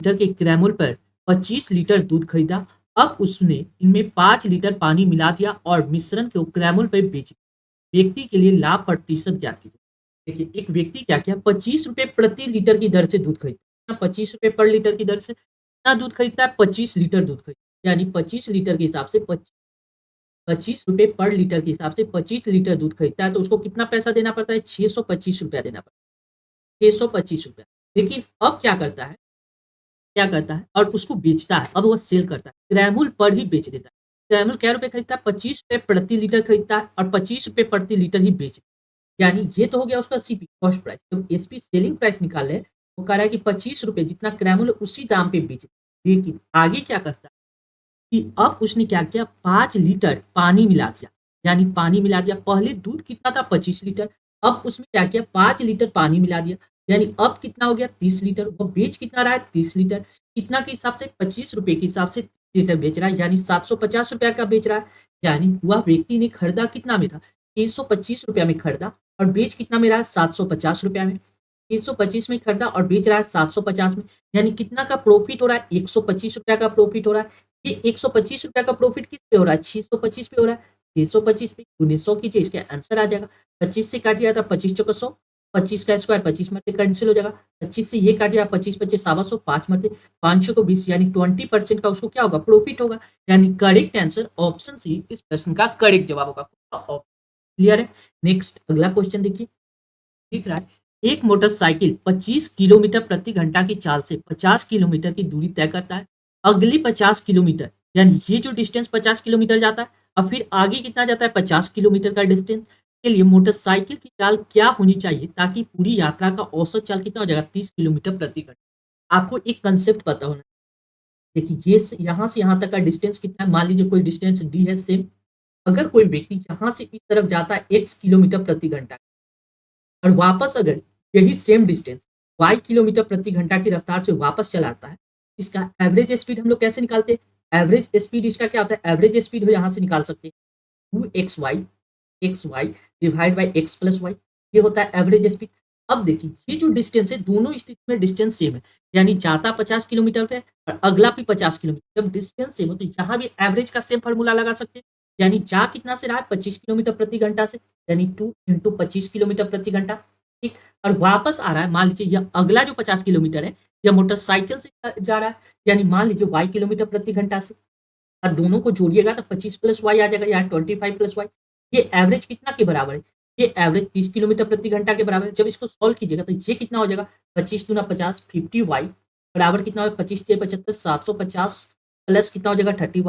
Litre के क्रैमुल पर 25 litre दूध खरीदा। अब उसने इनमें 5 लीटर पानी मिला दिया और मिश्रण को क्रैमुल पे बेच दिया। व्यक्ति के लिए लाभ प्रतिशत ज्ञात कीजिए। देखिए, एक व्यक्ति क्या किया, ₹25 प्रति लीटर की दर से दूध खरीदता है। ₹25 पर लीटर की दर से कितना दूध खरीदता है? 25 लीटर दूध खरीदता है। यानी 25 लीटर के हिसाब से ₹25 पर लीटर के हिसाब से 25 लीटर दूध खरीदता है, तो उसको कितना पैसा देना पड़ता है? ₹625 देना पड़ता है। ₹625। लेकिन अब क्या करता है और उसको बेचता है। अब वो सेल करता है, क्रैमुल पर ही बेच देता है। क्रैमुल क्या रुपए खरीदता है? ₹25 प्रति लीटर खरीदता है और ₹25 प्रति लीटर ही बेचता है। यानी ये तो हो गया उसका सीपी, कॉस्ट प्राइस। तो एसपी सेलिंग प्राइस निकाल ले, वो कह रहा है कि ₹25 जितना क्रैमुल है उसी दाम पे बेचे। लेकिन आगे क्या करता है कि अब उसने क्या किया, 5 लीटर पानी मिला दिया। यानी पानी मिला दिया, पहले दूध कितना था? 25 लीटर। अब उसमें क्या किया, 5 लीटर पानी मिला दिया। यानी अब कितना हो गया? 30 लीटर। वो बेच कितना रहा है? 30 लीटर। कितना के हिसाब से? ₹25 के हिसाब से 30 लीटर बेच रहा है, यानी ₹750 का बेच रहा है। यानी वह व्यक्ति ने खरीदा कितना में था? ₹325 में खरीदा और बेच कितना में रहा है? ₹750 में। 325 में खरीदा और बेच रहा है 750 में। यानी कितना का प्रॉफिट हो रहा है? ₹125 का प्रॉफिट हो रहा है। ये ₹125 का प्रॉफिट किस पे हो रहा है? 625 पे हो रहा है। 625 पे 1900 कीजिए, इसका आंसर आ जाएगा। 25 से काट दिया था, 25 चौका 100, 25 का स्क्वायर 25 मरते कैंसिल हो जाएगा। 25 से ये काट दिया, 25 25 सवा 100, 5 मरते 500 को 20, यानी 20% का उसको क्या होगा? प्रॉफिट होगा। यानी करेक्ट आंसर ऑप्शन सी इस प्रश्न का करेक्ट जवाब होगा। क्लियर है? नेक्स्ट अगला क्वेश्चन देखिए, दिख रहा है, एक मोटरसाइकिल 25 किलोमीटर प्रति घंटा की चाल से 50 किलोमीटर की दूरी तय करता है। अगली 50 किलोमीटर, यानी ये जो डिस्टेंस 50 किलोमीटर जाता है, अब फिर आगे कितना जाता है? 50 किलोमीटर का डिस्टेंस के लिए मोटरसाइकिल की चाल क्या होनी चाहिए ताकि पूरी यात्रा का औसत चाल कितना हो जाएगा? 30 किलोमीटर प्रति घंटा। आपको एक कंसेप्ट पता होना। देखिए, ये यहाँ से यहाँ तक का डिस्टेंस कितना है? मान लीजिए कोई डिस्टेंस डी है सेम। अगर कोई व्यक्ति यहाँ से इस तरफ जाता है x किलोमीटर प्रति घंटा और वापस अगर यही सेम डिस्टेंस y किलोमीटर प्रति घंटा की रफ्तार से वापस चलाता है, इसका एवरेज स्पीड हम लोग कैसे निकालते हैं? एवरेज स्पीड इसका क्या होता है? एवरेज स्पीड हो यहाँ से निकाल सकते हैं, 2xy divide by x plus y, ये होता है एवरेज स्पीड। अब देखिए, ये जो डिस्टेंस है दोनों स्थिति में डिस्टेंस सेम है, यानी जाता 50 किलोमीटर पे और अगला भी 50 किलोमीटर। जब डिस्टेंस सेम हो तो यहाँ भी एवरेज का सेम फॉर्मूला लगा सकते हैं। यानी जा कितना से रहा है? 25 किलोमीटर प्रति घंटा से, यानी 2 इंटू 25 किलोमीटर प्रति घंटा। ठीक, और वापस आ रहा है, मान लीजिए यह अगला जो 50 किलोमीटर है यह मोटरसाइकिल से जा रहा है, यानी मान लीजिए y किलोमीटर प्रति घंटा से, और दोनों को जोड़िएगा तो 25 प्लस वाई आ जाएगा, या 25 प्लस वाई। ये एवरेज कितना के बराबर है? ये एवरेज 30 किलोमीटर प्रति घंटा के बराबर है। जब इसको सॉल्व कीजिएगा तो ये कितना हो जाएगा? 25 दूना 50, 50 वाई बराबर कितना होगा? 25 से 75, 750 प्लस कितना हो जाएगा? 30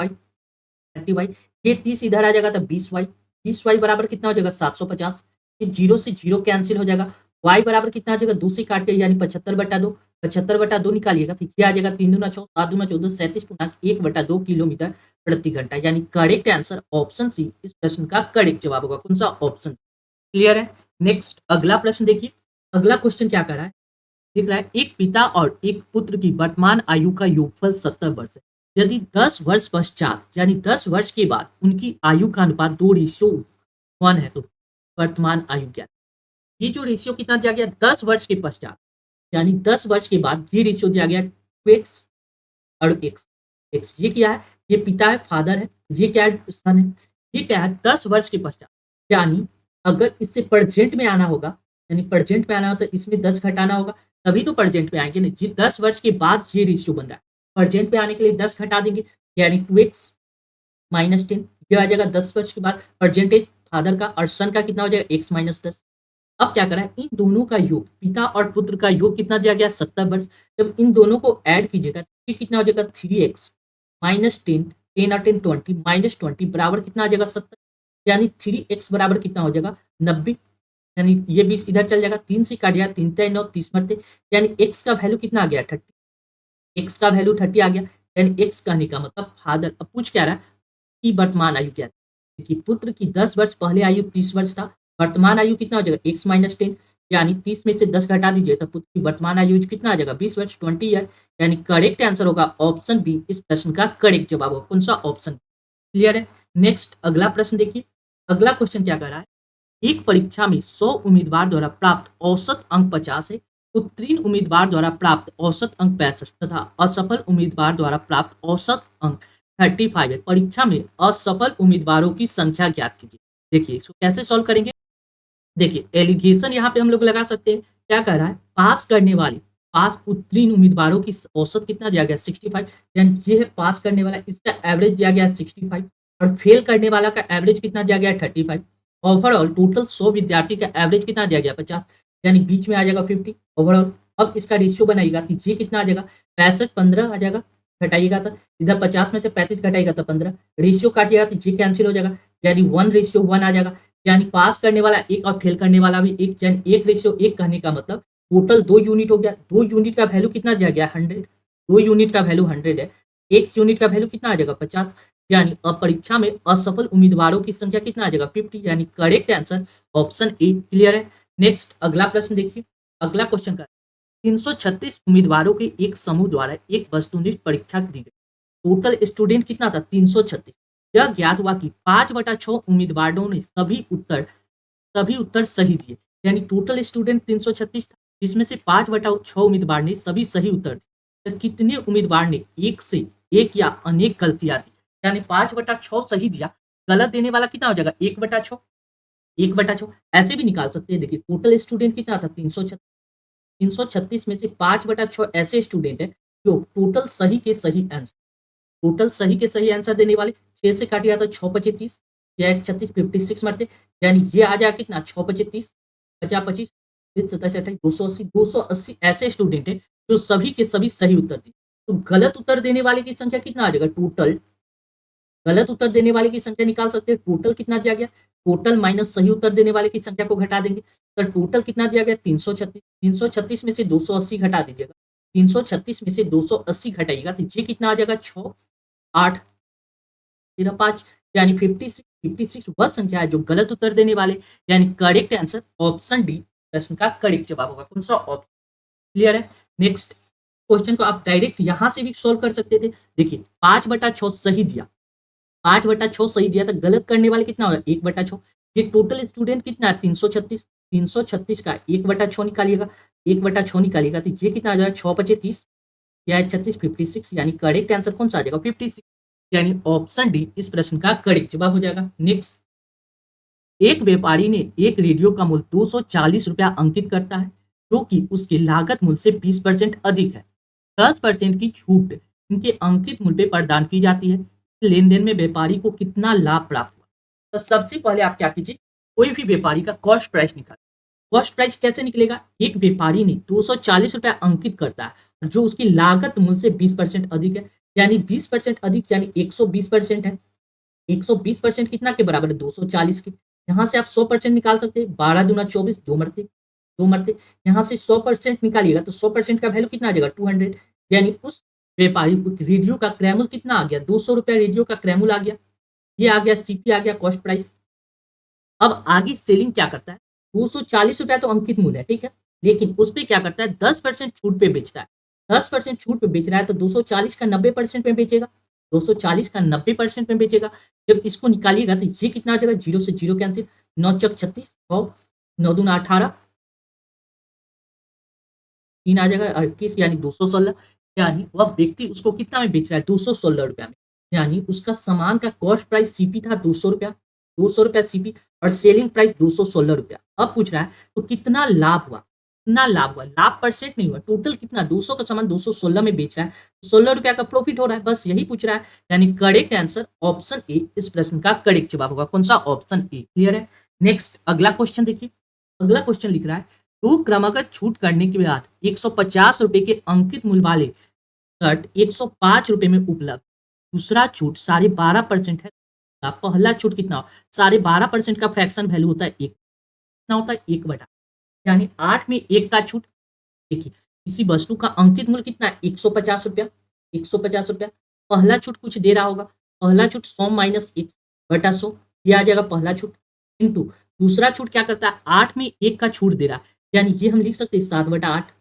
वाई। ये 30 इधर आ जाएगा तो 20 वाई। 20 वाई बराबर कितना हो जाएगा? 750। ये जीरो से जीरो कैंसिल हो जाएगा। वाई बराबर कितना आ जाएगा? 2 से काट के, यानी 75/2। 75/2 निकालिएगा तो ये आ जाएगा 3 दूना 6, 7 दूना 14, 37.1/2 किलोमीटर प्रति घंटा। यानी करेक्ट आंसर ऑप्शन सी इस प्रश्न का करेक्ट जवाब होगा। कौन सा? ऑप्शन। क्लियर है? नेक्स्ट अगला प्रश्न देखिए, अगला क्वेश्चन क्या कर रहा है, दिख रहा है, एक पिता और एक पुत्र की वर्तमान आयु का योगफल 70 वर्ष है। यदि 10 वर्ष पश्चात, यानी 10 वर्ष के बाद उनकी आयु का अनुपात 2:1 है, तो वर्तमान आयु क्या है? ये जो रेशियो कितना दिया गया? 10 वर्ष के पश्चात, यानी 10 वर्ष के बाद ये रेशियो दिया गया 2x और x। ये क्या है? ये पिता है, फादर है। ये क्या है? सन है। ये क्या है? 10 वर्ष के पश्चात, यानी अगर इससे प्रेजेंट में आना होगा, यानी प्रेजेंट में आना हो तो इसमें 10 घटाना होगा, तभी तो प्रेजेंट में आएंगे ना। ये 10 वर्ष के बाद ये रेशियो बन रहा है। प्रेजेंट में आने के लिए 10 घटा देंगे, यानी 2x-10। ये आ जाएगा 10 वर्ष के बाद। परसेंटेज फादर का और सन का कितना हो जाएगा? x-10। अब क्या करा है, इन दोनों का योग, पिता और पुत्र का योग कितना दिया गया? 70 वर्ष। जब इन दोनों को ऐड कीजिएगा तो ये कितना हो जाएगा? 3x-10, 10 और 10 20, -20 बराबर कितना आ जाएगा? 70। यानी 3x बराबर कितना हो जाएगा? 90। यानी ये 20 इधर चल जाएगा, 3 से काट दिया, 3 3 9 30 मरते, यानी x का वैल्यू कितना आ गया? 30। x का वैल्यू 30 आ गया, यानी x कहने का मतलब फादर। अब पूछ क्या रहा है कि वर्तमान आयु क्या है? कि पुत्र की 10 वर्ष पहले आयु 30 वर्ष था, वर्तमान आयु कितना हो जाएगा? x-10, यानी 30 में से 10 घटा दीजिए तो पुत्र की वर्तमान आयु कितना आ जाएगा? 20 वर्ष, 20 ईयर। यानी करेक्ट आंसर होगा ऑप्शन बी इस प्रश्न का करेक्ट जवाब होगा। कौन सा? ऑप्शन। क्लियर है? नेक्स्ट अगला प्रश्न देखिए, अगला क्वेश्चन क्या कर रहा है, एक परीक्षा में 100 उम्मीदवार द्वारा प्राप्त औसत अंक 50 है। उत्तीर्ण उम्मीदवार द्वारा प्राप्त औसत अंक 65 तथा असफल उम्मीदवार द्वारा प्राप्त औसत अंक 35 है। परीक्षा में असफल उम्मीदवारों की संख्या ज्ञात कीजिए। देखिए इसको कैसे सॉल्व करेंगे। देखिए एलिगेशन यहाँ पे हम लोग लगा सकते हैं। क्या कह रहा है, पास करने वाले, पास उत्तीर्ण उम्मीदवारों की औसत कितना दिया गया 65, यानी ये है पास करने वाला, इसका एवरेज दिया गया 65 और फेल करने वाला का एवरेज कितना दिया गया 35। ओवरऑल टोटल 100 विद्यार्थी का एवरेज कितना दिया गया 50, यानी बीच में आ जाएगा 50 ओवरऑल। अब इसका रेशियो बनाइएगा तो ये कितना आ जाएगा 65 15 आ जाएगा, घटाइएगा तो इधर 50 में से 35 घटाइएगा तो 15, रेशियो काटिएगा तो ये कैंसिल हो जाएगा, यानी 1:1 आ जाएगा। यानी पास करने वाला एक और फेल करने वाला भी एक, यानी 1:1 कहने का मतलब टोटल 2 यूनिट हो गया। 2 यूनिट का वैल्यू कितना दिया गया 100, 2 यूनिट का वैल्यू 100 है, 1 यूनिट का वैल्यू कितना आ जाएगा 50, यानी अब परीक्षा में असफल उम्मीदवारों की संख्या कितना आ जाएगा 50, यानी correct answer option A. Clear है। नेक्स्ट अगला प्रश्न देखिए। अगला क्वेश्चन का 336 उम्मीदवारों के एक समूह द्वारा एक वस्तुनिष्ठ परीक्षा दी गई। टोटल स्टूडेंट कितना था 336। यह ज्ञात हुआ कि 5/6 उम्मीदवारों ने सभी उत्तर सही दिए, यानी टोटल स्टूडेंट 336 था, जिसमें से 5/6 उम्मीदवार ने सभी सही उत्तर दिए। तो कितने उम्मीदवार ने एक से एक या अनेक गलतियां दी, यानी 5/6 सही दिया, गलत देने वाला कितना हो जाएगा 1/6, 1/6 ऐसे भी निकाल सकते हैं। देखिए टोटल स्टूडेंट कितना था 336 में से 5/6 ऐसे स्टूडेंट है जो टोटल सही के सही आंसर, टोटल सही के सही आंसर देने वाले 6 से काटिया तो 6 पचे 30 या 1 36 56 मरते, यानी ये आ जाएगा कितना 6 पचे 30 50 25 27 28 280 ऐसे स्टूडेंट है जो सभी के सभी सही उत्तर दिए। तो गलत उत्तर देने वाले की संख्या कितना आ जाएगा टोटल, गलत उत्तर देने वाले की संख्या निकाल सकते हैं, टोटल कितना दिया गया, टोटल माइनस सही उत्तर देने वाले की संख्या को घटा देंगे, तो टोटल कितना दिया गया 336, 336 में से 280 घटा दीजिएगा, 336 में से 280 घटाइएगा तो ये कितना आ जाएगा 6 8 13 5, यानी 56 वह संख्या है जो गलत उत्तर देने वाले, यानी करेक्ट आंसर ऑप्शन डी प्रश्न का करेक्ट जवाब होगा। कौन सा ऑप्शन। क्लियर है। नेक्स्ट क्वेश्चन को आप डायरेक्ट यहां से भी सोल्व कर सकते थे। देखिए 5/6 सही दिया, 5/6 सही दिया तो गलत करने वाले कितना होगा 1/6। ये टोटल स्टूडेंट कितना है 336, 336 का 1/6 निकालिएगा, 1/6 निकालिएगा तो ये कितना आ जाएगा 6 पचे 30 या 36 56, यानी करेक्ट आंसर कौन सा आ जाएगा 56, यानी ऑप्शन डी इस प्रश्न का करेक्ट जवाब हो जाएगा। नेक्स्ट, एक व्यापारी ने एक रेडियो का मूल्य 240 रुपया अंकित करता है, जो कि उसके लागत मूल्य से 20% अधिक है। 10% की छूट इनके अंकित मूल्य पे प्रदान की जाती है। लेन देन में व्यापारी को कितना लाभ प्राप्त हुआ। तो सबसे पहले आप क्या कीजिए, कोई भी व्यापारी का कॉस्ट प्राइस निकालिए। कॉस्ट प्राइस कैसे निकलेगा, एक व्यापारी ने 240 रुपया अंकित करता है जो उसकी लागत मूल्य से 20% अधिक है, यानी 20% अधिक यानी 120% है। 120% कितना के बराबर है 240 के। यहाँ से आप 100% निकाल सकते हैं, 12 दूना 24 दो मरते। यहाँ से 100% निकालिएगा तो 100% का वैल्यू कितना आ जाएगा 200, यानी उस व्यापारी को रेडियो का क्रैमुल कितना आ गया 200 रुपया रेडियो का क्रैमुल आ गया। ये आ गया सीपी आ गया कॉस्ट प्राइस। अब आगे सेलिंग क्या करता है, 240 रुपया तो अंकित मूल्य है, ठीक है, लेकिन उस पे क्या करता है 10% छूट पे बेचता है। 10% छूट पे बेच रहा है तो 240 का 90% में बेचेगा, 240 का 90% में बेचेगा। जब इसको निकालिएगा तो ये कितना आ जाएगा, जीरो से जीरो कैंसिल, 9 चक 36 और 9 दूना 18 3 आ जाएगा 21, यानी 216, यानी वह व्यक्ति उसको कितना में बेच रहा है 216 रुपया में, यानी उसका सामान का कॉस्ट प्राइस सीपी था 200 रुपया, 200 रुपया सीपी और सेलिंग प्राइस 216 रुपया। अब पूछ रहा है तो कितना लाभ हुआ, कितना लाभ हुआ, लाभ परसेंट नहीं हुआ, टोटल कितना 200 का सामान 216 में बेच रहा है, 16 रुपया का प्रॉफिट हो रहा है, बस यही पूछ रहा है, यानी करेक्ट आंसर ऑप्शन ए इस प्रश्न का करेक्ट जवाब होगा। कौन सा ऑप्शन ए। क्लियर है। नेक्स्ट अगला क्वेश्चन देखिए। अगला क्वेश्चन लिख रहा है, तो क्रमागत छूट करने के बाद 150 रुपए के अंकित मूल्य वाले शर्ट 105 रुपए में उपलब्ध। दूसरा छूट 12.5% है। पहला छूट कितना हो, 12.5% का फ्रैक्शन वैल्यू होता है एक, कितना होता है 1/, यानी 8 में 1 का छूट। देखिए किसी वस्तु का अंकित मूल्य कितना है 150 रुपया, 150 रुपया। पहला छूट कुछ दे रहा होगा, पहला छूट 100 माइनस 1/100, ये आ जाएगा पहला छूट, इंटू दूसरा छूट क्या करता है 8 में 1 का छूट दे रहा है, यानी ये हम लिख सकते हैं 7/8।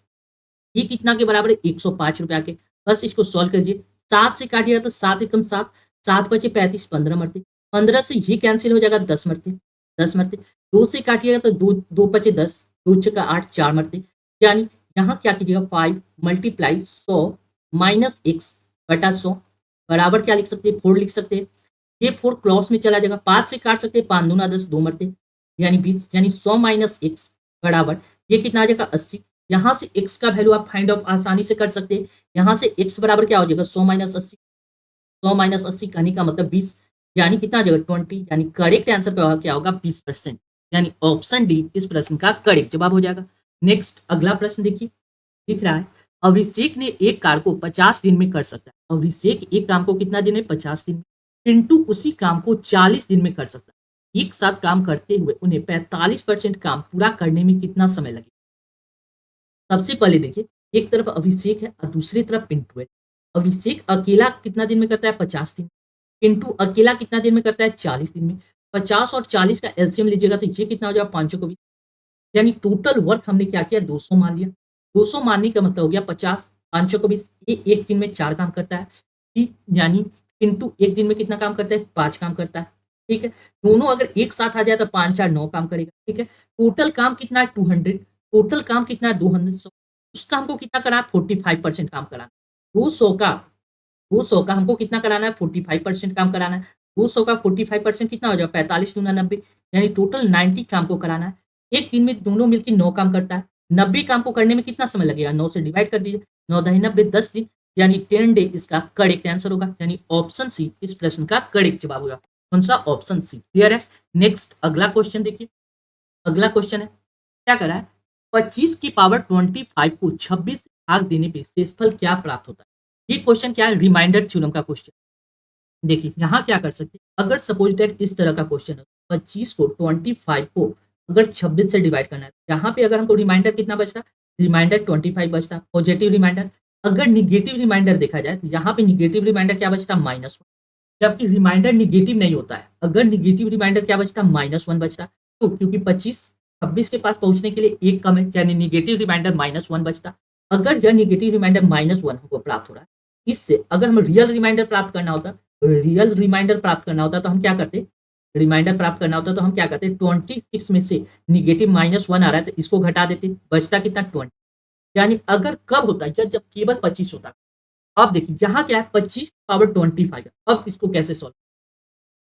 ये कितना के बराबर है 105 रुपया के। बस इसको सॉल्व कीजिए, 7 से काटिएगा तो 7 एकम 7, 7 बचे 35 15 मरते, 15 से ये कैंसिल हो जाएगा 10 मरते, 10 मरते। 2 से काटिएगा तो 2 2 बचे 10, 2 छक्का 8 4 मरते, यानी यहाँ क्या कीजिएगा 5 मल्टीप्लाई 100 माइनस x बटा 100 बराबर क्या लिख सकते हैं 4 लिख सकते हैं। ये 4 क्रॉस में चला जाएगा 5 से काट सकते हैं 5 दूना 10 2 मरते यानी 20 यानी 100 माइनस x बराबर ये कितना आ जाएगा 80। यहाँ से x का वैल्यू आप फाइंड आउट आसानी से कर सकते हैं। यहाँ से x बराबर क्या हो जाएगा 100 माइनस 80 100 माइनस 80 कहने का मतलब 20 यानी कितना आ जाएगा 20 यानी करेक्ट आंसर क्या होगा 20% यानी ऑप्शन डी इस प्रश्न का करेक्ट जवाब हो जाएगा। नेक्स्ट अगला प्रश्न देखिए दिख रहा है अभिषेक ने एक कार को 50 दिन में कर सकता है। अभिषेक एक काम को कितना दिन में 50 दिन में पिंटू उसी काम को 40 दिन में कर सकता है। एक साथ काम करते हुए उन्हें 45% काम पूरा करने में कितना समय लगेगा। सबसे पहले देखिए एक तरफ अभिषेक है और दूसरी तरफ पिंटू है। अभिषेक अकेला कितना दिन में करता है 50 दिन। पिंटू अकेला कितना दिन में करता है 40 दिन में। 50 और 40 का एलसीएम लीजिएगा तो ये कितना हो जाएगा 5 को 20 यानी टोटल वर्क हमने क्या किया 200 मान लिया। 200 मानने का मतलब हो गया 50 5 को 20 ये एक दिन में 4 काम करता है यानी पिंटू एक दिन में कितना काम करता है 5 काम करता है। ठीक है दोनों अगर एक साथ आ जाए तो 5 4 9 काम करेगा। ठीक है टोटल काम कितना है 200 टोटल काम कितना है 200 उस काम को कितना कराना 45% काम कराना 200 का 200 का हमको कितना कराना है 45% काम कराना है। 200 का 45% कितना हो जाएगा 45 दूना 90 यानी टोटल 90 काम को कराना है। एक दिन में दोनों मिलकर 9 काम करता है। 90 काम को करने में कितना समय लगेगा 9 से डिवाइड कर दीजिए 9 दही 90 10 दिन यानी 10 डे इसका करेक्ट आंसर होगा यानी ऑप्शन सी इस प्रश्न का करेक्ट जवाब होगा। कौन सा ऑप्शन सी क्लियर है। नेक्स्ट अगला क्वेश्चन देखिए अगला क्वेश्चन है क्या करा है 25 की पावर 25 को 26 से भाग देने पे शेषफल क्या प्राप्त होता है। ये क्वेश्चन क्या है रिमाइंडर थ्योरम का क्वेश्चन। देखिए यहाँ क्या कर सकते हैं अगर सपोज दैट इस तरह का क्वेश्चन है 25 को 25 को अगर 26 से डिवाइड करना है यहाँ पे अगर हमको रिमाइंडर कितना बचता रिमाइंडर 25 बचता पॉजिटिव रिमाइंडर। अगर निगेटिव रिमाइंडर देखा जाए तो यहाँ पे निगेटिव रिमाइंडर क्या बचता -1 जबकि रिमाइंडर निगेटिव नहीं होता है। अगर निगेटिव रिमाइंडर क्या बचता -1 बचता तो क्योंकि 26 के पास पहुंचने के लिए एक कम है यानी निगेटिव रिमाइंडर -1 बचता। अगर यह निगेटिव रिमाइंडर -1 हमको प्राप्त हो रहा है इससे अगर हम रियल रिमाइंडर प्राप्त करना होता तो हम क्या करते रिमाइंडर प्राप्त करना होता तो हम क्या करते 26 में से निगेटिव -1 आ रहा है तो इसको घटा देते बचता कितना 20 यानी अगर कब होता है जब केवल 25 होता। अब देखिए यहाँ क्या है 25 पावर 25 है। अब इसको कैसे सॉल्व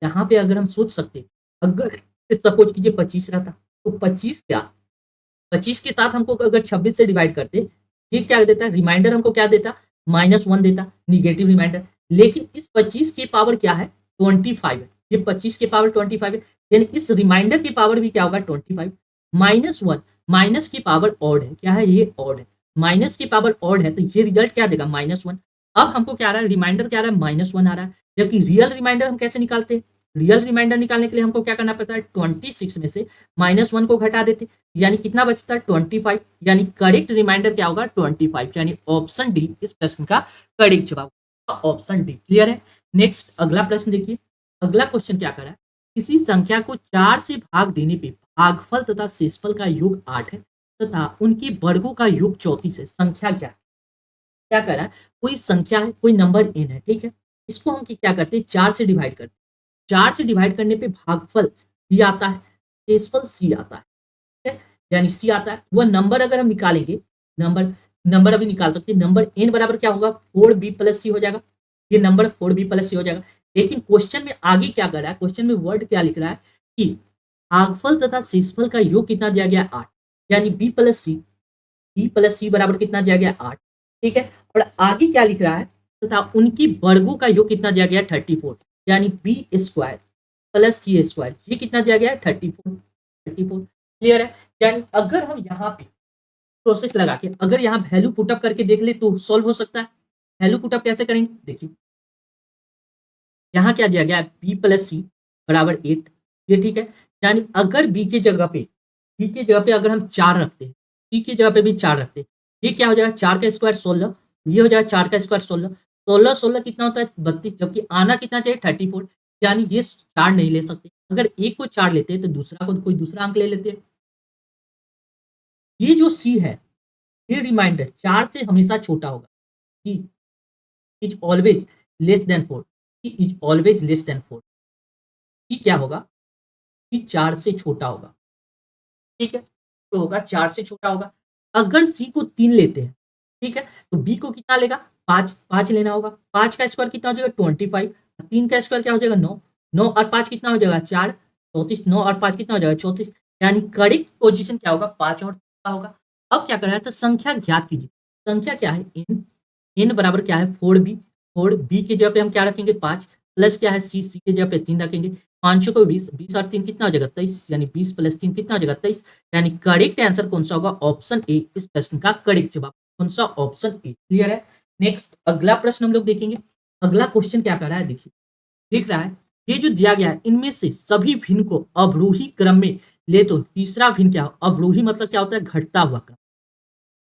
यहाँ पे अगर हम सोच सकते अगर सपोज कीजिए 25 रहता तो 25 के साथ हमको अगर 26 से डिवाइड करते ये क्या देता रिमाइंडर हमको क्या देता -1 देता निगेटिव रिमाइंडर। लेकिन इस 25 की पावर क्या है 25 है ये 25 की पावर 25 है यानी इस रिमाइंडर की पावर भी क्या होगा 25 -1 माइनस की पावर ऑड है क्या है ये ऑड है माइनस की पावर ऑड है तो ये रिजल्ट क्या देगा -1। अब हमको क्या आ रहा है रिमाइंडर क्या आ रहा है -1 आ रहा है जबकि रियल रिमाइंडर हम कैसे निकालते हैं रियल रिमाइंडर निकालने के लिए हमको क्या करना पड़ता है 26 में से -1 को घटा देते यानी कितना बचता है 25 यानी करेक्ट रिमाइंडर क्या होगा 25 यानी ऑप्शन डी इस प्रश्न का करेक्ट जवाब ऑप्शन डी क्लियर है। नेक्स्ट अगला प्रश्न देखिए अगला क्वेश्चन क्या कर रहा है किसी संख्या को 4 से भाग देने पे भागफल तथा शेषफल का योग 8 है तथा उनकी वर्गों का योग 34 है। संख्या क्या कर रहा है कोई संख्या है कोई नंबर n है ठीक है इसको हम क्या करते हैं 4 से डिवाइड करते हैं 4 से डिवाइड करने पे भागफल b आता है शेषफल c आता है ठीक है यानी c आता है वह नंबर अगर हम निकालेंगे नंबर नंबर अभी निकाल सकते हैं नंबर n बराबर क्या होगा 4b प्लस c हो जाएगा ये नंबर 4b प्लस c हो जाएगा। लेकिन क्वेश्चन में आगे क्या कर रहा है क्वेश्चन में वर्ड क्या लिख रहा है कि भागफल तथा शेषफल का योग कितना दिया गया 8 यानी b प्लस c बराबर कितना दिया गया 8 ठीक है और आगे क्या लिख रहा है तथा उनकी वर्गों का योग कितना दिया गया 34 यानी बी स्क्वायर प्लस सी स्क्वायर ये कितना दिया गया 34 क्लियर है। यानी अगर हम यहाँ पे प्रोसेस लगा के अगर यहाँ वैल्यू पुटअप करके देख ले तो सॉल्व हो सकता है। वैल्यू पुटअप कैसे करेंगे देखिए यहाँ क्या दिया गया है बी प्लस सी बराबर 8 ये ठीक है यानी अगर बी के जगह पे अगर हम 4 रखते हैं सी की जगह पे भी 4 रखते हैं ये क्या हो जाएगा 4 का स्क्वायर 16 ये हो जाएगा 4 का स्क्वायर 16 कितना होता है 32 जबकि आना कितना चाहिए 34 यानी ये 4 नहीं ले सकते। अगर एक को 4 लेते हैं तो दूसरा को कोई दूसरा अंक ले लेते हैं। ये जो सी है ये रिमाइंडर 4 से हमेशा छोटा होगा कि is always less than 4 is always less than 4 ये क्या होगा कि 4 से छोटा होगा ठीक है तो होगा 4 से छोटा होगा। अगर सी को 3 लेते हैं, ठीक है, तो बी को कितना लेगा? 5 लेना होगा। 5 का स्क्वायर कितना हो जाएगा? 25। 3 का स्क्वायर क्या हो जाएगा? 9। 9 और 5 कितना हो जाएगा? 4। 34। 9 और 5 कितना हो जाएगा? 34। यानी करेक्ट पोजीशन क्या होगा? 5 और 3 का होगा। अब क्या करना है? तो संख्या ज्ञात कीजिए। संख्या क्या है? n। n बराबर क्या है? 4b। 4b की जगह पे हम क्या रखेंगे? 5 प्लस क्या है? c की जगह पे 3 रखेंगे। 5 को 20, 20 और 3 कितना हो जाएगा? 23। यानी 20 प्लस 3 कितना हो जाएगा? 23। यानी करेक्ट आंसर कौन सा होगा? ऑप्शन ए इस प्रश्न का करेक्ट जवाब कौन सा? Option A. क्लियर है? नेक्स्ट अगला प्रश्न हम लोग देखेंगे। अगला क्वेश्चन क्या कर रहा है? देखिए, लिख रहा है ये जो दिया गया है इनमें से सभी भिन्न को अवरोही क्रम में ले तो तीसरा भिन्न क्या हो? अवरोही मतलब क्या होता है? घटता हुआ क्रम।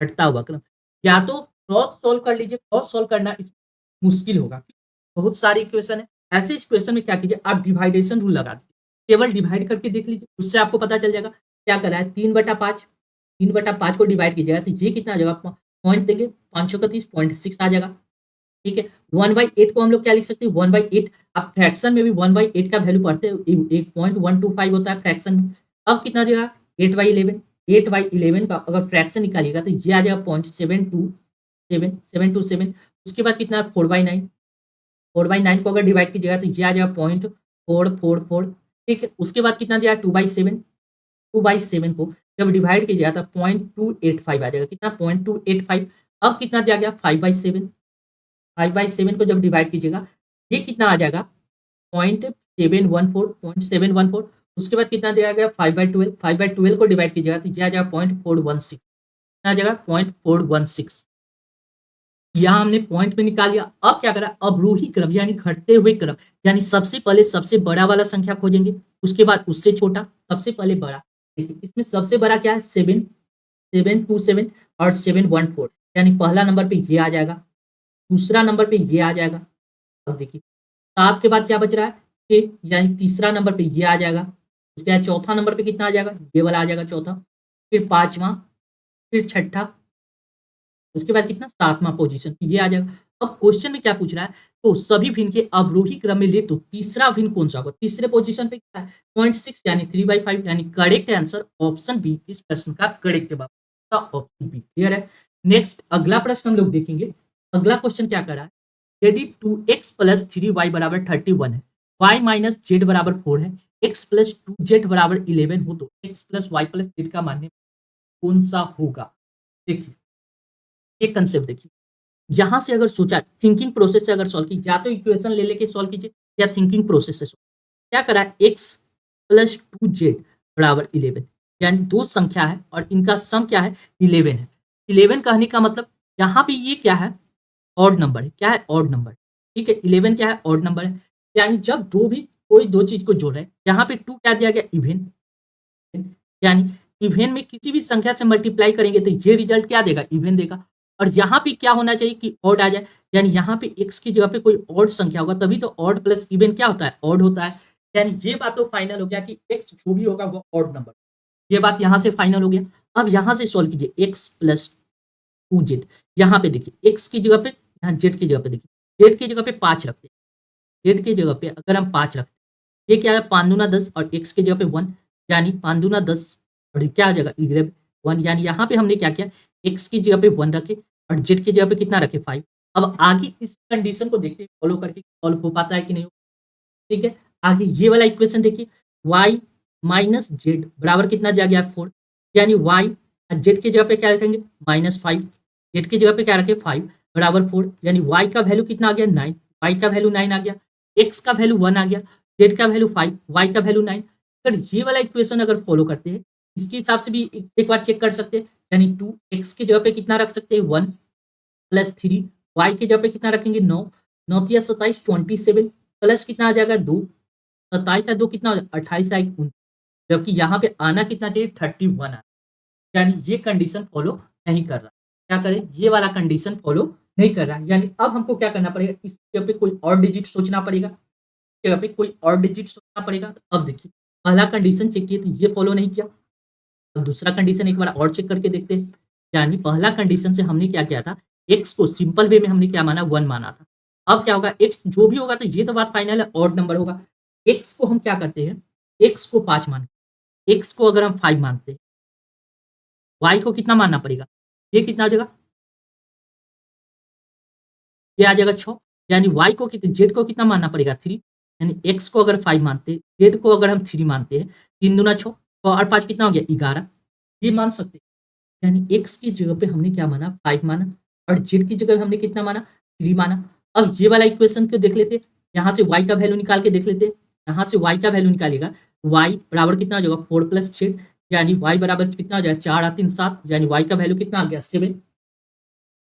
घटता हुआ क्रम। या तो क्रॉस सोल्व कर लीजिए, क्रॉस सोल्व करना इस मुश्किल होगा, बहुत सारे इक्वेशन है। ऐसे इस क्वेश्चन में क्या कीजिए? आप डिवाइडेशन रूल लगा दीजिए, केवल डिवाइड करके देख लीजिए, उससे आपको पता चल जाएगा क्या कर रहा है। 3/5, 3/5 को डिवाइड कीजिएगा तो ये कितना आ जाएगा? पॉइंट देंगे 531 0.6 आ जाएगा। ठीक है, 1/8 को हम लोग क्या लिख सकते हैं? 1/8। आप फ्रैक्शन में भी 1/8 का वैल्यू पढ़ते हैं, 1.125 होता है फ्रैक्शन में। अब कितना आ जाएगा? 8/11। 8/11 का अगर फ्रैक्शन निकालिएगा तो ये आ जाएगा 0.727। उसके बाद कितना? 4/9। 4/9 को अगर डिवाइड कीजिएगा तो ये आ जाएगा 0.444। ठीक है, उसके बाद कितना दिया? 2/7। 2/7 को जब डिवाइड कीजिएगा तो 0.285 आ जाएगा। कितना? 0.285। अब कितना दिया गया? 5/7। 5/7 को जब डिवाइड कीजिएगा ये कितना आ जाएगा? 0.714। उसके बाद कितना दिया गया? 5/12। 5/12 को डिवाइड कीजिएगा तो ये आ जाएगा 0.416। कितना आ जाएगा? 0.416। यहाँ हमने पॉइंट में निकाल लिया। अब क्या करा? अवरोही क्रम यानी घटते हुए क्रम, यानी सबसे पहले सबसे बड़ा वाला संख्या खोजेंगे, उसके बाद उससे छोटा, सबसे पहले बड़ा। देखिए इसमें सबसे बड़ा क्या है? 7, 727 और 714। यानी पहला नंबर पे ये आ जाएगा, दूसरा नंबर पे ये आ जाएगा। अब देखिए 7 के बाद क्या बच रहा है? 6, यानी तीसरा नंबर पे ये आ जाएगा। उसके बाद चौथा नंबर पे कितना आ जाएगा? ये वाला आ जाएगा चौथा। फिर पांचवा, फिर छठा, उसके बाद कितना? 7वां पोजीशन ये आ जाएगा। अब क्वेश्चन में क्या पूछ रहा है? तो सभी भिन्न के अवरोही क्रम में ले तो तीसरा भिन्न कौन सा होगा? तीसरे पोजीशन पे क्या है? 0.6 यानी 3/5। यानी करेक्ट आंसर ऑप्शन बी इस प्रश्न का करेक्ट जवाब का ऑप्शन बी। क्लियर है? नेक्स्ट अगला प्रश्न हम लोग देखेंगे। अगला क्वेश्चन क्या कर रहा है? यदि 2x प्लस 3y बराबर 31 है, y माइनस जेड बराबर 4 है, x प्लस 2z बराबर 11 हो तो x plus y plus z का मान कौन सा होगा? देखिए ये कंसेप्ट देखिए, यहाँ से अगर सोचा थिंकिंग प्रोसेस से अगर सॉल्व की, या तो इक्वेशन ले लेके सॉल्व कीजिए या थिंकिंग प्रोसेस से सॉल्व। क्या करा है? x प्लस 2z बराबर 11, यानी दो संख्या है और इनका सम क्या है? 11 है। 11 कहने का मतलब यहाँ पे ये क्या है? ऑड नंबर है। क्या है? Odd number. ठीक है, 11 क्या है? ऑड नंबर है। यानी जब दो भी कोई दो चीज को जोड़ रहे हैं, यहाँ पे 2 क्या दिया गया? इवन। यानी इवन में किसी भी संख्या से मल्टीप्लाई करेंगे तो ये रिजल्ट क्या देगा? इवन देगा। और यहाँ पे क्या होना चाहिए कि ऑड आ जाए, यानी यहाँ पे x की जगह पे कोई ऑड संख्या होगा, तभी तो ऑड प्लस इवन क्या होता है? ऑड होता है। यानी ये बात तो फाइनल हो गया कि x जो भी होगा वो ऑड नंबर। ये बात यहाँ से फाइनल हो गया। अब यहाँ से सॉल्व कीजिए x प्लस 2z। यहाँ पे देखिए x की जगह पे, यहाँ z की जगह पे देखिए, z की जगह पे 5 रखते हैं। z की जगह पे अगर हम 5 रखते हैं, ये क्या है? 5 दूना 10 और x की जगह पे 1, यानी 5 दूना 10 और ये क्या आ जाएगा? 11 1। यानी यहाँ पे हमने क्या किया? x की जगह पे 1 रखे और z की जगह पे कितना रखे? 5। अब आगे इस कंडीशन को देखते हैं फॉलो करके सॉल्व हो पाता है कि नहीं। ठीक है, आगे ये वाला इक्वेशन देखिए, y माइनस जेड बराबर कितना दिया गया? 4। यानी y जेड की जगह पे क्या रखेंगे? -5। जेड की जगह पे क्या रखे? 5 बराबर 4। यानी y का वैल्यू कितना आ गया? 9। y का वैल्यू 9 आ गया, x का वैल्यू 1 आ गया, z का वैल्यू 5, y का वैल्यू 9। अगर ये वाला इक्वेशन अगर फॉलो करते हैं, इसके हिसाब से भी एक बार चेक कर सकते हैं। यानी 2x की जगह पे कितना रख सकते हैं? 1 प्लस 3, y की जगह पे कितना रखेंगे? 9। 9 तिया 27 27 प्लस कितना आ जाएगा? 2। 27 या 2 कितना हो जाएगा? 28 या 29। जबकि यहाँ पे आना कितना चाहिए? 31 आना। यानी ये कंडीशन फॉलो नहीं कर रहा। क्या करें? ये वाला कंडीशन फॉलो नहीं कर रहा है। यानी अब हमको क्या करना पड़ेगा? इस जगह पे कोई और डिजिट सोचना पड़ेगा, इस जगह पे कोई और डिजिट सोचना पड़ेगा। तो अब देखिए पहला कंडीशन चेक किए तो ये फॉलो नहीं किया। अब दूसरा कंडीशन एक बार और चेक करके देखते हैं। यानी पहला कंडीशन से हमने क्या किया था? x को सिंपल वे में हमने क्या माना? 1 माना था। अब क्या होगा? x जो भी होगा तो ये तो बात फाइनल है, ऑड नंबर होगा। x को हम क्या करते हैं? x को 5 मान, x को अगर हम 5 मानते हैं, y को कितना मानना पड़ेगा? ये कितना आ जाएगा, ये आ जाएगा 6, यानी y को कितने, z को कितना मानना पड़ेगा 3, यानी x को अगर 5 मानते हैं, z को अगर हम 3 मानते हैं, 3 दूना 6 और 5 कितना हो गया 11, ये मान सकते हैं। यानी x की जगह पे हमने क्या माना 5 माना और z की जगह हमने कितना माना 3 माना। अब ये वाला इक्वेशन को देख लेते हैं, यहाँ से y का वैल्यू निकाल के देख लेते हैं, यहाँ से y का वैल्यू निकालेगा, y बराबर कितना हो जाएगा 4 + 6, यानी y बराबर कितना हो जाएगा 4 और 3 7, यानी y का वैल्यू कितना आ गया 7।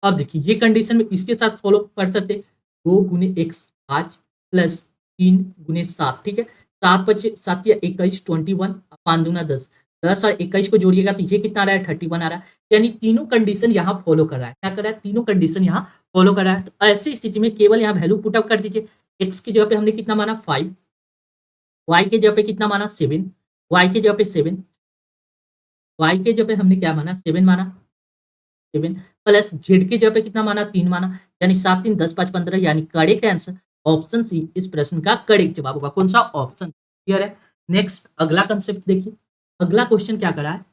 अब देखिए ये कंडीशन में इसके साथ फॉलो कर सकते हैं, 2 गुने x 5 प्लस 3 गुने 7, ठीक है, 7 पचे 7 या 21 21, 5 दूना 10, 10 और 21 को जोड़िएगा तो ये कितना आ रहा है 31 आ रहा है, यानी तीनों कंडीशन यहाँ फॉलो कर रहा है। क्या कर रहा है, तीनों कंडीशन यहाँ फॉलो कर रहा है। तो ऐसी स्थिति में केवल यहाँ वैल्यू पुट अप कर दीजिए, x की जगह पे हमने कितना माना 5, y की जगह पे कितना माना 7, y की जगह पे 7, y की जगह पे हमने क्या माना 7 माना, 7 प्लस जेड की जगह पे कितना माना 3 माना, यानी 7 3 10 5 15, यानी करेक्ट आंसर ऑप्शन सी इस प्रश्न का करेक्ट जवाब होगा। कौन सा ऑप्शन, क्लियर है। नेक्स्ट अगला कंसेप्ट देखिए, अगला क्वेश्चन क्या करा है,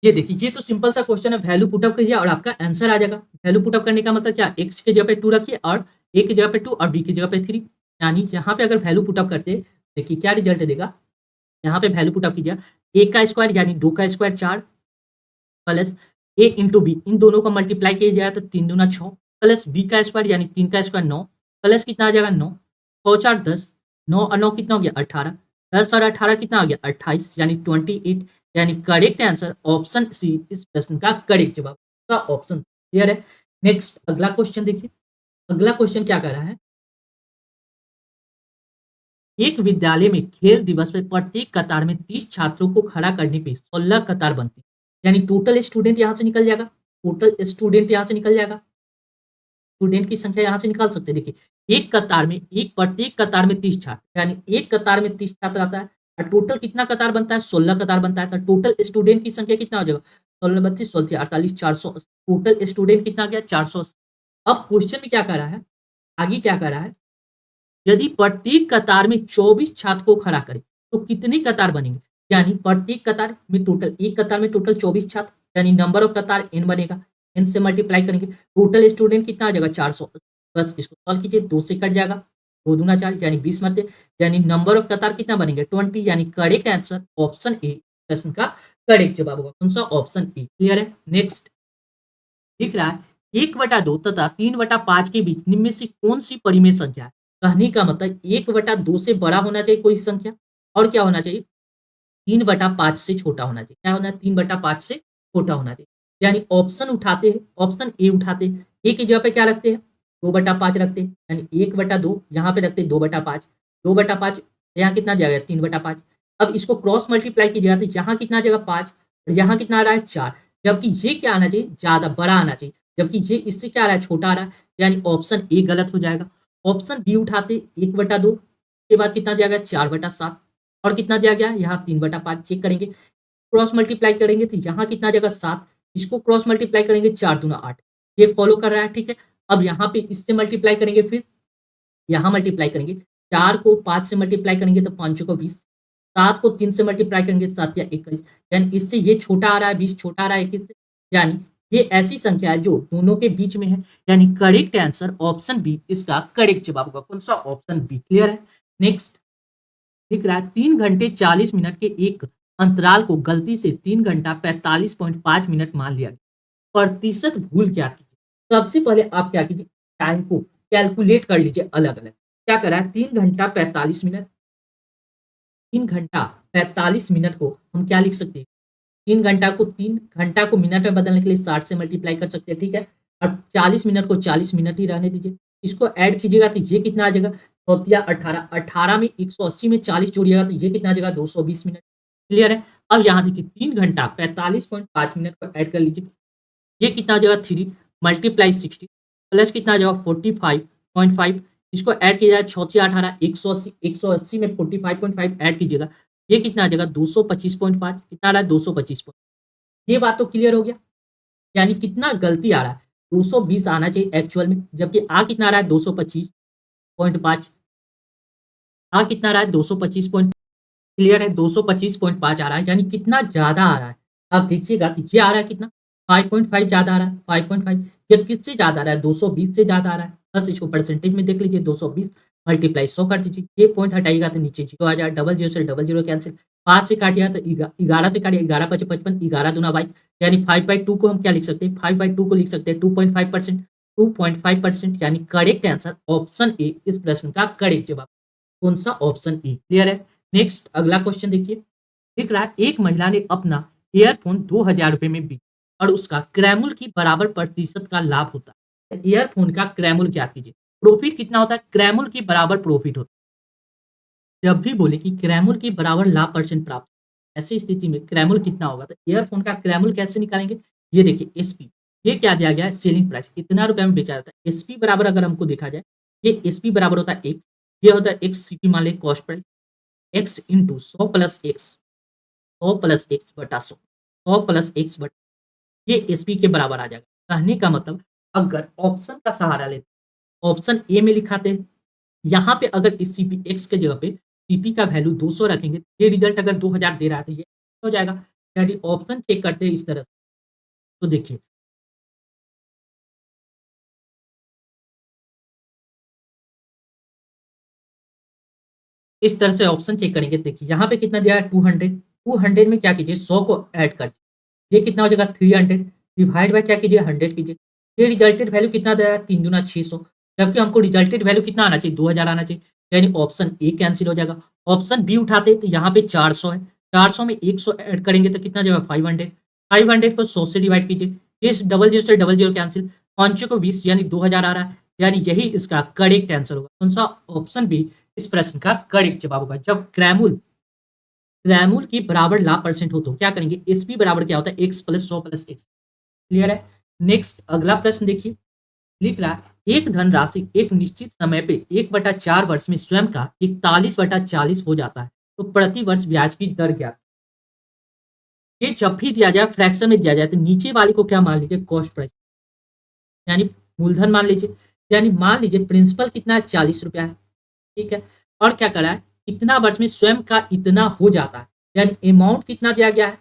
ये देखिए ये तो सिंपल सा क्वेश्चन है, वैल्यू पुट अप करिए और आपका आंसर आ जाएगा। वैल्यू पुट अप करने का मतलब क्या, x की जगह पे 2 रखिए और a की जगह पे 2 और b की जगह पे 3, यानी यहाँ पे अगर वैल्यू पुट अप करते देखिए क्या रिजल्ट देगा, यहाँ पे वैल्यू पुट अप कीजिए, a का स्क्वायर यानी 2 का स्क्वायर 4 प्लस ए इंटू बी, इन दोनों को मल्टीप्लाई किया जाए तो 3 दूना 6 प्लस बी का स्क्वायर यानी 3 का स्क्वायर 9 प्लस कितना आ जाएगा 9, 6 4 10, 9 और 9 कितना हो गया 18, 10 और 18 कितना आ गया 28, यानी 28, यानी करेक्ट आंसर ऑप्शन सी इस प्रश्न का करेक्ट जवाब का ऑप्शन क्लियर है। नेक्स्ट अगला क्वेश्चन देखिए, अगला क्वेश्चन क्या कर रहा है, एक विद्यालय में खेल दिवस में प्रत्येक कतार में 30 छात्रों को खड़ा करने पे 16 कतार बनती है, यानी टोटल स्टूडेंट यहाँ से निकल जाएगा, टोटल स्टूडेंट यहाँ से निकल जाएगा, स्टूडेंट की संख्या यहाँ से निकाल सकते हैं। देखिए एक कतार में, एक प्रत्येक कतार में 30 छात्र, यानी एक कतार में 30 छात्र आता है और टोटल कितना कतार बनता है 16 कतार बनता है, तो टोटल स्टूडेंट की संख्या कितना हो जाएगा 16 32 16 48 480, टोटल स्टूडेंट कितना गया 480। अब क्वेश्चन में क्या कर रहा है, आगे क्या कर रहा है, यदि प्रत्येक कतार में 24 छात्र को खड़ा करें तो कितने कतार बनेंगे, यानी प्रत्येक कतार में टोटल, एक कतार में टोटल 24 छात्र, यानी नंबर ऑफ कतार n बनेगा, n से मल्टीप्लाई करेंगे, टोटल स्टूडेंट कितना आ जाएगा 400, बस इसको सॉल्व कीजिए, 2 से कट जाएगा, 2 दूना 4 यानी 20 मध्य, यानी नंबर ऑफ कतार कितना बनेंगे 20, यानी करेक्ट आंसर ऑप्शन ए प्रश्न का करेक्ट जवाब होगा। कौन सा ऑप्शन ए, क्लियर है। नेक्स्ट दिख रहा है 1/2 तथा 3/5 के बीच निम्न में से कौन सी परिमेय संख्या है, कहने का मतलब 1/2 से बड़ा होना चाहिए कोई संख्या और क्या होना चाहिए 3/5 से छोटा होना चाहिए, क्या होना है 3/5 से छोटा होना चाहिए, यानी ऑप्शन उठाते हैं, ऑप्शन ए उठाते हैं, ए की जगह पे क्या रखते हैं 2/5 रखते हैं, यानी 1/2 यहाँ पे रखते हैं 2/5, 2/5 यहाँ कितना जाएगा 3/5, अब इसको क्रॉस मल्टीप्लाई कीजिएगा तो यहाँ कितना आ जाएगा 5 और यहाँ कितना आ रहा है 4, जबकि ये क्या आना चाहिए ज्यादा बड़ा आना चाहिए, जबकि ये इससे क्या आ रहा है छोटा आ रहा है, यानी ऑप्शन ए गलत हो जाएगा। ऑप्शन बी उठाते 1/2 के बाद कितना जाएगा 4/7 और कितना दिया गया यहाँ 3/5 चेक करेंगे, क्रॉस मल्टीप्लाई करेंगे तो यहाँ कितना आ जाएगा 7, इसको क्रॉस मल्टीप्लाई करेंगे 4 दूना 8, ये फॉलो कर रहा है, ठीक है। अब यहाँ पे इससे मल्टीप्लाई करेंगे, फिर यहाँ मल्टीप्लाई करेंगे, 4 को 5 से मल्टीप्लाई करेंगे तो 5 को 20, 7 को 3 से मल्टीप्लाई करेंगे 7 या 21, यानी इससे ये छोटा आ रहा है 20 छोटा आ रहा है 21 से, यानी ये ऐसी संख्या है जो दोनों के बीच में है, यानी करेक्ट आंसर ऑप्शन बी इसका करेक्ट जवाब होगा। कौन सा ऑप्शन बी, क्लियर है। नेक्स्ट दिख रहा है 3 घंटे 40 मिनट के एक अंतराल को गलती से 3 घंटा 45.5 मिनट मान लिया गया, प्रतिशत भूल क्या कीजिए, सबसे पहले आप क्या कीजिए टाइम को कैलकुलेट कर लीजिए अलग अलग, क्या करा है 3 घंटा 45 मिनट, 3 घंटा 45 मिनट को हम क्या लिख सकते हैं, 3 घंटा को मिनट में बदलने के लिए 60 से मल्टीप्लाई कर सकते हैं, ठीक है, और 40 मिनट को 40 मिनट ही रहने दीजिए, इसको ऐड कीजिएगा तो ये कितना आ जाएगा 18, 18 में 180 में 40 जोड़िएगा तो ये कितना आ जाएगा 220 मिनट, क्लियर है। अब यहाँ देखिए 3 घंटा 45.5 मिनट को ऐड कर लीजिए, ये कितना आ जाएगा 3 मल्टीप्लाई 60 प्लस कितना आ जाएगा 45.5, इसको ऐड किया जाए 6 18 180, 180 में 45.5 ऐड कीजिएगा, ये कितना आ जाएगा 225.5, कितना आ रहा है 225, ये बात तो क्लियर हो गया, यानी कितना गलती आ रहा है 220 आना चाहिए एक्चुअल में, जबकि आ कितना आ रहा है 225.5, आ कितना आ रहा है 225 पॉइंट, क्लियर है 225.5 आ रहा है, यानी कितना ज्यादा आ रहा है। अब देखिएगा तो ये आ रहा है कितना 5.5 ज्यादा आ रहा है, 5.5 ये किससे ज्यादा आ रहा है, 220 से ज्यादा आ रहा है। बस इसको परसेंटेज में देख लीजिए, 220 मल्टीप्लाई 100 कर दीजिए, ये पॉइंट हटाइएगा तो नीचे 0 आ जाएगा, डबल जीरो से डबल जीरो कैंसिल, 5 से काटिएगा तो 11 से काटिए, 11 5 55, 11 दूना 22, यानी 5/2 को हम क्या लिख सकते हैं, 5/2 को लिख सकते हैं 2.5%, 2.5% यानी करेक्ट आंसर ऑप्शन ए इस प्रश्न का करेक्ट जवाब। कौन सा, ऑप्शन ए। क्लियर है। नेक्स्ट अगला क्वेश्चन देखिए, दिख रहा है एक महिला ने अपना ईयरफोन 2000 रुपए में बेचा और उसका क्रैमुल की बराबर प्रतिशत का लाभ होता है। ईयरफोन का क्रैमुल क्या कीजिए, प्रॉफिट कितना होता है, क्रैमुल की बराबर प्रॉफिट होता है। जब भी बोले कि क्रैमुल की बराबर लाभ परसेंट प्राप्त, ऐसी स्थिति में क्रैमुल कितना होगा, तो ईयरफोन का क्रैमुल कैसे निकालेंगे, ये देखिए एसपी, ये क्या दिया गया है, सेलिंग प्राइस इतना रुपए में बेचा जाता है। एसपी बराबर अगर हमको देखा जाए, ये एसपी बराबर होता है एक्स, ये होता है एक्स सीपी मान ली cost price, X into 100 plus X, 100 plus X बटा 100, 100 प्लस एक्स बटा, ये एसपी के बराबर आ जाएगा। कहने का मतलब अगर ऑप्शन का सहारा लेते, ऑप्शन ए में लिखाते हैं, यहाँ पे अगर इस सीपी एक्स के जगह पे सीपी का वैल्यू 200 रखेंगे, ये रिजल्ट अगर 2000 दे रहा है तो ये हो जाएगा। यानी ऑप्शन चेक करते हैं इस तरह से, तो देखिए इस तरह से ऑप्शन चेक करेंगे। देखिए यहाँ पे कितना दिया है 200, 200 में क्या कीजिए 100 को ऐड कर दीजिए, ये कितना हो जाएगा 300, डिवाइड बाय क्या कीजिए 100 कीजिए, ये रिजल्टेड वैल्यू कितना दे रहा है 3 दूना 600, जबकि हमको रिजल्टेड वैल्यू कितना आना चाहिए 2000 आना चाहिए, यानी ऑप्शन ए कैंसिल हो जाएगा। ऑप्शन बी उठाते तो यहाँ पे 400 है, 400 में 100 ऐड करेंगे तो कितना जाएगा 500, 500 को 100 से डिवाइड कीजिए, ये डबल जीरो से डबल जीरो कैंसिल, 5 को 20 यानी 2000 आ रहा है, यानी यही इसका करेक्ट आंसर होगा। कौन सा, ऑप्शन बी इस प्रश्न का करेक्ट जवाब होगा। जब क्रैमुल क्रैमुल की बराबर लाभ परसेंट हो तो क्या करेंगे, एसपी बराबर क्या होता है x plus 100 plus x. Clear है। नेक्स्ट अगला प्रश्न देखिए, लिख रहा है एक धनराशि एक निश्चित समय पे 1/4 वर्ष में स्वयं का 41/40 हो जाता है, तो प्रति वर्ष ब्याज की दर क्या, ये जब भी दिया जाए फ्रैक्शन में दिया जाए तो नीचे वाले को क्या मान लीजिए कॉस्ट प्राइस, यानी मूलधन मान लीजिए, यानी मान लीजिए प्रिंसिपल कितना है 40 रुपया है, ठीक है, और क्या करा है इतना वर्ष में स्वयं का इतना हो जाता है, यानी अमाउंट कितना दिया गया है,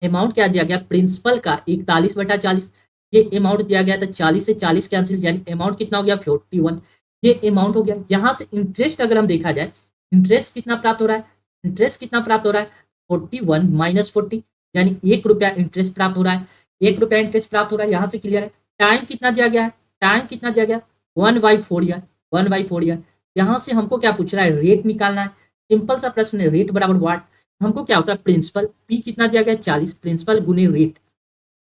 अमाउंट क्या दिया गया प्रिंसिपल का 41/40, ये अमाउंट दिया गया था 40 से 40 कैंसिल, यानी अमाउंट कितना हो गया 41, ये अमाउंट हो गया। यहाँ से इंटरेस्ट अगर हम देखा जाए, इंटरेस्ट कितना प्राप्त हो रहा है, इंटरेस्ट कितना प्राप्त हो रहा है 41 माइनस 40, यानी 1 रुपया इंटरेस्ट प्राप्त हो रहा है, 1 रुपया इंटरेस्ट प्राप्त हो रहा है। यहाँ से क्लियर है। टाइम कितना दिया गया है, टाइम कितना दिया गया 1/4 ईयर, 1/4 ईयर। यहाँ से हमको क्या पूछ रहा है, रेट निकालना है, सिंपल सा प्रश्न है, रेट बराबर वाट, हमको क्या होता है प्रिंसिपल पी कितना दिया गया 40, प्रिंसिपल गुने रेट,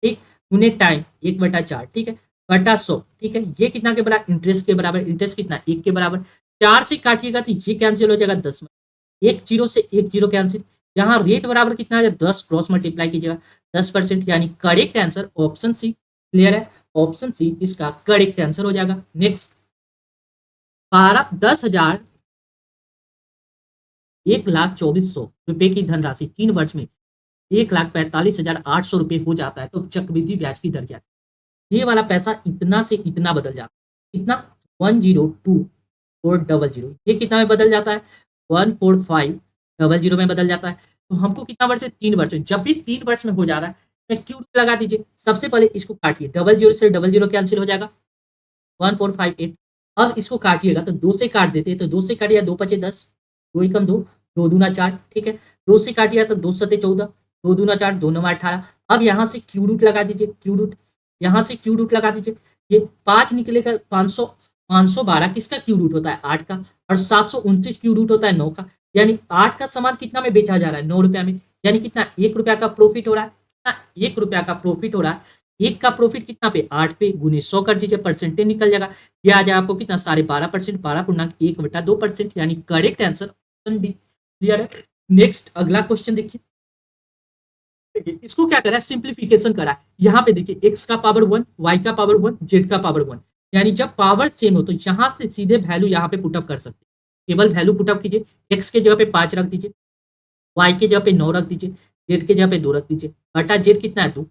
ठीक, गुने टाइम 1/4, ठीक है, बटा 100, ठीक है, ये कितना के बराबर इंटरेस्ट के बराबर, इंटरेस्ट कितना 1 के बराबर, 4 से काटिएगा तो ये कैंसिल हो जाएगा 10 में, 1 0 से 1 0 कैंसिल, यहाँ रेट बराबर कितना है 10 क्रॉस मल्टीप्लाई कीजिएगा 10%, यानी correct answer option C. Clear है, ऑप्शन सी इसका करेक्ट आंसर हो जाएगा। नेक्स्ट 10,000 1,24,100 रुपए की धनराशि 3 वर्ष में 1,45,800 रुपए हो जाता है, तो चक्रवृद्धि ब्याज की दर क्या है, ये वाला पैसा इतना से इतना बदल जाता है, इतना 102,400, ये कितना में बदल जाता है 14500 में बदल जाता है। तो हमको कितना वर्ष में 3 वर्ष में, जब भी 3 वर्ष में हो जा रहा है तो क्यू लगा दीजिए, सबसे पहले इसको काटिए, डबल जीरो से डबल जीरो कैंसिल हो जाएगा 1458, अब इसको काटिएगा तो 2 से काट देते हैं, तो 2 से काटिए 2 पचे 10, 2 एकम 2, 2 दूना 4, ठीक है, 2 से काटिए तो 2 सते 14, 2 दूना 4, 2 नमा 18, अब यहाँ से क्यू रूट लगा दीजिए, क्यू रूट, यहाँ से क्यू रूट लगा दीजिए, ये 5 निकलेगा 500, 512 किसका क्यू रूट होता है 8 का, और 729 क्यू रूट होता है 9 का, यानी 8 का सामान कितना में बेचा जा रहा है 9 रुपया में, यानी कितना 1 रुपया का प्रॉफिट हो रहा है, कितना 1 रुपया का प्रॉफिट हो रहा है, एक का प्रॉफिट कितना पे 8 पे गुने 100 कर दीजिए, परसेंटेज निकल जाएगा, ये आ जाएगा आपको कितना 12.5%, 12.1/2%, यानी correct answer option D. Clear है। नेक्स्ट अगला क्वेश्चन देखिए, इसको क्या करा है सिंप्लीफिकेशन करा है, यहाँ पे देखिए x का पावर 1, y का पावर 1, z का पावर 1, यानी जब पावर सेम हो तो यहाँ से सीधे वैल्यू यहाँ पे पुटअप कर सकते हैं, केवल वैल्यू पुटअप कीजिए, x के जगह पे 5 रख दीजिए, y के जगह पे 9 रख दीजिए, z के जगह पे 2 रख दीजिए, बटा z कितना है 2,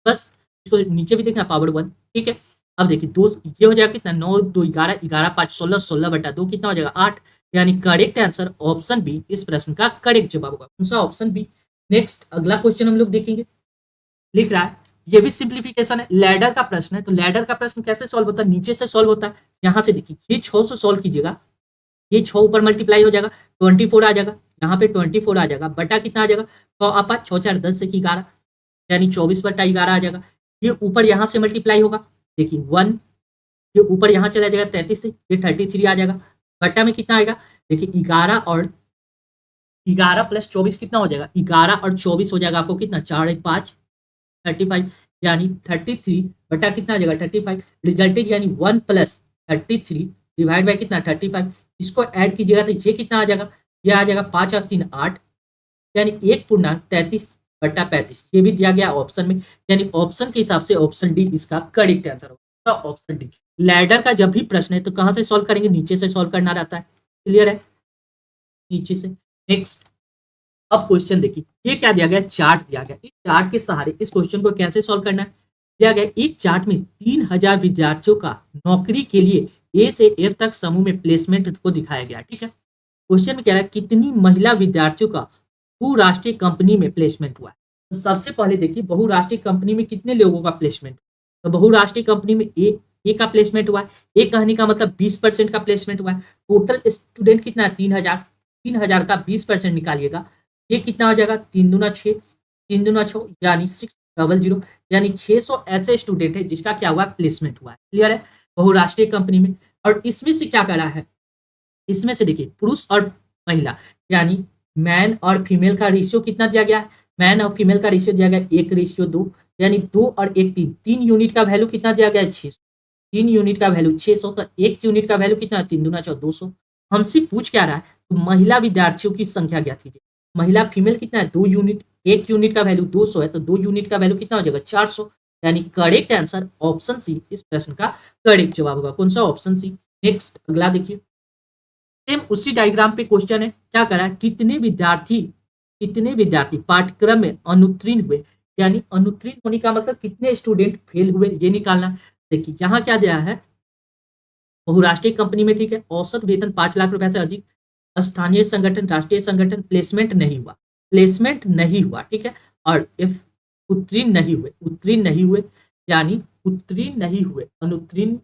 बस इसको नीचे भी देखना पावर 1, ठीक है। अब देखिए 2 ये हो जाएगा कितना 9 2 11, 11 5 16, 16/2 कितना हो जाएगा 8, यानी करेक्ट आंसर ऑप्शन बी इस प्रश्न का करेक्ट जवाब होगा। कौन सा, ऑप्शन बी। नेक्स्ट अगला क्वेश्चन हम लोग देखेंगे, लिख रहा है ये भी सिंप्लीफिकेशन है, लैडर का प्रश्न है। तो लैडर का प्रश्न कैसे सॉल्व होता है, नीचे से सॉल्व होता है। यहां से देखिए ये 6 से सॉल्व कीजिएगा, ये 6 ऊपर मल्टीप्लाई हो जाएगा, 24 आ जाएगा, यहाँ पे 24 आ जाएगा, बटा कितना आ जाएगा, 6 आपा 6 4 10 से 11, यानी 24/11 आ जाएगा। ये ऊपर यहाँ से मल्टीप्लाई होगा, देखिए 1, ये ऊपर यहाँ चला जाएगा 33 से, ये 33 आ जाएगा, बट्टा में कितना आएगा, देखिए 11 और 11 प्लस 24 कितना हो जाएगा, 11 और 24 हो जाएगा आपको कितना, 4 1 5 35, यानी 33 बटा कितना आ जाएगा 35, रिजल्टेड यानी 1 प्लस 33 डिवाइड बाई कितना 35, इसको ऐड कीजिएगा तो ये कितना आ जाएगा, ये आ जाएगा 5 और 3 8, यानी 1.33/35, ये भी दिया गया ऑप्शन में, यानी ऑप्शन के हिसाब से ऑप्शन डी इसका करेक्ट आंसर होगा, ऑप्शन डी। लैडर का जब भी प्रश्न है तो कहां से सॉल्व करेंगे, नीचे से सॉल्व करना रहता है, क्लियर है, नीचे से। नेक्स्ट, अब क्वेश्चन देखिए, ये क्या दिया गया, चार्ट दिया गया, इस चार्ट के सहारे इस क्वेश्चन को कैसे सॉल्व करना है, दिया गया एक चार्ट में 3000 विद्यार्थियों का नौकरी के लिए ए से एफ तक समूह में प्लेसमेंट को दिखाया गया, ठीक है। क्वेश्चन में कह रहा है कितनी महिला विद्यार्थियों का बहुराष्ट्रीय कंपनी में प्लेसमेंट हुआ है। तो सबसे पहले देखिए बहुराष्ट्रीय कंपनी में कितने लोगों का प्लेसमेंट, तो बहुराष्ट्रीय कंपनी में ए का प्लेसमेंट हुआ है, एक कहने का मतलब 20% का प्लेसमेंट हुआ है। टोटल स्टूडेंट कितना है 3000, 3000 का 20% निकालिएगा, ये कितना हो जाएगा 3 दूना 6, 3 दूना 6 यानी 600, यानी 600 ऐसे स्टूडेंट है जिसका क्या हुआ प्लेसमेंट हुआ है, क्लियर है, बहुराष्ट्रीय कंपनी में। और इसमें से क्या करा है, इसमें से देखिए पुरुष और महिला यानी मैन और फीमेल का रेशियो कितना दिया गया है, मैन और फीमेल का रेशियो दिया गया 1:2, यानी 2 और 1 3, 3 यूनिट का वैल्यू कितना दिया गया है 600, 3 यूनिट का वैल्यू 600, तो 1 यूनिट का वैल्यू कितना है 3 दूना 4 200। हमसे पूछ क्या रहा है, तो महिला विद्यार्थियों की संख्या ज्ञात कीजिए, महिला फीमेल कितना है 2 यूनिट, 1 यूनिट का वैल्यू 200 है, तो 2 यूनिट का वैल्यू कितना हो जाएगा 400, यानी करेक्ट आंसर ऑप्शन सी इस प्रश्न का करेक्ट जवाब होगा, कौन सा, ऑप्शन सी। नेक्स्ट अगला देखिए, सेम उसी डायग्राम पे क्वेश्चन है, क्या करा है, कितने विद्यार्थी पाठ्यक्रम में अनुत्तीर्ण हुए, यानी अनुत्तीर्ण होने का मतलब कितने स्टूडेंट फेल हुए ये निकालना। देखिए यहाँ क्या दिया है, बहुराष्ट्रीय कंपनी में, ठीक है, औसत वेतन 5 लाख रुपए से अधिक, स्थानीय संगठन, राष्ट्रीय संगठन, प्लेसमेंट नहीं हुआ, प्लेसमेंट नहीं हुआ, ठीक है, और इफ उत्तीर्ण नहीं हुए, उत्तीर्ण नहीं हुए, यानी उत्तीर्ण नहीं हुए, अनुत्तीर्ण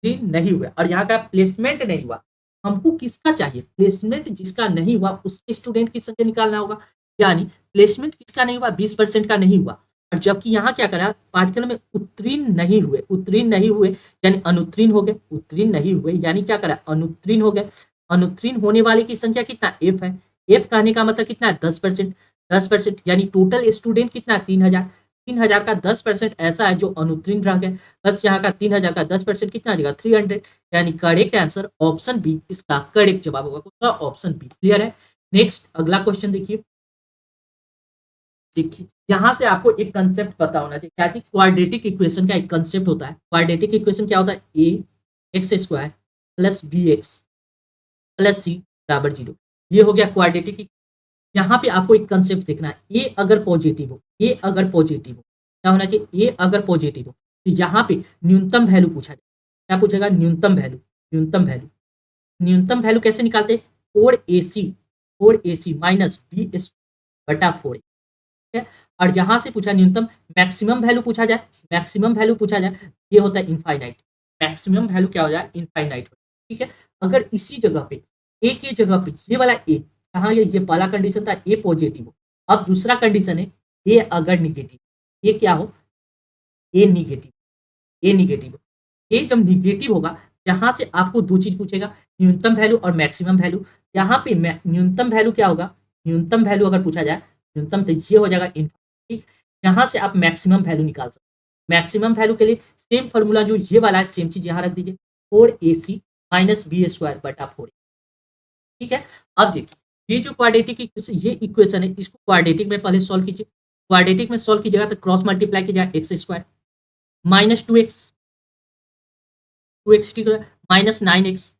नहीं हुआ, और यहाँ का प्लेसमेंट नहीं हुआ, हमको किसका चाहिए, प्लेसमेंट जिसका नहीं हुआ उसके स्टूडेंट की संख्या निकालना होगा, यानी प्लेसमेंट किसका नहीं हुआ 20% का नहीं हुआ, और जबकि यहाँ क्या करा पाठ्यक्रम में उत्तीर्ण नहीं हुए, उत्तीर्ण नहीं हुए यानी अनुत्तीर्ण हो गए, उत्तीर्ण नहीं हुए यानी क्या करा अनुत्तीर्ण हो गए, अनुत्तीर्ण होने वाले की संख्या कितना एफ है, एफ कहने का मतलब कितना है 10%, 10% यानी टोटल स्टूडेंट कितना है 3000, 3000 का 10% ऐसा है जो अनुत्तीर्ण रह गया, बस यहाँ का 3000 का 10% कितना आ जाएगा 300, यानी करेक्ट आंसर ऑप्शन बी इसका करेक्ट जवाब होगा, कौन सा, ऑप्शन बी, क्लियर है। नेक्स्ट अगला क्वेश्चन देखिए, देखिए यहाँ से आपको एक कंसेप्ट पता होना चाहिए, क्या चीज, क्वाड्रेटिक इक्वेशन का एक कंसेप्ट होता है, क्वाड्रेटिक इक्वेशन क्या होता है, A X square plus B X plus C बराबर 0, ये हो गया क्वाड्रेटिक। यहाँ पे आपको एक कंसेप्ट देखना है, ए अगर पॉजिटिव हो, ए अगर पॉजिटिव हो क्या होना चाहिए, ए अगर पॉजिटिव हो तो यहाँ पे न्यूनतम वैल्यू पूछा जाए, क्या पूछेगा, न्यूनतम वैल्यू, न्यूनतम वैल्यू, न्यूनतम वैल्यू कैसे निकालते हैं, 4ac माइनस बी बटा 4, ठीक है, और यहाँ से पूछा न्यूनतम, मैक्सिमम वैल्यू पूछा जाए, मैक्सिमम वैल्यू पूछा जाए, ये होता है इनफाइनाइट, मैक्सिमम वैल्यू क्या हो जाए इनफाइनाइट, ठीक है। अगर इसी जगह पे ए की जगह पे ये वाला ए, कहाँ ये पहला कंडीशन था ए पॉजिटिव हो, अब दूसरा कंडीशन है ए अगर निगेटिव, ये क्या हो, ए निगेटिव, ए निगेटिव, ए जब निगेटिव होगा यहाँ से आपको दो चीज पूछेगा, न्यूनतम वैल्यू और मैक्सिमम वैल्यू, यहाँ पे न्यूनतम वैल्यू क्या होगा, न्यूनतम वैल्यू अगर पूछा जाए न्यूनतम तो ये हो जाएगा ठीक, यहाँ से आप मैक्सिमम वैल्यू निकाल सकते, मैक्सिमम वैल्यू के लिए सेम फॉर्मूला जो ये वाला है सेम चीज यहाँ रख दीजिए, 4ac माइनस बी स्क्वायर बटा 4, ठीक है। अब देखिए ये जो क्वाड्रेटिक ये इक्वेशन है इसको क्वाड्रेटिक में पहले सॉल्व कीजिए, क्वाड्रेटिक में सॉल्व कीजिएगा तो क्रॉस मल्टीप्लाई कीजिएगा एक्स स्क्वायर माइनस 2x ठीक है, माइनस 9x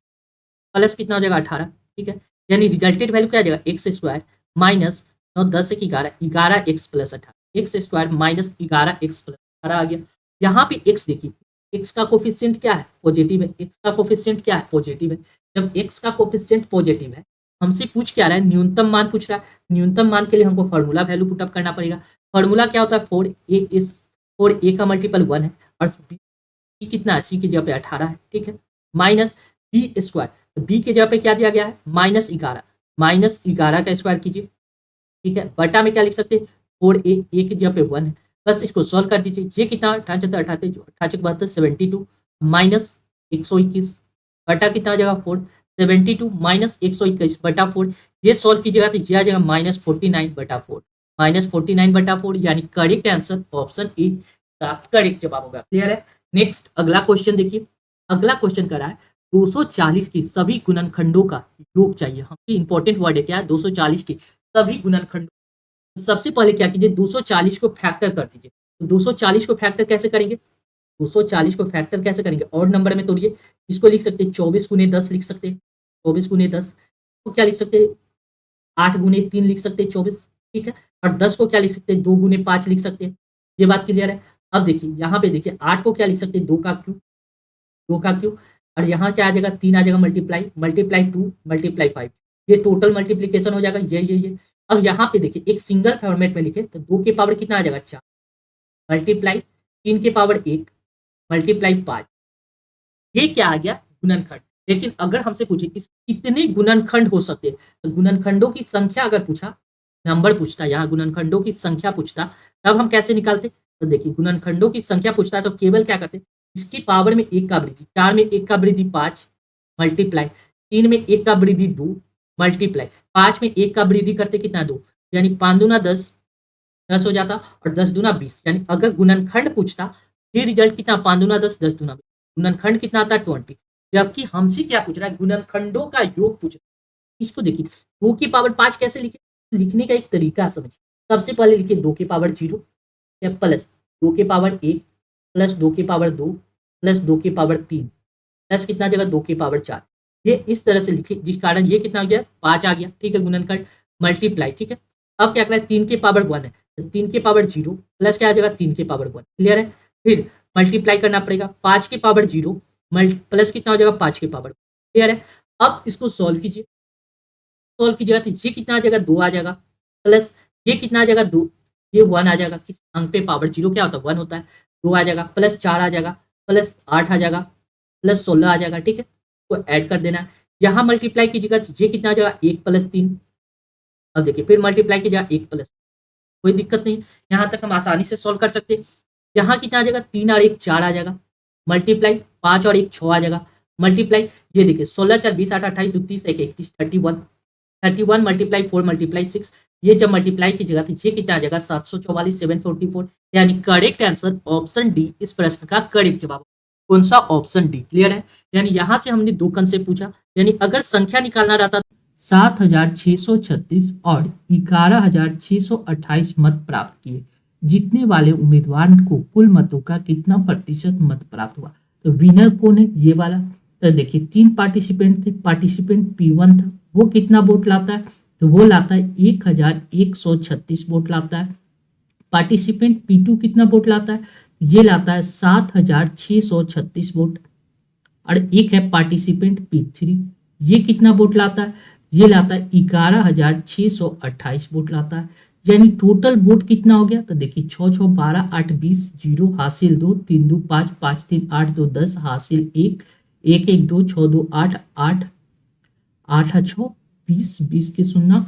प्लस कितना हो जाएगा 18, ठीक है, यानी रिजल्टेड वैल्यू क्या आ जाएगा x square minus 9 10 1 11, 11x plus 18, x square minus 11x plus 18 आ गया। यहाँ पे x देखिए, x का कोफिशिएंट क्या है पॉजिटिव है, x का कोफिशिएंट क्या है पॉजिटिव है, जब x का कोफिशिएंट पॉजिटिव है हमसे पूछ क्या रहा है, न्यूनतम मान पूछ रहा है। न्यूनतम मान के लिए हमको फॉर्मूला वैल्यू पुटअप करना पड़ेगा। फॉर्मूला क्या होता है, 4a इस 4a का मल्टीपल 1 है और बी कितना है, सी की जगह पे 18 है, ठीक है, माइनस बी स्क्वायर, तो बी की जगह पे क्या दिया गया है, -11, -11 का स्क्वायर कीजिए, ठीक है, बटा में क्या लिख सकते हैं, 4a की जगह पे 1 है, बस इसको सॉल्व कर दीजिए। ये कितना, 88 72 माइनस 121 बटा कितना आ जाएगा 4, 72 माइनस 121 बटा 4, ये सॉल्व कीजिएगा तो ये आ जाएगा -49 बटा 4, -49 बटा 4, यानी करेक्ट आंसर ऑप्शन ए का करेक्ट जवाब होगा। क्लियर है। नेक्स्ट अगला क्वेश्चन देखिए, अगला क्वेश्चन करा है 240 की सभी गुणनखंडों का योग चाहिए। हमकी इंपॉर्टेंट वर्ड है क्या, 240 की सभी गुणनखंडों। सबसे पहले क्या कीजिए, 240 को फैक्टर कर दीजिए। तो 240 को फैक्टर कैसे करेंगे, 240 को फैक्टर कैसे करेंगे, और नंबर में तोड़िए, इसको लिख सकते हैं 24 गुने 10 लिख सकते हैं, 24 गुने 10 को क्या लिख सकते हैं, 8 गुने 3 लिख सकते हैं 24, ठीक है, और 10 को क्या लिख सकते हैं, 2 गुने 5 लिख सकते हैं। ये बात क्लियर है। अब देखिए यहाँ पे देखिए 8 को क्या लिख सकते हैं, 2 का क्यूब, 2 का क्यूब, और यहाँ क्या आ जाएगा, 3 आ जाएगा मल्टीप्लाई, मल्टीप्लाई 2 मल्टीप्लाई 5, ये टोटल मल्टीप्लीकेशन हो जाएगा, ये। अब यहाँ पे देखिए एक सिंगल फॉर्मेट में लिखे तो 2 के पावर कितना आ जाएगा 4, मल्टीप्लाई 3 के पावर 1 मल्टीप्लाई 5, ये क्या आ गया, गुणनखंड। लेकिन अगर हमसे पूछे इस कितने गुणनखंड हो सकते हैं, तो गुणनखंडों की संख्या अगर पूछा, नंबर पूछता, यहाँ गुणनखंडों की संख्या पूछता, तब हम कैसे निकालते, तो देखिए गुणनखंडों की संख्या पूछता है तो केवल क्या करते, इसकी पावर में 1 का वृद्धि, 4 में 1 का वृद्धि 5 मल्टीप्लाई, 3 में 1 का वृद्धि 2 मल्टीप्लाई, 5 में 1 का वृद्धि करते कितना 2, यानी 5 दूना 10, 10 हो जाता, और 10 दूना 20, यानी अगर गुणनखंड पूछता ये रिजल्ट कितना, 5 दूना 10, 10 दूना 20, गुणनखंड कितना आता है 20। जबकि हमसे क्या पूछ रहा है, गुणनखंडों का योग पूछ रहा है। इसको देखिए 2 की पावर 5 कैसे लिखे, लिखने का एक तरीका समझिए। सबसे पहले लिखिए 2 की पावर 0 या प्लस 2 की पावर 1 प्लस 2 की पावर 2 प्लस 2 की पावर 3 प्लस कितना जगह 2 की पावर 4, ये इस तरह से लिखिए, जिस कारण ये कितना आ गया 5 आ गया, ठीक है, गुणनखंड मल्टीप्लाई, ठीक है। अब क्या करना है, 3 की पावर 1 है, 3 की पावर 0 प्लस क्या आ जाएगा 3 की पावर 1, क्लियर है। फिर मल्टीप्लाई करना पड़ेगा, 5 की पावर 0 प्लस कितना हो जाएगा 5 की पावर, क्लियर है। अब इसको सॉल्व कीजिए, सॉल्व कीजिएगा तो ये कितना आ जाएगा 2 आ जाएगा, प्लस ये कितना आ जाएगा 2, ये 1 आ जाएगा, किस अंक पे पावर 0 क्या होता है 1 होता है, 2 आ जाएगा, प्लस 4 आ जाएगा, प्लस 8 आ जाएगा, प्लस 16 आ जाएगा, ठीक है, तो ऐड कर देना है। यहाँ मल्टीप्लाई कीजिएगा तो ये कितना आ जाएगा 1 प्लस 3, अब देखिए फिर मल्टीप्लाई कीजिएगा 1 प्लस, कोई दिक्कत नहीं, यहाँ तक हम आसानी से सॉल्व कर सकते हैं। यहाँ कितना आ जाएगा 3 और 1 4 आ जाएगा, मल्टीप्लाई 5 और 1 6 आ जाएगा, मल्टीप्लाई ये देखिए 16 4 20 8 28 2 30 1 31 31 मल्टीप्लाई 4 मल्टीप्लाई 6, ये जब मल्टीप्लाई कीजिएगा तो ये कितना आ जाएगा 744 744, यानी करेक्ट आंसर ऑप्शन डी इस प्रश्न का करेक्ट जवाब। कौन सा, ऑप्शन डी, क्लियर है। यानी यहाँ से हमने 2 कंसेप्ट पूछा, यानी अगर संख्या निकालना रहता 7,636 और 11,628 मत प्राप्त किए, जीतने वाले उम्मीदवार को कुल मतों का कितना प्रतिशत मत प्राप्त हुआ। तो विनर कौन है, ये वाला। तो देखिए 3 पार्टिसिपेंट थे, पार्टिसिपेंट P1 था, वो कितना वोट लाता है, तो वो लाता है 1,136 वोट लाता है। पार्टिसिपेंट P2 कितना वोट लाता है, ये लाता है 7,636 वोट। और एक है पार्टिसिपेंट P3, ये कितना वोट लाता है, ये लाता है 11,628 वोट लाता है। यानी टोटल वोट कितना हो गया, तो देखिए 6 6 12 8 20 0 हासिल 2 3 2 5 5 3 8 2 10 हासिल 1 1 1 2 6 2 8 8 8 6 20 20 के 0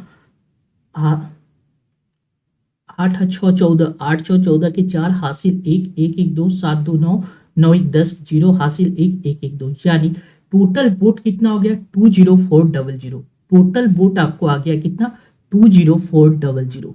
8 6 14 8 6 14 के 4 हासिल 1 1 1 2 7 2 9 9 1 10 0 हासिल 1 1 1 2, यानी टोटल वोट कितना हो गया 20400। टोटल वोट आपको आ गया कितना 20400,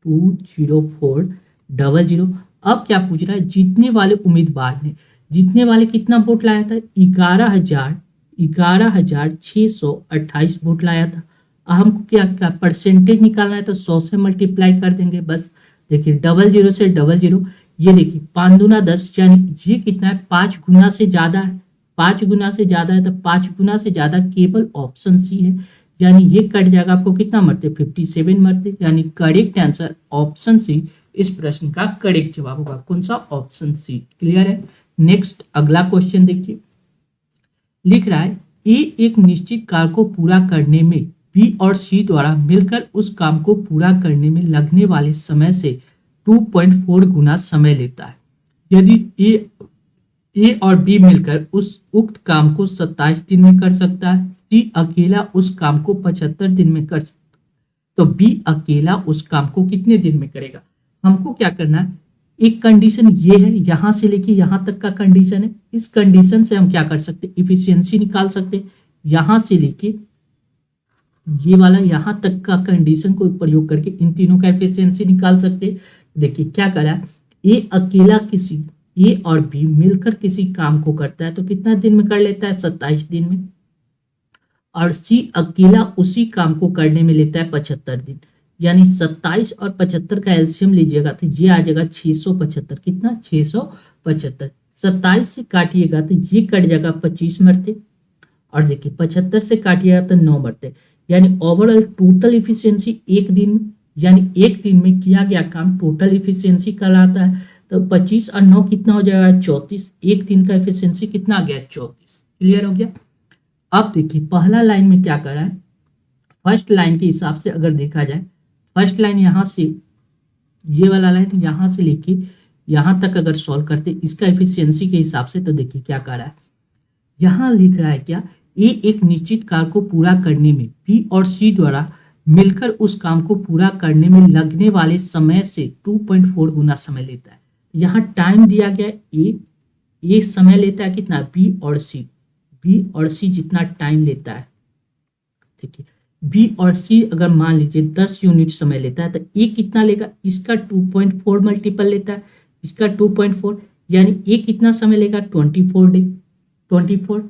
20400। अब क्या पूछ रहा है, जीतने वाले उम्मीदवार ने, जीतने वाले कितना वोट लाया था 11,628 वोट लाया था। हमको क्या परसेंटेज निकालना है, तो 100 से मल्टीप्लाई कर देंगे बस। देखिए 00 से 00, ये देखिए 5 दूना 10, यानी ये कितना है 5 गुना से ज्यादा है, 5 गुना से ज्यादा है, तो 5 गुना से ज्यादा केवल ऑप्शन सी है, यानी ये कट जाएगा, आपको कितना मरते 57 मरते, यानी करेक्ट आंसर ऑप्शन सी इस प्रश्न का करेक्ट जवाब होगा। कौन सा, ऑप्शन सी, क्लियर है। नेक्स्ट अगला क्वेश्चन देखिए, लिख रहा है ए एक निश्चित कार्य को पूरा करने में बी और सी द्वारा मिलकर उस काम को पूरा करने में लगने वाले समय से 2.4 गुना समय लेता है। यदि ए और बी मिलकर उस उक्त काम को 27 दिन में कर सकता है, सी अकेला उस काम को 75 दिन में कर सकता है, तो बी अकेला उस काम को कितने दिन में करेगा। हमको क्या करना है, एक कंडीशन ये है, यहां से लेके यहां तक का कंडीशन है। इस कंडीशन से हम क्या कर सकते, इफिशियंसी निकाल सकते। यहां से लेके ये वाला यहां तक का कंडीशन को प्रयोग करके इन तीनों का एफिशिएंसी निकाल सकते। देखिए क्या करा, ए और बी मिलकर किसी काम को करता है तो कितना दिन में कर लेता है, 27 दिन में। और सी अकेला उसी काम को करने में लेता है 75 दिन। यानी 27 और 75 का एलसीएम लीजिएगा तो ये आ जाएगा 675। कितना, 675। 27 से काटिएगा तो ये कट जाएगा 25 मरते, और देखिए 75 से काटिएगा तो 9 मरते। यानी ओवरऑल टोटल इफिशियंसी एक दिन में, यानी एक दिन में किया गया काम टोटल इफिशियंसी कहलाता है। तो 25 और 9 कितना हो जाएगा, 34। एक दिन का इफिशियंसी कितना आ गया, 34। क्लियर हो गया। अब देखिए पहला लाइन में क्या कर रहा है, फर्स्ट लाइन के हिसाब से अगर देखा जाए, फर्स्ट लाइन यहां से, ये वाला लाइन यहां से लेके यहां तक अगर सॉल्व करते इसका एफिशिएंसी के हिसाब से, तो देखिए क्या कर रहा है, यहां लिख रहा है क्या, ए एक निश्चित कार्य को पूरा करने में बी और सी द्वारा मिलकर उस काम को पूरा करने में लगने वाले समय से 2.4 गुना समय लेता है। यहाँ टाइम दिया गया ए समय लेता है कितना, बी और सी जितना टाइम लेता है। देखिए बी और सी अगर मान लीजिए 10 यूनिट समय लेता है तो ए कितना लेगा, इसका 2.4 मल्टीपल लेता है, इसका 2.4, यानी ए कितना समय लेगा, 24।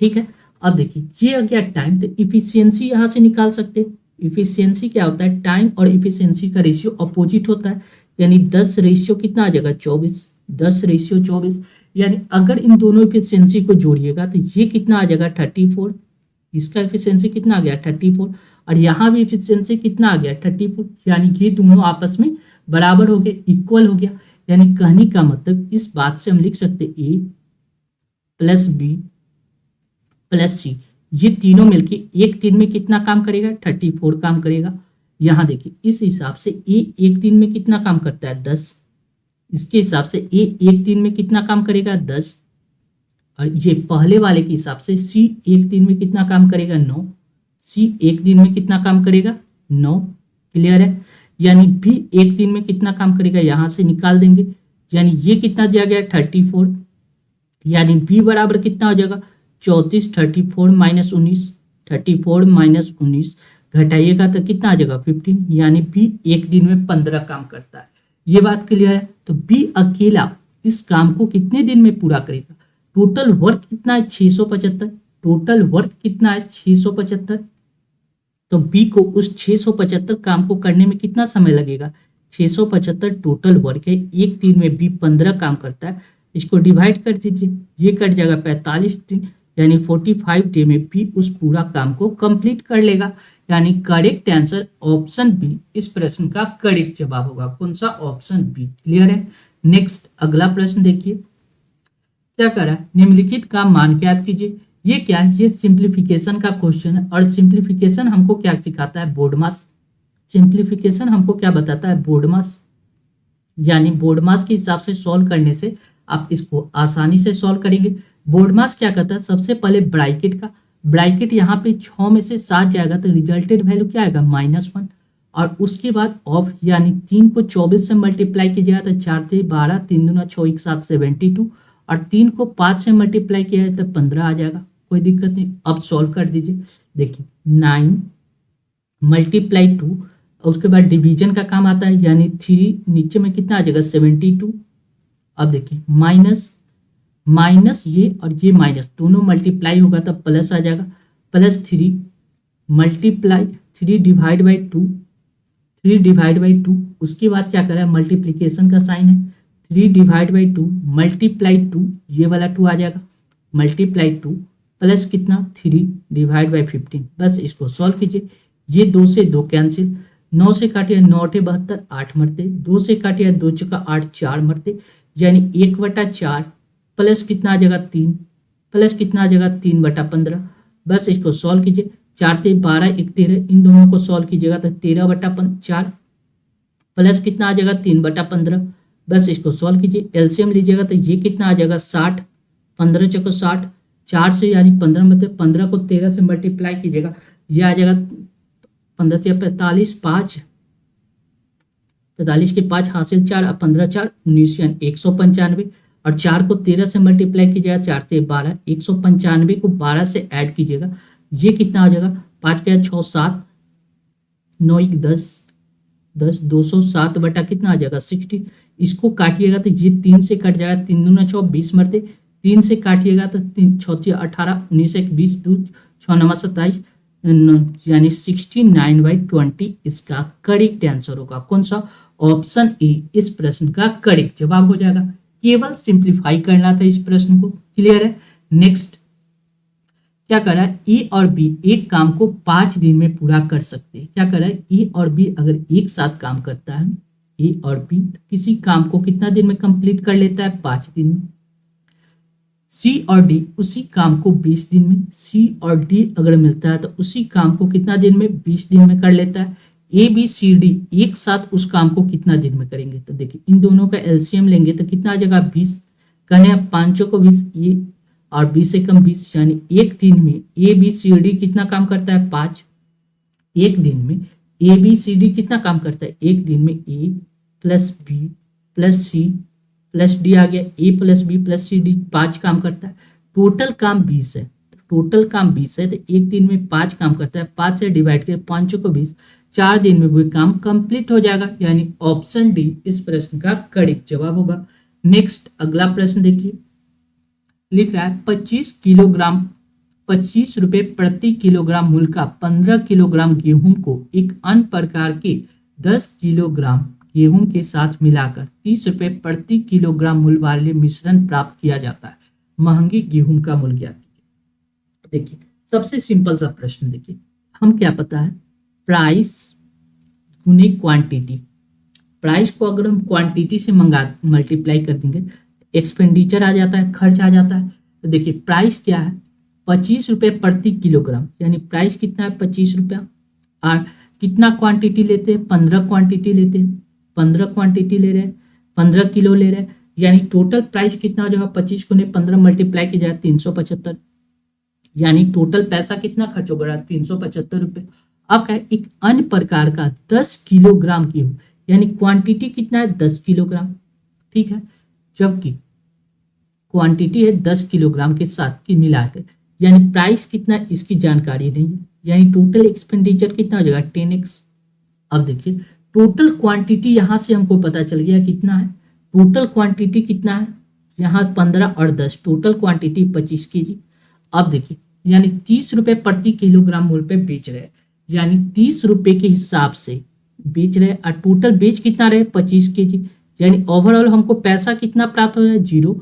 ठीक है। अब देखिए ये आ गया टाइम, तो इफिशियंसी यहां से निकाल सकते हैं। इफिशियंसी क्या होता है, टाइम और इफिशियंसी का रेशियो अपोजिट होता है, यानी 10 रेशियो कितना आ जाएगा, 24। 10 रेशियो 24, यानी अगर इन दोनों इफिशियंसी को जोड़िएगा तो ये कितना आ जाएगा, 34। इसका इफिशियंसी कितना आ गया, 34, और यहाँ भी इफिशियंसी कितना आ गया, 34। यानी ये दोनों आपस में बराबर हो गए, इक्वल हो गया। यानी कहने का मतलब इस बात से हम लिख सकते ए प्लस बी प्लस सी, ये तीनों मिलके एक दिन में कितना काम करेगा, 34 काम करेगा। यहां देखिए इस हिसाब से ए एक दिन में कितना काम करता है, 10। इसके हिसाब से ए एक दिन में कितना काम करेगा, 10। और ये पहले वाले के हिसाब से सी एक दिन में कितना काम करेगा, 9। सी एक दिन में कितना काम करेगा, 9। क्लियर है। यानी बी एक दिन में कितना काम करेगा, यहां से निकाल देंगे, यानी ये कितना दिया गया, 34। यानी बी बराबर कितना हो जाएगा, 34। 34 माइनस 19, 34 माइनस 19 घटाइएगा तो कितना आ जाएगा, 15। यानी बी एक दिन में 15 काम करता है। ये बात क्लियर है। तो बी अकेला इस काम को कितने दिन में पूरा करेगा, टोटल वर्क कितना है, 675। टोटल वर्क कितना है, 675। तो बी को उस 675 काम को करने में कितना समय लगेगा, 675 टोटल वर्क है, एक दिन में बी 15 काम करता है। इसको डिवाइड कर दीजिए, ये कट जाएगा 45 दिन, यानी 45 डे में बी उस पूरा काम को कंप्लीट कर लेगा। यानी करेक्ट आंसर ऑप्शन बी इस प्रश्न का करेक्ट जवाब होगा। कौन सा, ऑप्शन बी। क्लियर है। नेक्स्ट अगला प्रश्न देखिए क्या करा, निम्नलिखित का मान ज्ञात कीजिए। ये क्या है, ये सिंप्लीफिकेशन का क्वेश्चन है, और सिंप्लीफिकेशन हमको क्या सिखाता है, बोर्ड मास। सिंप्लीफिकेशन हमको क्या बताता है, बोर्ड मास। यानी बोर्ड मास के हिसाब से सॉल्व करने से आप इसको आसानी से सॉल्व करेंगे। बोर्ड मास क्या कहता है, सबसे पहले ब्रैकेट का, ब्रैकेट यहाँ पे 6 में से 7 जाएगा तो रिजल्टेड वैल्यू क्या आएगा, -1। और उसके बाद ऑफ, यानी 3 को 24 से मल्टीप्लाई कीजिएगा तो 4 से 12, 3 दूना 6, 1 7 72, और 3 को 5 से मल्टीप्लाई किया जाए तो 15 आ जाएगा, कोई दिक्कत नहीं। अब सॉल्व कर दीजिए। देखिए 9 मल्टीप्लाई 2, उसके बाद डिवीजन का काम आता है, यानी 3 नीचे में कितना आ जाएगा, 72। अब देखिए माइनस ये और ये माइनस दोनों मल्टीप्लाई होगा तब प्लस आ जाएगा, +3 multiply 3 divide by 2, 3 divide by 2। उसके बाद क्या करा है, मल्टीप्लीकेशन का साइन है, 3 डिवाइड बाई 2 मल्टीप्लाई 2, ये वाला 2 आ जाएगा, मल्टीप्लाई 2 प्लस कितना, 3 डिवाइड बाई 15। बस इसको सॉल्व कीजिए। ये 2 से 2 कैंसिल, 9 से काटिए 9 × 72 8 मरते, 2 से काटिए 2 × 8 4 मरते, यानी 1/4 प्लस कितना आ जाएगा 3, प्लस कितना आ जाएगा 3/15। बस इसको सॉल्व कीजिए। 4 ते 12 1 13, इन दोनों को सॉल्व कीजिएगा तो 13/4 प्लस कितना आ जाएगा 3/15। बस इसको सॉल्व कीजिए, एलसीएम लीजिएगा तो ये कितना आ जाएगा 60, 15 चौको 60, 4 से यानी 15 मतलब 15 को 13 से मल्टीप्लाई कीजिएगा, ये आ जाएगा 15 से 45, 5 45 के 5 हासिल 4, 15 4 19 यानी 195, और 4 को 13 से मल्टीप्लाई कीजिएगा, 4 से 12, 195 को 12 से ऐड कीजिएगा, ये कितना आ जाएगा 5 के 6 7 9 1 10 10 207 बटा कितना आ जाएगा 60। इसको काटिएगा तो ये 3 से कट जाएगा, 3 दूना 6 20 मरते, 3 से काटिएगा तो 3 6 18 19 1 20 2 6 9 27 यानी 69/20 इसका करेक्ट आंसर होगा। कौन सा? ऑप्शन ए इस प्रश्न का करेक्ट जवाब हो जाएगा। केवल सिंप्लीफाई करना था इस प्रश्न को। क्लियर है? नेक्स्ट क्या कर रहा है, ए और बी एक काम को 5 दिन में पूरा कर सकते हैं। क्या कर रहा है, ए और बी अगर एक साथ काम करता है, ए और बी किसी काम को कितना दिन में कंप्लीट कर लेता है 5 दिन में। सी और डी उसी काम को 20 दिन में, सी और डी अगर मिलता है तो उसी काम को कितना दिन में 20 दिन में कर लेता है। ए बी सी डी एक साथ उस काम को कितना दिन में करेंगे, तो देखिए इन दोनों का एलसीएम लेंगे तो कितना आ जाएगा 20, कहने 5 को 20 ए और 20 से कम 20 यानी एक दिन में ए बी सी डी कितना काम करता है 5। एक दिन में ए बी सी डी कितना काम करता है, एक दिन में A plus B plus C plus D आ गया, A plus B plus C D 5 काम करता है। टोटल काम 20 है, टोटल काम 20 है तो एक दिन में 5 काम करता है, 5 से डिवाइड करें 5 को 20, 4 दिन में वो काम कंप्लीट हो जाएगा। यानी ऑप्शन डी इस प्रश्न का करेक्ट जवाब होगा। नेक्स्ट अगला प्रश्न देखिए, लिख रहा है 25 रुपए प्रति किलोग्राम मूल्य का 15 किलोग्राम गेहूं को एक अन्य प्रकार के 10 किलोग्राम गेहूं के साथ मिलाकर 30 रुपए प्रति किलोग्राम मूल्य वाले मिश्रण प्राप्त किया जाता है। महंगी गेहूं का मूल्य ज्ञात कीजिए। देखिए सबसे सिंपल सा प्रश्न, देखिए हम क्या पता है, प्राइस गुने क्वांटिटी। प्राइस को अगर हम क्वांटिटी से मल्टीप्लाई कर देंगे, एक्सपेंडिचर आ जाता है, खर्च आ जाता है। तो देखिए प्राइस क्या है 25 रुपए प्रति किलोग्राम, यानी प्राइस कितना है 25 रुपया, और कितना क्वांटिटी लेते हैं 15 क्वांटिटी लेते हैं, 15 क्वांटिटी ले रहे हैं, 15 किलो ले रहे हैं, यानी टोटल प्राइस कितना हो जाएगा 25 गुने 15 मल्टीप्लाई की जाए 375, यानी टोटल पैसा कितना खर्च होगा 375 रुपए। अब क्या है, एक अन्य प्रकार का 10 किलोग्राम गेहूं, यानी क्वांटिटी कितना है 10 किलोग्राम, ठीक है, जबकि क्वांटिटी है 10 किलोग्राम के साथ की मिलाकर, यानी प्राइस कितना इसकी जानकारी नहीं है, यानी टोटल एक्सपेंडिचर कितना हो जाएगा 10x। अब देखिए टोटल क्वांटिटी यहां से हमको पता चल गया कितना है, टोटल क्वांटिटी कितना है यहाँ 15 और 10, टोटल क्वांटिटी 25 kg। अब देखिए यानी 30 रुपए प्रति किलोग्राम मूल्य पे बेच रहे हैं, यानी 30 रुपए के हिसाब से बेच रहे हैं, और टोटल बेच कितना रहे 25 kg, यानी ओवरऑल हमको पैसा कितना प्राप्त हो जाए 0,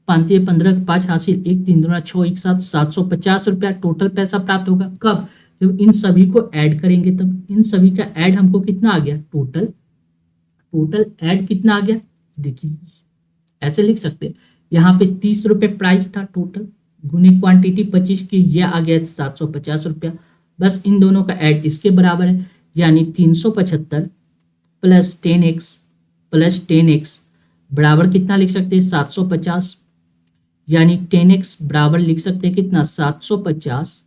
5 15 5 हासिल 1 3 2 6 1 7 750 रुपया टोटल पैसा प्राप्त होगा। कब? जब इन सभी को ऐड करेंगे, तब इन सभी का ऐड हमको कितना आ गया, टोटल ऐड कितना आ गया, देखिए ऐसे लिख सकते हैं, यहाँ पे 30 रुपए प्राइस था टोटल, गुने क्वांटिटी 25 की, ये आ गया 750 रुपया, बस इन दोनों का ऐड इसके बराबर है, यानी 375 प्लस 10x बराबर कितना लिख सकते हैं 750, यानी 10x बराबर लिख सकते हैं कितना 750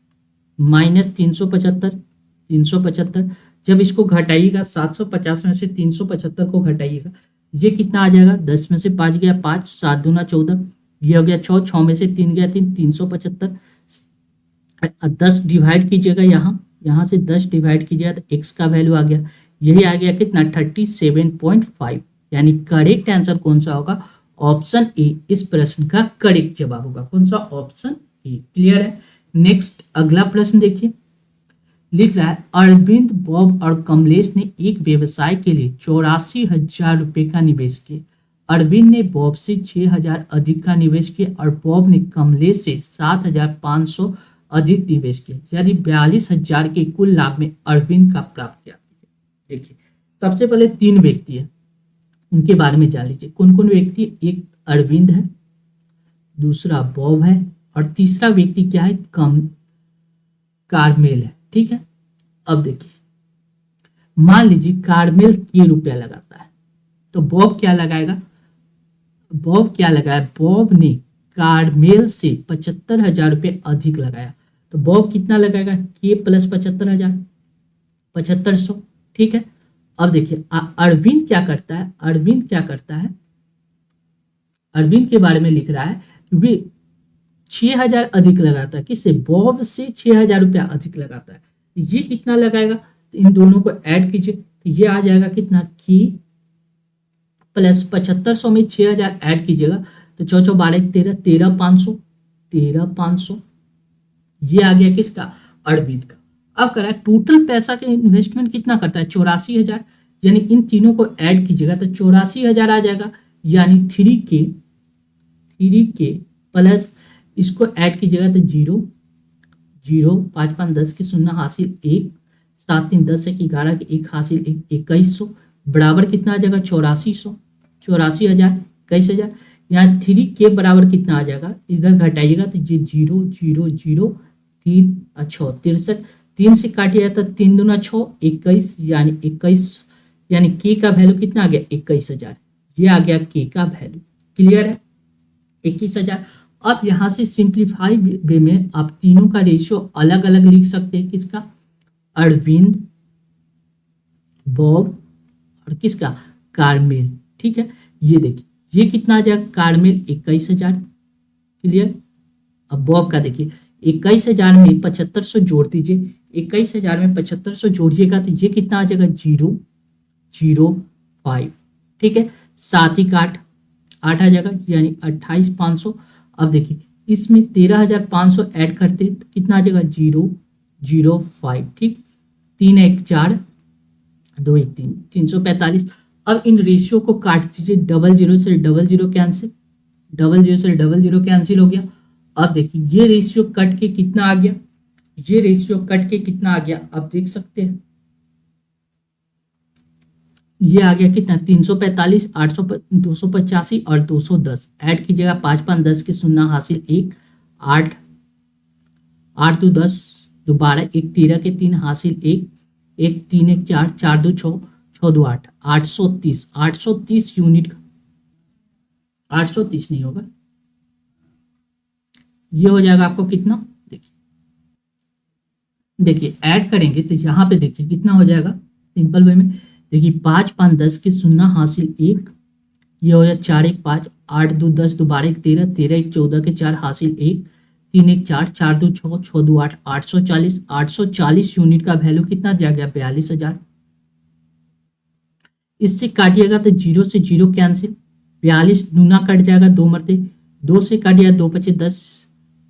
माइनस 375। जब इसको घटाइएगा 750 में से 375 को घटाइएगा, ये कितना आ जाएगा 10 में से 5 गया 5, 7 दूना 14, ये हो गया 6, 6 में से 3 गया 3, 375। 10 डिवाइड कीजिएगा, यहाँ से 10 डिवाइड कीजिएगा तो x का वैल्यू आ गया, यही आ गया कितना 37.5, यानी करेक्ट आंसर कौन सा होगा, ऑप्शन ए इस प्रश्न का करेक्ट जवाब होगा। कौन सा? Option A. क्लियर है? नेक्स्ट अगला प्रश्न देखिए, लिख रहा है अरविंद, बॉब और कमलेश ने एक व्यवसाय के लिए 84,000 रुपए का निवेश किया। अरविंद ने बॉब से 6,000 अधिक का निवेश किया और बॉब ने कमलेश से 7,500 अधिक निवेश किया, यानी 42,000 के कुल लाभ में अरविंद का प्राप्त किया। देखिए सबसे पहले 3 व्यक्ति है, उनके बारे में जान लीजिए। कौन कौन व्यक्ति? एक अरविंद है, दूसरा बॉब है, और तीसरा व्यक्ति क्या है कार्मेल है, ठीक है। अब देखिए, मान लीजिए कार्मेल के रुपया लगाता है, तो बॉब क्या लगाएगा? बॉब क्या लगाया? बॉब ने कार्मेल से 75,000 रुपये अधिक लगाया, तो बॉब कितना लगाएगा? के प्लस 75,000, 7500, ठीक है। अब देखिए अरविंद क्या करता है? अरविंद क्या करता है? अरविंद के बारे में लिख रहा है कि वे 6,000 अधिक लगाता है। किससे? बॉब से 6,000 रुपया अधिक लगाता है। ये कितना लगाएगा? तो इन दोनों को ऐड कीजिए, तो ये आ जाएगा कितना? की प्लस 7500 में 6,000 ऐड कीजिएगा तो 4 12 13 13,500, 13,500 ये आ गया किसका? अरविंद का। अब करा टोटल पैसा के इन्वेस्टमेंट कितना करता है? 84,000, यानी इन तीनों को ऐड कीजिएगा तो 84,000 आ जाएगा, यानी 3K प्लस इसको ऐड कीजिएगा तो 0 0 5 5 10 के 0 हासिल 1 7 3 10 1 11 के 1 हासिल 1 2100 बराबर कितना आ जाएगा? 8400, 84,000, 21,000। यहाँ 3K बराबर कितना आ जाएगा? इधर घटाइएगा तो ये 0 0 0 3 63, 3 से काटिएगा तो 3 दूना 6 21, यानी 21, यानी के का वैल्यू कितना आ गया? 21,000। ये आ गया के का वैल्यू। क्लियर है? 21,000। अब यहां से सिंप्लीफाई वे में आप तीनों का रेशियो अलग अलग लिख सकते हैं। किसका? अरविंद, बॉब और किसका? कार्मेल, ठीक है। ये देखिए ये कितना आ जाएगा? कार्मेल 21,000। क्लियर? अब बॉब का देखिए 21,000 में 7500 जोड़ दीजिए, 21,000 में 7500 जोड़िएगा तो ये कितना आ जाएगा? 005, ठीक है। 7 ही 8 आ जाएगा, यानी 28,500। अब देखिए इसमें 13,500 ऐड करते तो कितना आ जाएगा? 005, ठीक। 3 1 4 2 1 3 345। अब इन रेशियो को काट दीजिए, 00 से 00 कैंसिल, 00 से 00 कैंसिल हो गया। अब देखिए ये रेशियो कट के कितना आ गया? ये रेशियो कट के कितना आ गया? आप देख सकते हैं ये आ गया कितना? 345, 800, 285 और 210 ऐड कीजिएगा, 5 5 10 के 0 हासिल 1 8 8 2 10 2 12 1 13 के 3 हासिल 1 1 3 1 4 4 2 6 6 2 8 830 यूनिट। 830 नहीं होगा, ये हो जाएगा आपको कितना? देखिए ऐड करेंगे तो यहाँ पे देखिए कितना हो जाएगा सिंपल वे में। देखिए 5 5 10 के 0 हासिल 1, ये हो जाए 4 1 5 8 2 10 2 12 1 13 13 1 14 के 4 हासिल 1 3 1 4 4 2 6 6 2 8 840 यूनिट का वैल्यू कितना दिया गया? 42,000। इससे काटिएगा तो 0 से 0 कैंसिल, 42 दूना कट जाएगा 2 मरते, 2 से काटिएगा 2 5 10,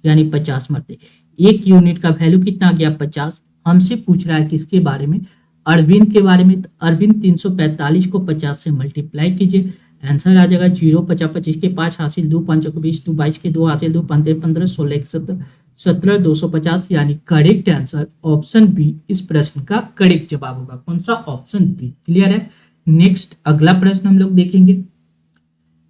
यानी 50 मरते। 1 यूनिट का वैल्यू कितना आ गया? 50। हमसे पूछ रहा है किसके बारे में? अरविंद के बारे में। अरविंद 345 को 50 से मल्टीप्लाई कीजिए, आंसर आ जाएगा 0 50 25 के 5 हासिल 2 5 20 2 22 के 2 हासिल 2 15 15 16 1 17 17 250, यानी करेक्ट आंसर ऑप्शन बी इस प्रश्न का करेक्ट जवाब होगा। कौन सा? Option B. क्लियर है? नेक्स्ट अगला प्रश्न हम लोग देखेंगे।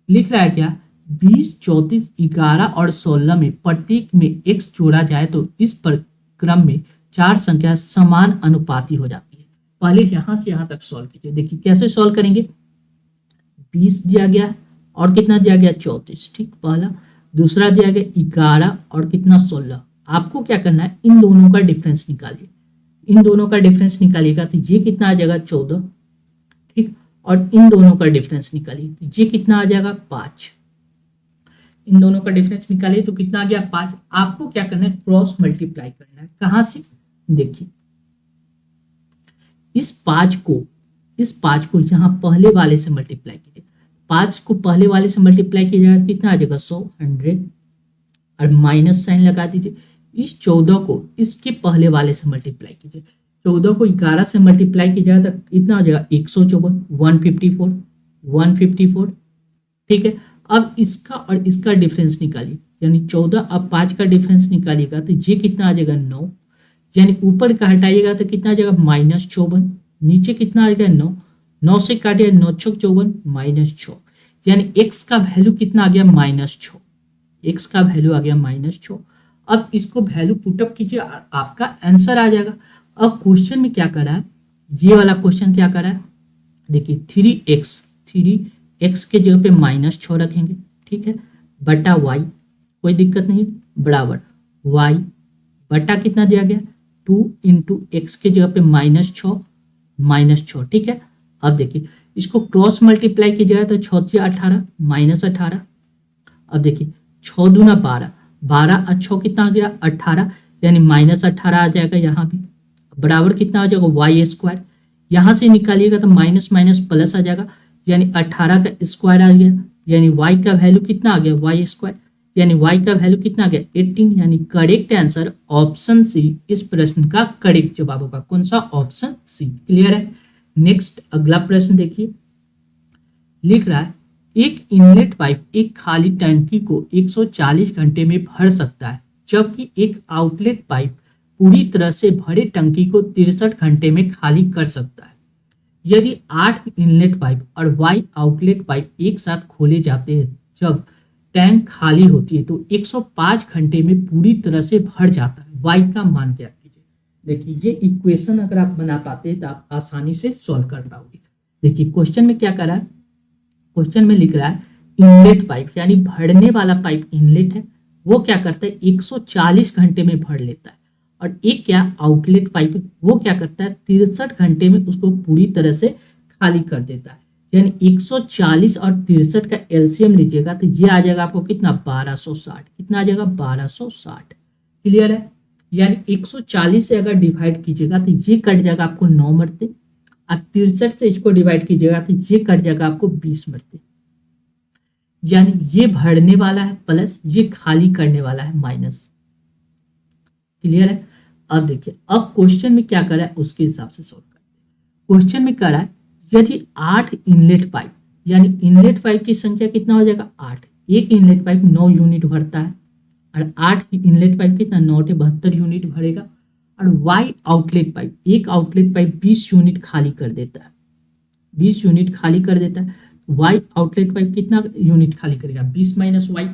लिख रहा है क्या? 20 34 11 और 16 में प्रत्येक में x जोड़ा जाए तो इस पर क्रम में 4 संख्या समान अनुपाती हो जाती है। पहले यहां से यहां तक सॉल्व कीजिए। देखिए कैसे सॉल्व करेंगे। 20 दिया गया और कितना दिया गया? 34, ठीक। पहला। दूसरा दिया गया 11 और कितना? 16। आपको क्या करना है? इन दोनों का डिफरेंस निकालिए। इन दोनों का डिफरेंस निकालिएगा तो ये कितना आ जाएगा? 14, ठीक। और इन दोनों का डिफरेंस निकालिए तो ये कितना आ जाएगा? 5। इन दोनों का डिफरेंस निकालिए तो कितना आ गया? 5। आपको क्या करना है? क्रॉस मल्टीप्लाई करना है। कहां से? देखिए इस 5 को यहां पहले वाले से मल्टीप्लाई कीजिए। 5 को पहले वाले से मल्टीप्लाई किया जाएगा कितना आ जाएगा? 100 100 और माइनस साइन लगा दीजिए। इस 14 को इसके पहले वाले से मल्टीप्लाई कीजिए। 14 को 11 से मल्टीप्लाई किया जाए तो कितना आ जाएगा? 154 154 154, ठीक है। अब इसका और इसका डिफरेंस निकालिए, यानी 14 अब 5 का डिफरेंस निकालिएगा तो ये कितना आ जाएगा? 9, यानी ऊपर का हटाइएगा तो कितना आ जाएगा? -54। नीचे कितना आ जाएगा? 9, 9 से काटिए 9 6 54 -6, यानी x का वैल्यू कितना आ गया? -6। x का वैल्यू आ गया -6। अब इसको वैल्यू पुटअप कीजिए और आपका आंसर आ जाएगा। अब क्वेश्चन में क्या करा है, ये वाला क्वेश्चन क्या करा है, देखिए 3x के जगह पे -6 रखेंगे, ठीक है, बटा y, कोई दिक्कत नहीं, बराबर y बटा कितना दिया गया 2 इंटू एक्स के जगह पे -6, ठीक है। अब देखिए इसको क्रॉस मल्टीप्लाई कीजिएगा तो 6 18 -18। अब देखिए 6 दूना 12, 12 और 6 कितना आ गया 18, यानी -18 आ जाएगा यहाँ भी, बराबर कितना आ जाएगा y², यहाँ से निकालिएगा तो माइनस माइनस प्लस आ जाएगा, यानी 18 का स्क्वायर आ गया, यानी y का वैल्यू कितना आ गया y², यानी y का वैल्यू कितना आ गया 18, यानी करेक्ट आंसर ऑप्शन सी इस प्रश्न का करेक्ट जवाब होगा। कौन सा, ऑप्शन सी। क्लियर है। नेक्स्ट अगला प्रश्न देखिए, लिख रहा है एक इनलेट पाइप एक खाली टंकी को 140 घंटे में भर सकता है, जबकि एक आउटलेट पाइप पूरी तरह से भरे टंकी को 63 घंटे में खाली कर सकता है। यदि 8 इनलेट पाइप और y आउटलेट पाइप एक साथ खोले जाते हैं जब टैंक खाली होती है तो 105 घंटे में पूरी तरह से भर जाता है, y का मान क्या कीजिए। देखिए ये इक्वेशन अगर आप बना पाते हैं तो आप आसानी से सॉल्व कर पाओगे। देखिए क्वेश्चन में क्या करा है, क्वेश्चन में लिख रहा है इनलेट पाइप यानी भरने वाला पाइप इनलेट है, वो क्या करता है 140 घंटे में भर लेता है, और एक क्या आउटलेट पाइप वो क्या करता है 63 घंटे में उसको पूरी तरह से खाली कर देता है, यानी 140 और 63 का एलसीएम लीजिएगा तो ये आ जाएगा आपको कितना 1260, कितना आ जाएगा 1260। क्लियर है। यानी 140 से अगर डिवाइड कीजिएगा तो ये कट जाएगा आपको 9 मरते, और 63 से इसको डिवाइड कीजिएगा तो ये कट जाएगा आपको 20 मरते, यानी ये भरने वाला है प्लस ये खाली करने वाला है माइनस। क्लियर है। अब देखिए अब क्वेश्चन में क्या करा है उसके हिसाब से सॉल्व करते हैं। क्वेश्चन में करा है यदि 8 इनलेट पाइप, यानी इनलेट पाइप की संख्या कितना हो जाएगा 8, एक इनलेट पाइप 9 यूनिट भरता है, और 8 इनलेट पाइप कितना 9 से 72 यूनिट भरेगा, और y आउटलेट पाइप एक आउटलेट पाइप 20 यूनिट खाली कर देता है, 20 यूनिट खाली कर देता है, y आउटलेट पाइप कितना यूनिट खाली करेगा 20 माइनस y।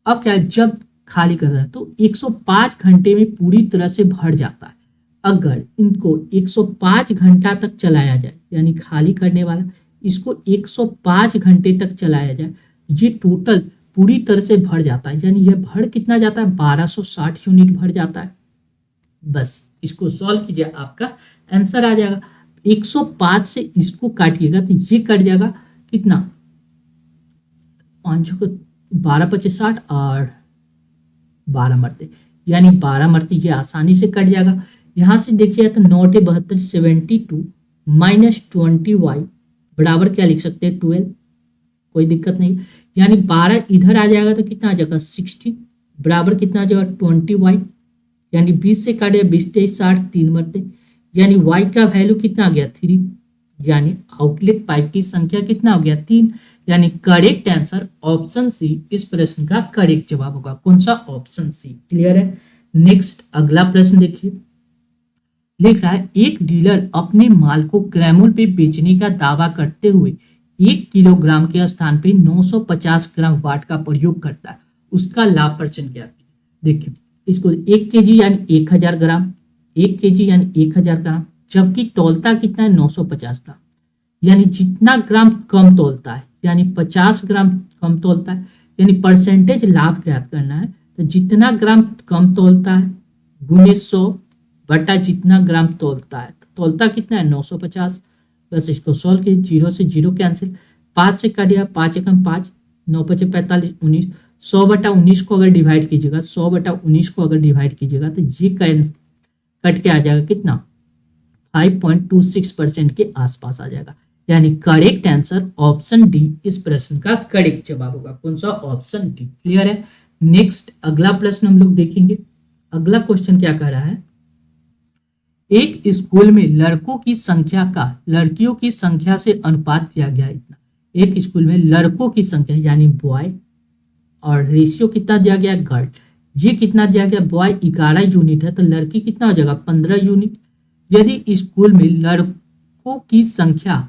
अब क्या है जब खाली कर रहा है तो 105 घंटे में पूरी तरह से भर जाता है। अगर इनको 105 घंटा तक चलाया जाए, यानी खाली करने वाला इसको 105 घंटे तक चलाया जाए, ये टोटल पूरी तरह से भर जाता है, यानी यह भर कितना जाता है 1260 यूनिट भर जाता है। बस इसको सॉल्व कीजिए आपका आंसर आ जाएगा। 105 से इसको काटिएगा तो ये कट जाएगा कितना 5 को 12 25 60 और 12 मरते, यानी 12 मरते ये आसानी से कट जाएगा। यहाँ से देखिए तो 9 से 72 72 माइनस 20y बराबर क्या लिख सकते हैं 12, कोई दिक्कत नहीं, यानी 12 इधर आ जाएगा तो कितना आ जाएगा 60 बराबर कितना आ जाएगा 20y, यानी 20 से काटे 20 23 60 3 मरते, यानी y का वैल्यू कितना आ गया 3, यानी आउटलेट पाइप की संख्या कितना हो गया 3, यानी करेक्ट आंसर ऑप्शन सी इस प्रश्न का करेक्ट जवाब होगा। कौन सा, ऑप्शन सी। क्लियर है। नेक्स्ट अगला प्रश्न देखिए, लिख रहा है एक डीलर अपने माल को ग्रामोल पे बेचने का दावा करते हुए 1 किलोग्राम के स्थान पे 950 ग्राम वाट का प्रयोग करता है, उसका लाभ परसेंट क्या है। देखिए इसको 1 केजी यानी 1000 ग्राम, 1 केजी यानी 1000 ग्राम, जबकि तौलता कितना है 950 ग्राम, यानी जितना ग्राम कम तौलता है, यानी 50 ग्राम कम तौलता है, यानी परसेंटेज लाभ ज्ञात करना है, तो जितना ग्राम कम तौलता है गुने 100 बटा जितना ग्राम तौलता है, तौलता कितना है 950। बस इसको सॉल्व कीजिए, 0 से 0 कैंसिल, 5 से काटिएगा 5 एकम 5, 9 पचे 45 19, 100 बटा 19 को अगर डिवाइड कीजिएगा, 100 बटा 19 को अगर डिवाइड कीजिएगा तो ये कट के आ जाएगा कितना 5.26% के आसपास आ जाएगा, यानी करेक्ट आंसर ऑप्शन डी इस प्रश्न का करेक्ट जवाब होगा। कौन सा, ऑप्शन डी। क्लियर है। नेक्स्ट अगला प्रश्न हम लोग देखेंगे। अगला क्वेश्चन क्या कह रहा है, एक स्कूल में लड़कों की संख्या का लड़कियों की संख्या से अनुपात दिया गया इतना, एक स्कूल में लड़कों की संख्या यानी बॉय और रेशियो कितना दिया गया गर्ल, ये कितना दिया गया बॉय 11 यूनिट है तो लड़की कितना हो जाएगा 15 यूनिट। यदि स्कूल में लड़कों की संख्या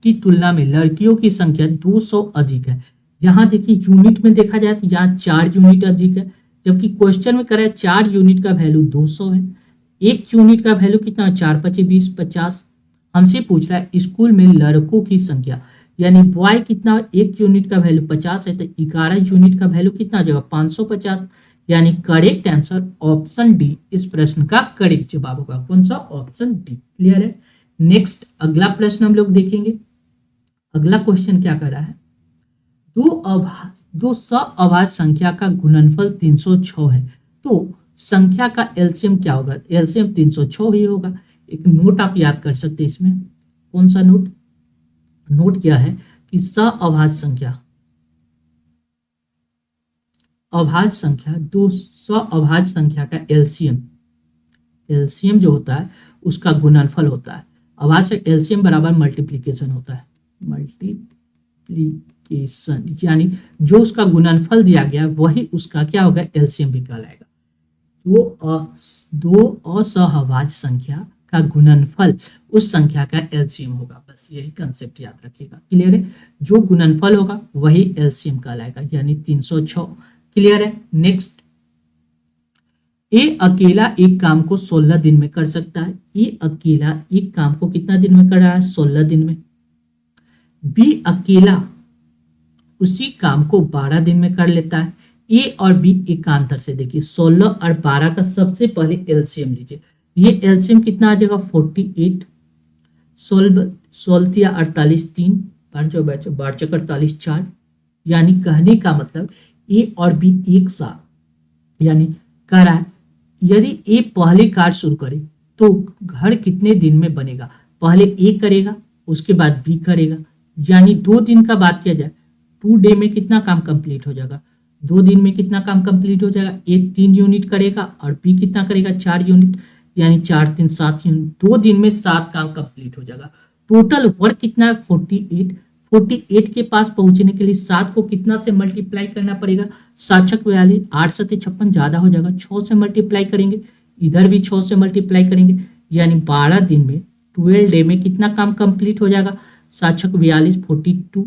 की तुलना में लड़कियों की संख्या 200 अधिक है, यहाँ देखिए यूनिट में देखा जाए तो यहाँ 4 यूनिट अधिक है, जबकि क्वेश्चन में करा है 4 यूनिट का वैल्यू 200 है, 1 यूनिट का वैल्यू कितना, 4 पचे 20 50। हमसे पूछ रहा है स्कूल में लड़कों की संख्या, यानी बॉय कितना, 1 यूनिट का वैल्यू 50 है, तो 11 यूनिट का वैल्यू कितना आ जाएगा, 550। यानी करेक्ट आंसर ऑप्शन डी इस प्रश्न का करेक्ट जवाब होगा। कौन सा, ऑप्शन डी। क्लियर है। नेक्स्ट अगला प्रश्न हम लोग देखेंगे। अगला क्वेश्चन क्या कर रहा है, दो सअभाज्य संख्या का गुणनफल 306 है, तो संख्या का एलसीएम क्या होगा, एलसीएम 306 ही होगा। एक नोट आप याद कर सकते हैं इसमें। कौन सा नोट, नोट क्या है कि सअभाज्य संख्या, अभाज्य संख्या, दो सअभाज्य संख्या का एलसीएम, एलसीएम जो होता है उसका गुणनफल होता है। अभाज्य एलसीएम बराबर मल्टीप्लीकेशन होता है, मल्टीप्लीकेशन, यानी जो उसका गुणनफल दिया गया वही उसका क्या होगा, एलसीएम भी कहलाएगा। दो असहभाज्य संख्या का गुणनफल उस संख्या का एलसीएम होगा। बस यही कंसेप्ट याद रखिएगा। क्लियर है। जो गुणनफल होगा वही एलसीएम कहलाएगा, यानी 306। क्लियर है। नेक्स्ट, ए अकेला एक काम को 16 दिन में कर सकता है। ए अकेला एक काम को कितना दिन में कर रहा है, 16 दिन में। बी अकेला उसी काम को 12 दिन में कर लेता है। ए और बी एकांतर से देखिए 16 और 12 का सबसे पहले एलसीएम लीजिए। ये एलसीएम कितना आ जाएगा, 48। 16 या 48 3 5 12 48 4, यानी कहने का मतलब ए और बी एक साथ, यानी कह रहा है यदि ए पहले कार्य शुरू करे तो घर कितने दिन में बनेगा, पहले ए करेगा उसके बाद बी करेगा, यानी 2 दिन का बात किया जाए 2 डे में कितना काम कंप्लीट हो जाएगा, 2 दिन में कितना काम कंप्लीट हो जाएगा। ए 3 यूनिट करेगा और बी कितना करेगा, 4 यूनिट, यानी 4 3 7 यूनिट, 2 दिन में 7 काम कंप्लीट हो जाएगा। टोटल वर्क कितना है, 48। 48 के पास पहुंचने के लिए 7 को कितना से मल्टीप्लाई करना पड़ेगा, 7 छक 42, 8 7 56 ज्यादा हो जाएगा, 6 से मल्टीप्लाई करेंगे, इधर भी 6 से मल्टीप्लाई करेंगे, यानी 12 दिन में 12 डे में कितना काम कंप्लीट हो जाएगा, 7 छक 42 42।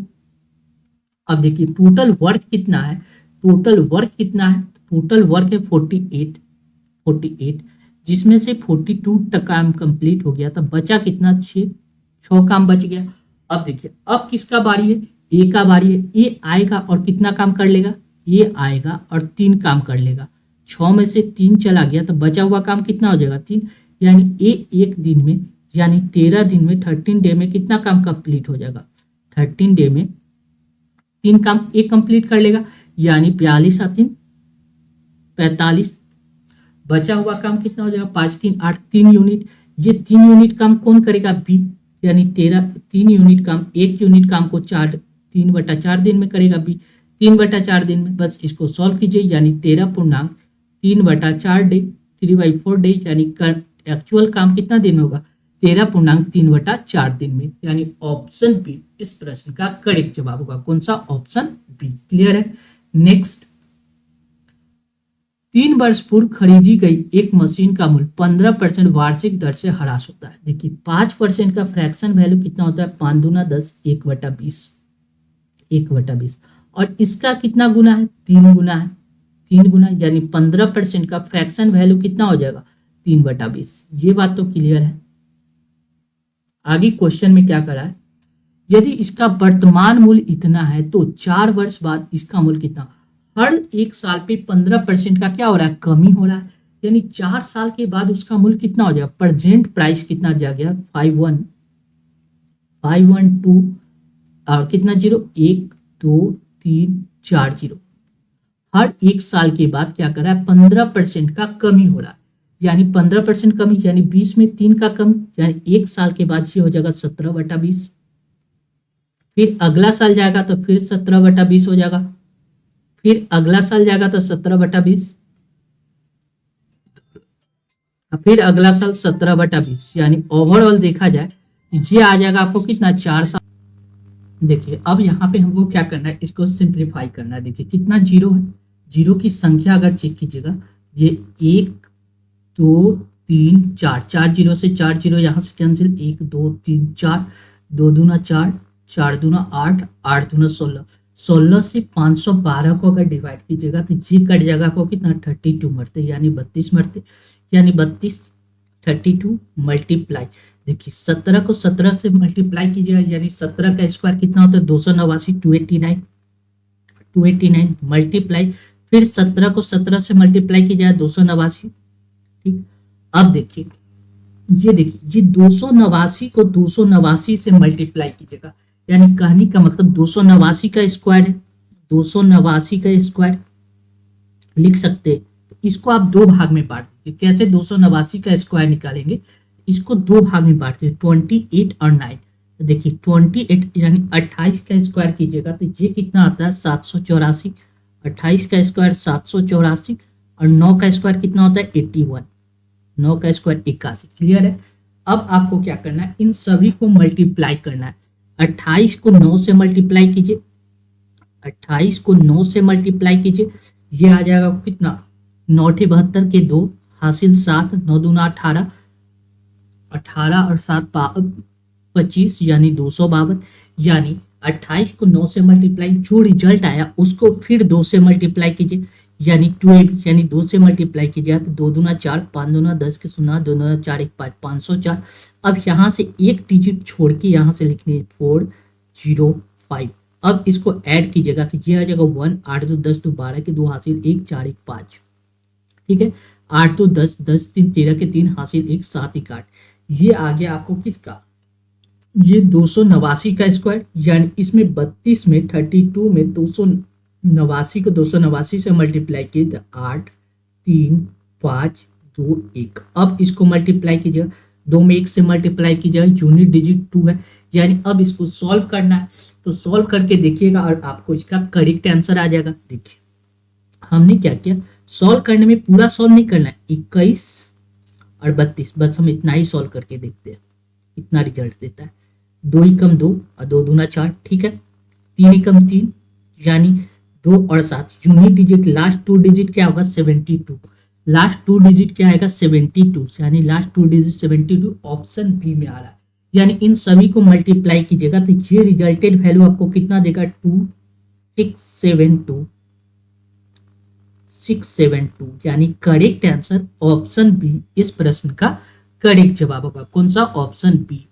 अब देखिए टोटल वर्क कितना है, टोटल वर्क कितना है, टोटल वर्क है 48, जिसमें से 42 तक काम कंप्लीट हो गया, तब बचा कितना, 6 काम बच गया। अब देखिए अब किसका बारी है, ए का बारी है। ए आएगा और कितना काम कर लेगा, ए आएगा और 3 काम कर लेगा, 6 में से 3 चला गया तो बचा हुआ काम कितना हो जाएगा, 3, यानी ए 1 दिन में, यानी 13 दिन में 13 डे में कितना काम कंप्लीट हो जाएगा, 13 डे में 3 काम ए कंप्लीट कर लेगा, यानी 42 और 3 45। बचा हुआ काम कितना हो जाएगा, 5 3 8, 3 यूनिट। ये 3 यूनिट काम कौन करेगा, बी, यानी 3 यूनिट काम, 1 यूनिट काम को 3/4 दिन में करेगा बी, 3/4 दिन में। बस इसको सॉल्व कीजिए, यानी 13.3/4 डे, 3/4 डे, यानी एक्चुअल काम कितना दिन में होगा, 13.3/4 दिन में, यानी ऑप्शन बी इस प्रश्न का करेक्ट जवाब होगा। कौन सा, ऑप्शन बी। क्लियर है। नेक्स्ट, 3 वर्ष पूर्व खरीदी गई एक मशीन का मूल्य 15% वार्षिक दर से ह्रास होता है। देखिए 5% का फ्रैक्शन वैल्यू कितना होता है, 5 दूना 10, 1/20, और इसका कितना गुना है, 3 गुना है, 3 गुना, यानी 15% का फ्रैक्शन वैल्यू कितना हो जाएगा, 3/20। ये बात तो क्लियर है। आगे क्वेश्चन में क्या करा है, यदि इसका वर्तमान मूल्य इतना है तो 4 वर्ष बाद इसका मूल्य कितना, हर 1 साल पे 15% का क्या हो रहा है, कमी हो रहा है, यानी 4 साल के बाद उसका मूल्य कितना हो जाएगा, प्रेजेंट प्राइस कितना जा गया, 512 और कितना 0, 1 2 3 4 0। हर 1 साल के बाद क्या कर रहा है, 15% का कमी हो रहा है, यानी 15% कमी, यानी 20 में 3 का कमी, यानी 1 साल के बाद ये हो जाएगा 17/20। फिर अगला साल जाएगा तो फिर 17/20 हो जाएगा, फिर अगला साल जाएगा तो 17/20, फिर अगला साल 17/20, यानी ओवरऑल देखा जाए ये आ जाएगा आपको कितना, 4 साल। देखिए अब यहाँ पे हमको क्या करना है, इसको सिंप्लीफाई करना है। देखिए कितना 0 है, 0 की संख्या अगर चेक कीजिएगा, ये 1 2 3 4, 4 0 से 4 0 यहाँ से कैंसिल, 1 2 3 4, 2 दूना 4, 4 दूना 8, 8 दूना 16, 16 से 512 को अगर डिवाइड कीजिएगा तो ये कट जाएगा आपको कितना 32 मरते, यानी 32 मरते, यानी 32 32 मल्टीप्लाई, देखिए 17 को 17 से मल्टीप्लाई कीजिएगा, यानी 17 का स्क्वायर कितना होता है 289, 289 मल्टीप्लाई, फिर 17 को 17 से मल्टीप्लाई कीजिएगा 289। ठीक, अब देखिए ये देखिए ये 289 को 289 से मल्टीप्लाई कीजिएगा, यानी कहने का मतलब 289 का स्क्वायर है, 289 का स्क्वायर लिख सकते हैं। तो इसको आप दो भाग में बांट दीजिए। कैसे 289 का स्क्वायर निकालेंगे, इसको दो भाग में बांट दीजिए 28 और 9। तो देखिए 28 यानी 28 का स्क्वायर कीजिएगा तो ये कितना आता है 784, 28 का स्क्वायर 784 और 9 का स्क्वायर कितना होता है 81, 9 का स्क्वायर 81। क्लियर है। अब आपको क्या करना है, इन सभी को मल्टीप्लाई करना है। 28 को 9 से मल्टीप्लाई कीजिए, 28 को 9 से मल्टीप्लाई कीजिए, ये आ जाएगा कितना 9 72 के 2 हासिल 7, 9 दूना 18, 18 और 7 25 यानी 252, यानी 28 को 9 से मल्टीप्लाई, जो रिजल्ट आया उसको फिर 2 से मल्टीप्लाई कीजिए, यानी 12, यानी 2 से मल्टीप्लाई कीजिए तो 2 दूना 4, 5 दूना 10 के 0, 2 दूना 4 1 5, 504। अब यहाँ से एक डिजिट छोड़ के यहाँ से लिखनी है 405। अब इसको ऐड कीजिएगा तो ये आ जाएगा 1, 8 2 10 2 12 के 2 हासिल 1, 4 1 5। ठीक है, 8 2 10, 10 3 13 के 3 हासिल 1, 7 1 8। ये आ गया आपको किसका, ये 289 का स्क्वायर, यानी इसमें 32 में 32 में 289 को 289 से मल्टीप्लाई किए तो 8 3 5 2 1। अब इसको मल्टीप्लाई कीजिएगा, 2 में 1 से मल्टीप्लाई कीजिएगा, यूनिट डिजिट 2 है, यानी अब इसको सॉल्व करना है। तो सॉल्व करके देखिएगा और आपको इसका करेक्ट आंसर आ जाएगा। देखिए हमने क्या किया, सॉल्व करने में पूरा सॉल्व नहीं करना है, 21 और 32 बस हम इतना ही सॉल्व करके देखते हैं इतना रिजल्ट देता है। 2 एकम 2 और 2 दूना 4, ठीक है, 3 एकम 3 यानी 2 और 7, यूनिट डिजिट लास्ट 2 डिजिट क्या होगा 72, लास्ट 2 डिजिट क्या आएगा 72, यानी लास्ट 2 डिजिट 72 ऑप्शन बी में आ रहा है। यानी इन सभी को मल्टीप्लाई कीजिएगा तो ये रिजल्टेड वैल्यू आपको कितना देगा 2672, 672, यानी करेक्ट आंसर ऑप्शन बी इस प्रश्न का करेक्ट जवाब होगा। कौन सा, ऑप्शन बी।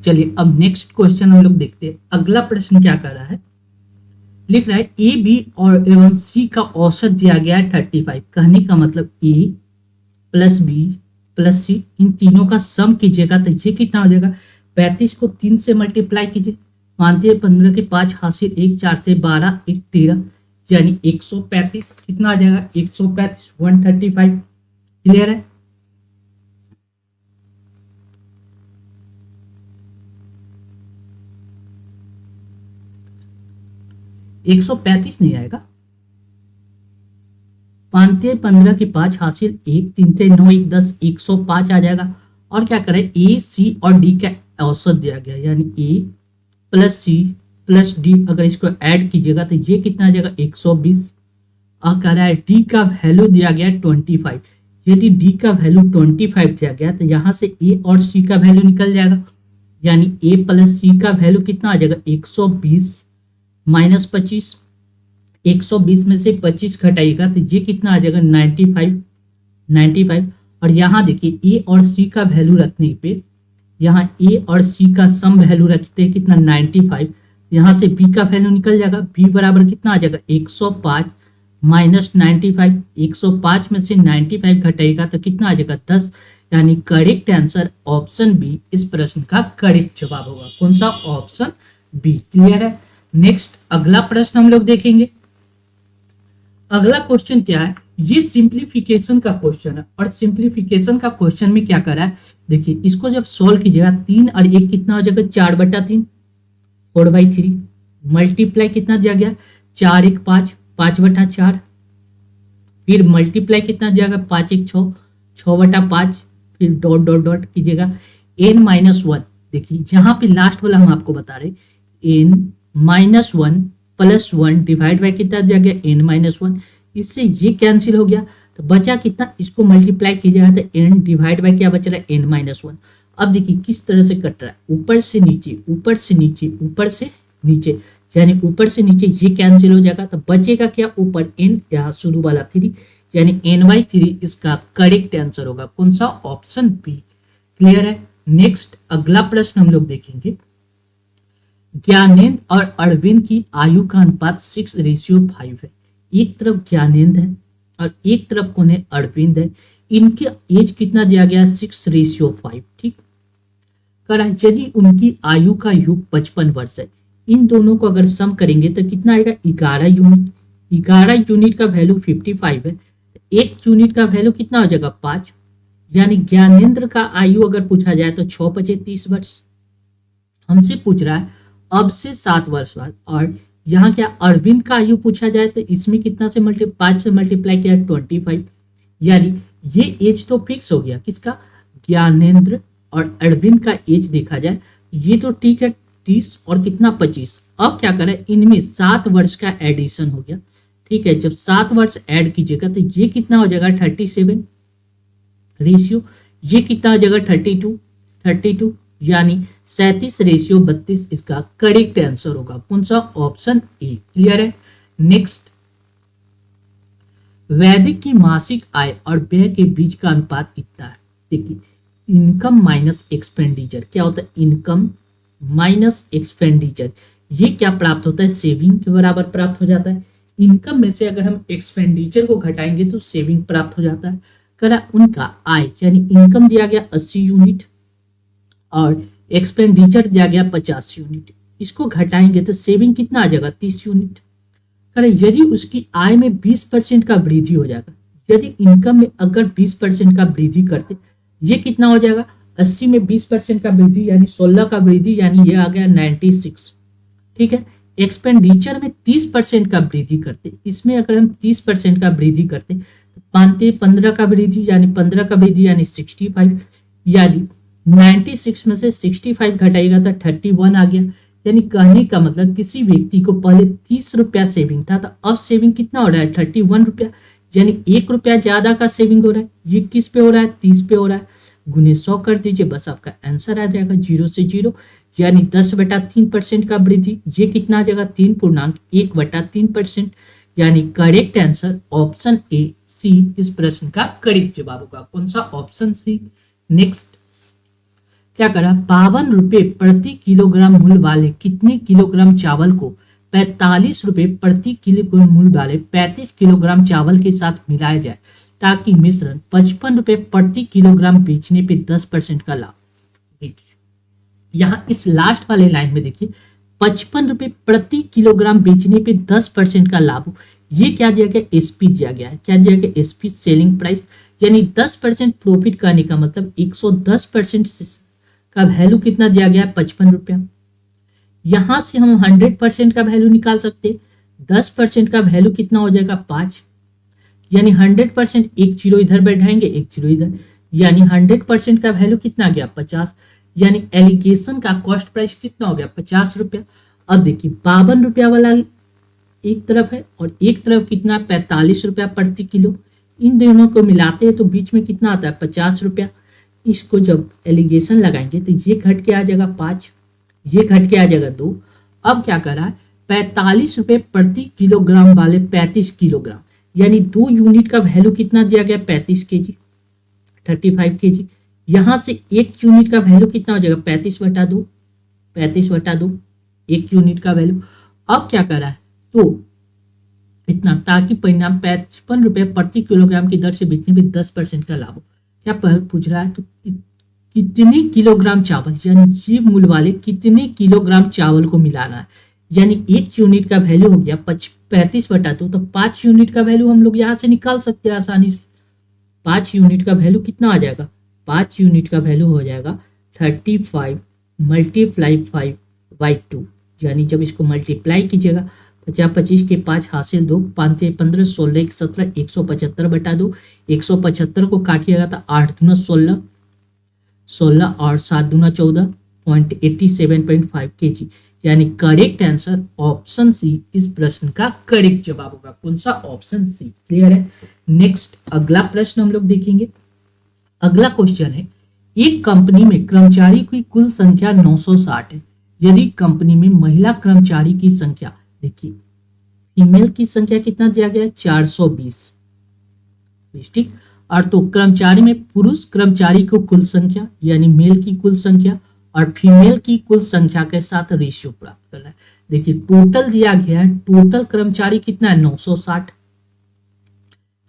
चलिए अब नेक्स्ट क्वेश्चन हम लोग देखते हैं। अगला प्रश्न क्या कर रहा है, लिख रहा है ए बी और एवं सी का औसत दिया गया है 35। कहने का मतलब ए प्लस बी प्लस सी इन तीनों का सम कीजिएगा तो ये कितना हो जाएगा 35 को 3 से मल्टीप्लाई कीजिए, मानते हैं 15 के 5 हासिल 1, 4 से 12 1 13, यानी 135 कितना आ जाएगा 135 135। क्लियर है। एक 135 नहीं आएगा, 5 15 के 5 हासिल 1, 3 से 9 1 10, 105 आ जाएगा। और क्या करें, ए सी और डी का औसत दिया गया, यानी ए प्लस सी प्लस डी, अगर इसको ऐड कीजिएगा तो ये कितना आ जाएगा 120। और कह रहा है डी का वैल्यू दिया गया 25। यदि डी का वैल्यू 25 दिया गया तो यहाँ से ए और सी का वैल्यू निकल जाएगा, यानी ए प्लस सी का वैल्यू कितना आ जाएगा 120 माइनस 25, 120 में से 25 घटाइएगा तो ये कितना आ जाएगा 95। और यहाँ देखिए ए और सी का वैल्यू रखने पे, यहाँ ए और सी का सम वैल्यू रखते हैं कितना 95, यहाँ से बी का वैल्यू निकल जाएगा, बी बराबर कितना आ जाएगा 105 माइनस 95, 105 में से 95 घटाएगा तो कितना आ जाएगा 10, यानी करेक्ट आंसर ऑप्शन बी इस प्रश्न का करेक्ट जवाब होगा। कौन सा, ऑप्शन बी। क्लियर है। नेक्स्ट अगला प्रश्न हम लोग देखेंगे। अगला क्वेश्चन क्या है, ये सिंप्लीफिकेशन का क्वेश्चन है और सिंप्लीफिकेशन का क्वेश्चन में क्या कर रहा है, देखिए इसको जब सॉल्व कीजिएगा 3 और 1 कितना हो जाएगा 4/3, 4/3 मल्टीप्लाई कितना दिया गया 4 1 5, 5/4, फिर मल्टीप्लाई कितना दिया गया 5 1 6, 6/5, फिर डॉट डॉट डॉट कीजिएगा n-1। देखिए यहाँ पे लास्ट वाला हम आपको बता रहे n-1 प्लस 1 डिवाइड बाय कितना दिया गया n-1, इससे ये कैंसिल हो गया तो बचा कितना, इसको मल्टीप्लाई कीजिएगा तो n डिवाइड बाय क्या बच रहा है n-1, अब देखिए किस तरह से कट रहा है, ऊपर से नीचे, ऊपर से नीचे, ऊपर से नीचे, यानी ऊपर से नीचे ये कैंसिल हो जाएगा, तो बचेगा क्या, ऊपर n, यहाँ शुरू वाला 3, यानी n/3 इसका करेक्ट आंसर होगा कौन सा, ऑप्शन बी। क्लियर है। नेक्स्ट अगला प्रश्न हम लोग देखेंगे, ज्ञानेंद्र और अरविंद की आयु का अनुपात 6:5 है। एक तरफ ज्ञानेंद्र है और एक तरफ कौन है, अरविंद है। इनके एज कितना दिया गया, 6:5। ठीक करा, यदि उनकी आयु का योग 55 वर्ष है, इन दोनों को अगर सम करेंगे तो कितना आएगा, 11 यूनिट। 11 यूनिट का वैल्यू 55 है, एक यूनिट का वैल्यू कितना हो जाएगा, 5। यानी ज्ञानेंद्र का आयु अगर पूछा जाए तो 6×5 = 30 वर्ष। हमसे पूछ रहा है अब से 7 वर्ष बाद, और यहाँ क्या अरविंद का आयु पूछा जाए तो इसमें कितना से 5 से मल्टीप्लाई किया, 25। यानी ये एज तो फिक्स हो गया, किसका, ज्ञानेंद्र और अरविंद का एज देखा जाए ये तो ठीक है 30 और कितना 25। अब क्या करें, इनमें 7 वर्ष का एडिशन हो गया। ठीक है, जब 7 वर्ष ऐड कीजिएगा तो ये कितना हो जाएगा, 37 रेशियो, ये कितना हो जाएगा, 32, यानी 37:32 इसका करेक्ट आंसर होगा कौन सा, ऑप्शन ए। क्लियर है। नेक्स्ट, वैदिक की मासिक आय और व्यय के बीच का अनुपात इतना है। देखिए इनकम माइनस एक्सपेंडिचर क्या होता है, इनकम माइनस एक्सपेंडिचर, ये क्या प्राप्त होता है, सेविंग के बराबर प्राप्त हो जाता है। इनकम में से अगर हम एक्सपेंडिचर को घटाएंगे तो सेविंग प्राप्त हो जाता है। करा उनका आय यानी इनकम दिया गया 80 यूनिट और एक्सपेंडिचर दिया गया 50 यूनिट, इसको घटाएंगे तो सेविंग कितना आ जाएगा, 30 यूनिट। करें यदि उसकी आय में 20% का वृद्धि हो जाएगा, यदि इनकम में अगर 20% का वृद्धि करते, ये कितना हो जाएगा, 80 में 20% का वृद्धि यानी 16 का वृद्धि, यानी ये आ गया 96। ठीक है, एक्सपेंडिचर में 30% का वृद्धि करते, इसमें अगर हम 30% का वृद्धि करते, 15 का वृद्धि यानी 15 का वृद्धि यानी 65, यानी 96 में से 65 घटाएगा तो 31 आ गया। यानी कहने का मतलब किसी व्यक्ति को पहले 30 रुपया सेविंग था तो अब सेविंग कितना हो रहा है, 31 रुपया, यानी 1 रुपया ज्यादा का सेविंग हो रहा है। ये किस पे हो रहा है, 30 पे हो रहा है। गुने 100 कर दीजिए, बस आपका आंसर आ जाएगा 0 से 0, यानी 10/3% का वृद्धि। ये कितना आ जाएगा, 3.1/3%, यानी करेक्ट आंसर ऑप्शन ए सी इस प्रश्न का करेक्ट जवाब होगा कौन सा, ऑप्शन सी। नेक्स्ट क्या करा, 52 रुपए प्रति किलोग्राम मूल्य वाले कितने किलोग्राम चावल को 45 रुपए प्रति किलोग्राम मूल्य वाले 35 किलोग्राम चावल के साथ मिलाया जाए ताकि मिश्रण 55 रुपए प्रति किलोग्राम बेचने पे 10% का लाभ। देखिए यहाँ इस लास्ट वाले लाइन में देखिए 55 रुपए प्रति किलोग्राम बेचने पे 10% का लाभ, ये क्या दिया गया, एसपी दिया गया है। क्या दिया गया, एसपी सेलिंग प्राइस, यानी 10% प्रॉफिट करने का मतलब 110% का वैल्यू कितना दिया गया है, 55 रुपया। यहां से हम 100% का वैल्यू निकाल सकते, 10% का वैल्यू कितना हो जाएगा, 5, यानी 100%, एक जीरो इधर बैठाएंगे एक जीरो इधर, यानी 100% का वैल्यू कितना आ गया, 50, यानी एलिगेशन का कॉस्ट प्राइस कितना हो गया, 50 रुपया। अब देखिए 52 रुपया वाला एक तरफ है और एक तरफ कितना, 45 रुपया प्रति किलो, इन दोनों को मिलाते हैं तो बीच में कितना आता है, 50 रुपया। इसको जब एलिगेशन लगाएंगे तो ये घट के आ जाएगा 5, ये घट के आ जाएगा 2। अब क्या कर रहा है, 45 रुपए प्रति किलोग्राम वाले 35 किलोग्राम, यानी 2 यूनिट का वैल्यू कितना दिया गया, 35 केजी, 35 केजी। यहां से 1 यूनिट का वैल्यू कितना हो जाएगा, 35/2, 35/2 1 यूनिट का वैल्यू। अब क्या कर रहा है, तो इतना, ताकि परिणाम 55 रुपए प्रति किलोग्राम की दर से बेचने में 10% का लाभ हो। क्या पूछ रहा है, तो कितने किलोग्राम चावल, यानी ये मूल्य वाले कितने किलोग्राम चावल को मिलाना है, यानी 1 यूनिट का वैल्यू हो गया 35/2, तो 5 यूनिट का वैल्यू हम लोग यहाँ से निकाल सकते हैं आसानी से। 5 यूनिट का वैल्यू कितना आ जाएगा, 5 यूनिट का वैल्यू हो जाएगा 35 × 5/2, यानी जब इसको मल्टीप्लाई कीजिएगा 50 25 के 5 हासिल 2, 5 15 16 1 17 175/2, 175 को काटिएगा तो 8 दूना 16, 16 और 7 दूना 14.87.5 केजी, यानी करेक्ट आंसर ऑप्शन सी इस प्रश्न का करेक्ट जवाब होगा कौन सा, ऑप्शन सी। क्लियर है। नेक्स्ट अगला प्रश्न हम लोग देखेंगे। अगला क्वेश्चन है, एक कंपनी में कर्मचारी की कुल संख्या 960 है। यदि कंपनी में महिला कर्मचारी की संख्या, देखिए फीमेल की संख्या कितना दिया गया है 420, ठीक। और तो कर्मचारी में पुरुष कर्मचारी को कुल संख्या यानी मेल की कुल संख्या और फीमेल की कुल संख्या के साथ रेशियो प्राप्त करना है। देखिए टोटल दिया गया है, टोटल कर्मचारी कितना है 960,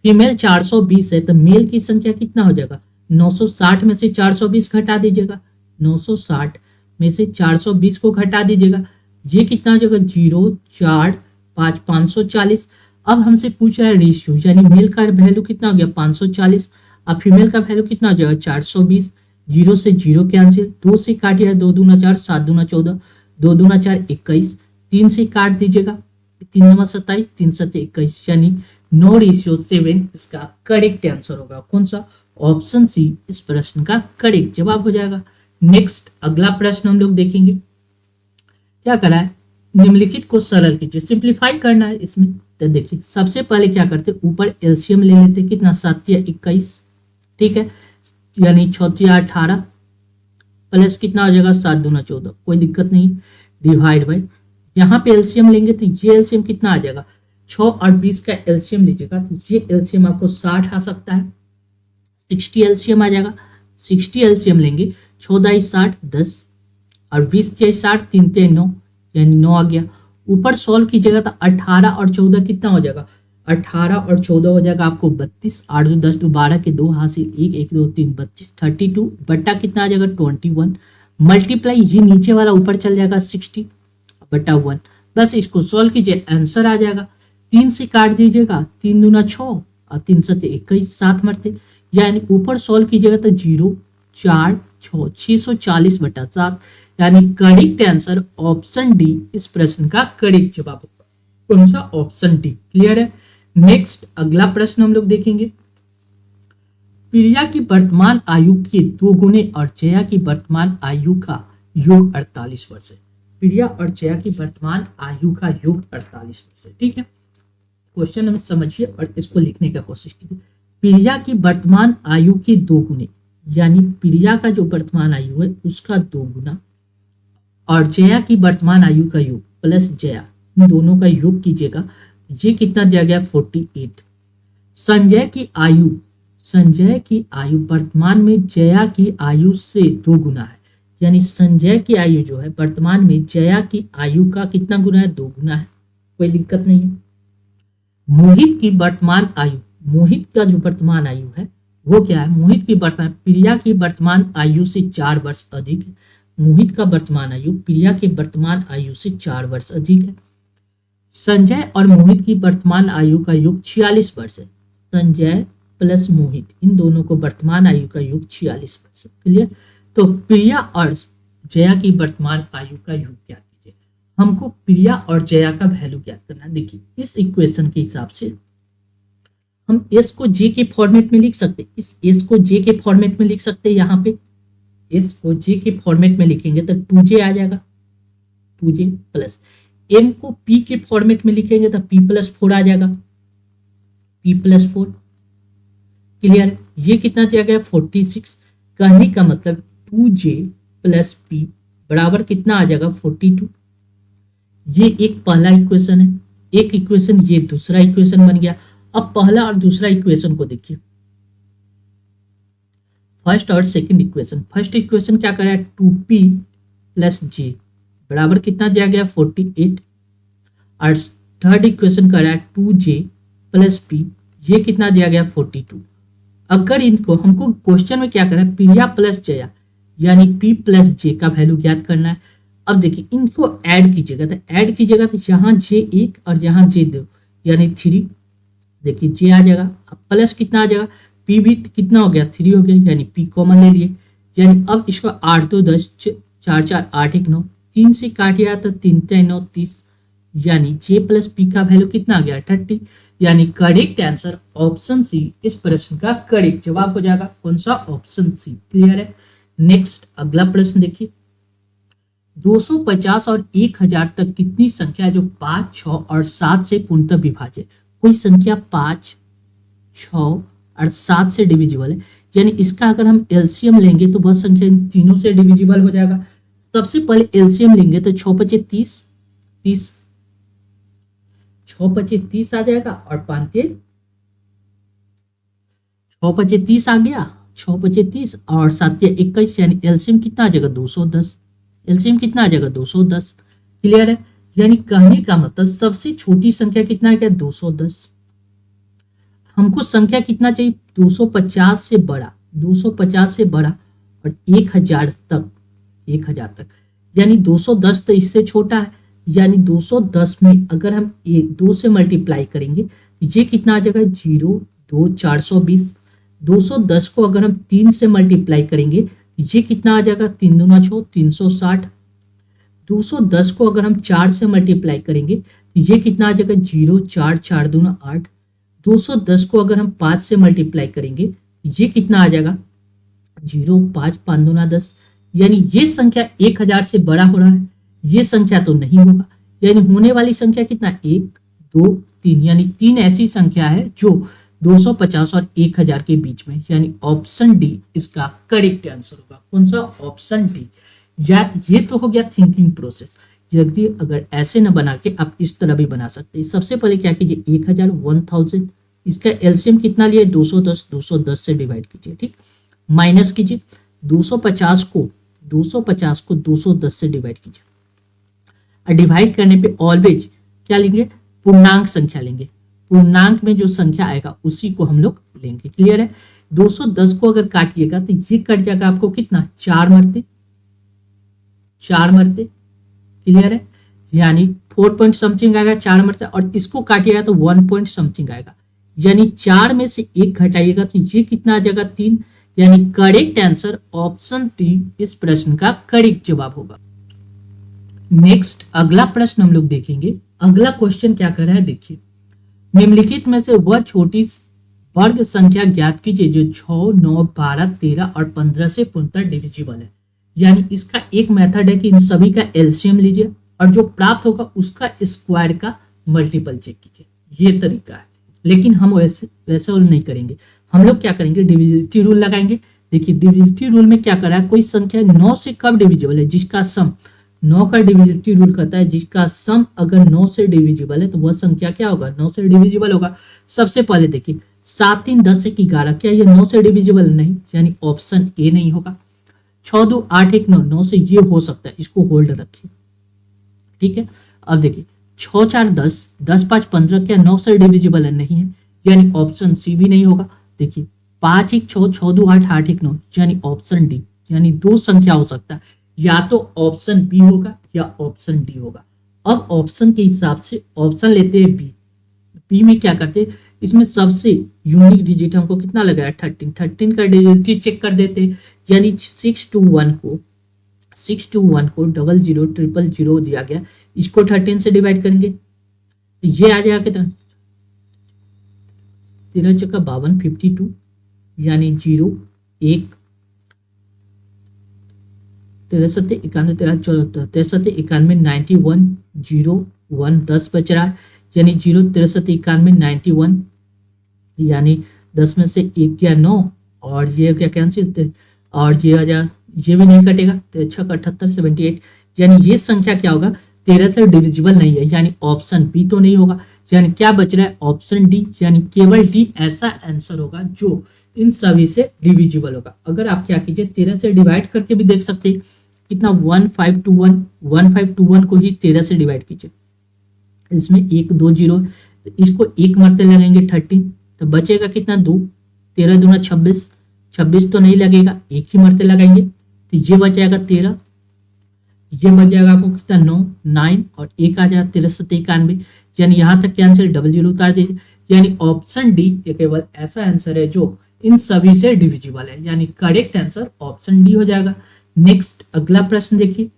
फीमेल 420 है, तो मेल की संख्या कितना हो जाएगा 960 में से 420 घटा दीजिएगा, 960 में से 420 को घटा दीजिएगा, ये कितना हो जाएगा 0 4 5 540। अब हमसे पूछ रहा है रेशियो, यानी मेल का वैल्यू कितना हो गया 540 और फीमेल का वैल्यू कितना हो जाएगा 420। 0 से 0 कैंसिल, 2 से काटिए 2 दूना 4, 7 दूना 14, 2 दूना 4 21, 3 से काट दीजिएगा 3 नंबर 27, 3 7 21, यानी 9:7 इसका करेक्ट आंसर होगा। कौन सा? ऑप्शन सी इस प्रश्न का करेक्ट जवाब हो जाएगा। नेक्स्ट अगला प्रश्न हम लोग देखेंगे, क्या करा है, निम्नलिखित को सरल कीजिए, सिंप्लीफाई करना है इसमें। तो देखिए सबसे पहले क्या करते, ऊपर एलसीएम ले लेते, कितना 7 या 21, ठीक है, यानी 6 या 18 प्लस कितना हो जाएगा 7 दूना 14, कोई दिक्कत नहीं, डिवाइड बाई, यहाँ पे एलसीएम लेंगे तो ये एलसीएम कितना आ जाएगा 6 और 20 का एलसीएम लीजिएगा तो ये एलसीएम आपको 60 आ सकता है, 60 एलसीएम आ जाएगा, 60 एलसीएम लेंगे, 14 60 10 और 20 60 3 3 9, यानी 9 आ गया। ऊपर सॉल्व कीजिएगा तो 18 और 14 कितना हो जाएगा, 18 और 14 हो जाएगा आपको 32, 8 2 10 2 12 के 2 हासिल 1 1 2 3 32, 32 बट्टा कितना आ जाएगा 21, मल्टीप्लाई ये नीचे वाला ऊपर चल जाएगा 60 बट्टा 1, बस इसको सॉल्व कीजिए आंसर आ जाएगा। 3 से काट दीजिएगा, 3 दूना 6 और 3 7 21, 7 मरते, यानी ऊपर सॉल्व कीजिएगा तो 0 4 6 640 बटा 7, यानी करेक्ट आंसर ऑप्शन डी इस प्रश्न का करेक्ट जवाब होगा। कौन सा? Option D. क्लियर है। नेक्स्ट अगला प्रश्न हम लोग देखेंगे, प्रिया की वर्तमान आयु के 2 गुने और जया की वर्तमान आयु का योग 48 वर्ष है। प्रिया और जया की वर्तमान आयु का योग 48 वर्ष है, ठीक है। क्वेश्चन हमें समझिए और इसको लिखने का कोशिश कीजिए। प्रिया की वर्तमान आयु के 2 गुने, यानी प्रिया का जो वर्तमान आयु है उसका 2 गुना और जया की वर्तमान आयु का योग प्लस जया, इन दोनों का योग कीजिएगा, ये कितना दिया गया 48। संजय की आयु वर्तमान में जया की आयु से 2 गुना है, यानी संजय की आयु जो है वर्तमान में जया की आयु का कितना गुना है 2 गुना है, कोई दिक्कत नहीं है। मोहित की वर्तमान आयु, मोहित का जो वर्तमान आयु है वो क्या है, मोहित की वर्तमान प्रिया की वर्तमान आयु से 4 वर्ष अधिक है, मोहित का वर्तमान आयु प्रिया के वर्तमान आयु से 4 वर्ष अधिक है। संजय और मोहित की वर्तमान आयु का योग 46 वर्ष है, संजय प्लस मोहित इन दोनों को वर्तमान आयु का योग 46 वर्ष है। क्लियर। तो प्रिया और जया की वर्तमान आयु का योग ज्ञात कीजिए। हमको प्रिया और जया का वैल्यू ज्ञात करना है। देखिए इस इक्वेशन के हिसाब से हम एस को जे के फॉर्मेट में लिख सकते, इस एस को जे के फॉर्मेट में लिख सकते, यहाँ पे एस को जे के फॉर्मेट में लिखेंगे तो 2j आ जाएगा, 2j प्लस एम को पी के फॉर्मेट में लिखेंगे तो p प्लस 4 आ जाएगा, p प्लस 4। क्लियर। ये कितना दिया गया 46, कहने का मतलब 2j प्लस p बराबर कितना आ जाएगा 42। ये एक पहला इक्वेशन है, एक इक्वेशन ये दूसरा इक्वेशन बन गया। अब पहला और दूसरा इक्वेशन को देखिए, फर्स्ट और सेकंड इक्वेशन। फर्स्ट इक्वेशन क्या कर रहा है 2p प्लस j बराबर कितना दिया गया 48 और थर्ड इक्वेशन कर रहा है 2j प्लस p, ये कितना दिया गया 42। अगर इनको हमको क्वेश्चन में क्या करना है प्रिया प्लस जया यानी p प्लस j का वैल्यू ज्ञात करना है। अब देखिए इनको ऐड कीजिएगा तो यहाँ j1 और यहाँ j2 यानी 3, देखिए j आ जाएगा, अब प्लस कितना आ जाएगा p भी कितना हो गया 3 हो गया, यानी p कॉमन ले लिए, यानी अब इसको 8 2 10 4 4 8 1 9, 3 से काटिया तो 3 3 9 30, यानी j प्लस p का वैल्यू कितना आ गया 30, यानी करेक्ट आंसर ऑप्शन सी इस प्रश्न का करेक्ट जवाब हो जाएगा। कौन सा? Option C. क्लियर है। नेक्स्ट अगला प्रश्न देखिए, 250 और 1000 तक कितनी संख्या जो 5 6 और 7 से पूर्णतः विभाज्य, कोई संख्या 5 6 और 7 से डिविजिबल है, यानी इसका अगर हम एलसीएम लेंगे तो वह संख्या इन तीनों से डिविजिबल हो जाएगा। सबसे पहले एलसीएम लेंगे तो 6×5 = 30, 6×5 = 30 आ जाएगा और 5×3 6×5 आ गया, 6×5 और 7×21 यानी एलसीएम कितना आ जाएगा 210। एलसीएम कितना आ जाएगा 210। क्लियर है? यानी कहने का मतलब सबसे छोटी संख्या कितना है क्या 210। हमको संख्या कितना चाहिए 250 से बड़ा, 250 से बड़ा और 1000 तक, 1000 तक यानी 210 तो इससे छोटा है। यानी 210 में अगर हम 2 से मल्टीप्लाई करेंगे ये कितना आ जाएगा 0 2 420। 210 को अगर हम 3 से मल्टीप्लाई करेंगे ये कितना आ जाएगा 3 दूना 6 360। 210 को अगर हम 4 से मल्टीप्लाई करेंगे ये कितना आ जाएगा 0 4 4 दूना 8। 210 को अगर हम 5 से मल्टीप्लाई करेंगे ये कितना आ जाएगा 0 5 5 दूना 10। यानी ये संख्या 1000 से बड़ा हो रहा है, ये संख्या तो नहीं होगा। यानी होने वाली संख्या कितना 1 2 3 यानी 3 ऐसी संख्या है जो 250 और 1000 के बीच में, यानी ऑप्शन डी इसका करेक्ट आंसर होगा। कौन सा? Option D. या ये तो हो गया थिंकिंग प्रोसेस। यदि अगर ऐसे न बना के आप इस तरह भी बना सकते हैं। सबसे पहले क्या कीजिए 1000 1000 इसका एलसीएम कितना लिया 210, 210 से डिवाइड कीजिए, ठीक, माइनस कीजिए 250 को 210 से डिवाइड कीजिए और डिवाइड करने पे ऑलवेज क्या लेंगे पूर्णांक संख्या लेंगे। पूर्णांक में जो संख्या आएगा उसी को हम लोग लेंगे। क्लियर है? 210 को अगर काटिएगा तो ये कट जाएगा आपको कितना 4 मरते। क्लियर है? यानी 4 पॉइंट समथिंग आएगा 4 मरते और इसको काटिएगा तो 1 पॉइंट समथिंग आएगा। यानी 4 में से 1 घटाइएगा तो ये कितना आ जाएगा 3। यानी करेक्ट आंसर ऑप्शन डी इस प्रश्न का करेक्ट जवाब होगा। नेक्स्ट अगला प्रश्न हम लोग देखेंगे। अगला क्वेश्चन क्या कर रहा है देखिए, निम्नलिखित में से वह छोटी वर्ग संख्या ज्ञात कीजिए जो 6 9 12 13 और 15 से पूर्णतः डिविजिबल है। यानी इसका एक मेथड है कि इन सभी का एलसीएम लीजिए और जो प्राप्त होगा उसका स्क्वायर का मल्टीपल चेक कीजिए। ये तरीका है, लेकिन हम वैसे नहीं करेंगे। हम लोग क्या करेंगे डिविजिबिलिटी रूल लगाएंगे। देखिए डिविजिबिलिटी रूल में क्या कर रहा है, कोई संख्या 9 से कब डिविजिबल है, जिसका सम 9 का डिविजिबिलिटी रूल कहता है जिसका सम अगर 9 से डिविजिबल है तो वह संख्या क्या होगा 9 से डिविजिबल होगा। सबसे पहले देखिए 7 3 10 1 11 क्या ये 9 से डिविजिबल नहीं, यानी ऑप्शन ए नहीं होगा। 6 2 8 1 9 9 से ये हो सकता है, इसको होल्ड रखिए, ठीक है। अब देखिए 6 4 10 10 5 15 क्या 9 से डिविजिबल है, नहीं है, यानी ऑप्शन सी भी नहीं होगा। देखिए 5 1 6 6 2 8 8 1 9 यानी ऑप्शन डी। यानी दो संख्या हो सकता है, या तो ऑप्शन बी होगा या ऑप्शन डी होगा। अब ऑप्शन के हिसाब से ऑप्शन लेते हैं बी। बी में क्या करते हैं, इसमें सबसे यूनिक डिजिट हमको कितना लगा है 13 13 का डिजिट चेक कर देते हैं। यानी 621 को 00 000 दिया गया, इसको 13 से डिवाइड करेंगे तो ये आ जाएगा कितना 13 चक्का 52 52 यानी 0 1 63 91 13 14 63 91 91 0 1 10 बच रहा है, यानी 0 63 91 91 यानी 10 में से 1 या 9 और ये क्या कैंसिल और ये आ जाए, ये भी नहीं कटेगा तो 6 78 78 यानी ये संख्या क्या होगा 13 से डिविजिबल नहीं है, यानी ऑप्शन बी तो नहीं होगा। यानी क्या बच रहा है ऑप्शन डी, यानी केवल डी ऐसा आंसर होगा जो इन सभी से डिविजिबल होगा। अगर आप क्या कीजिए 13 से डिवाइड करके भी देख सकते हैं कितना 1521 को ही 13 से डिवाइड कीजिए, इसमें 1 2 0 तो इसको एक मरते लगेंगे 13 तो बचेगा कितना 2 13 दूना 26 26 तो नहीं लगेगा, एक ही मरते लगाएंगे तो ये बच जाएगा 13, ये बच जाएगा आपको कितना 9 और एक आ जाएगा 13 7 91 यानी यहाँ तक क्या आंसर 00 उतार दीजिए। यानी ऑप्शन डी केवल ऐसा आंसर है जो इन सभी से डिविजिबल है, यानी करेक्ट आंसर ऑप्शन डी हो जाएगा। नेक्स्ट अगला प्रश्न देखिए,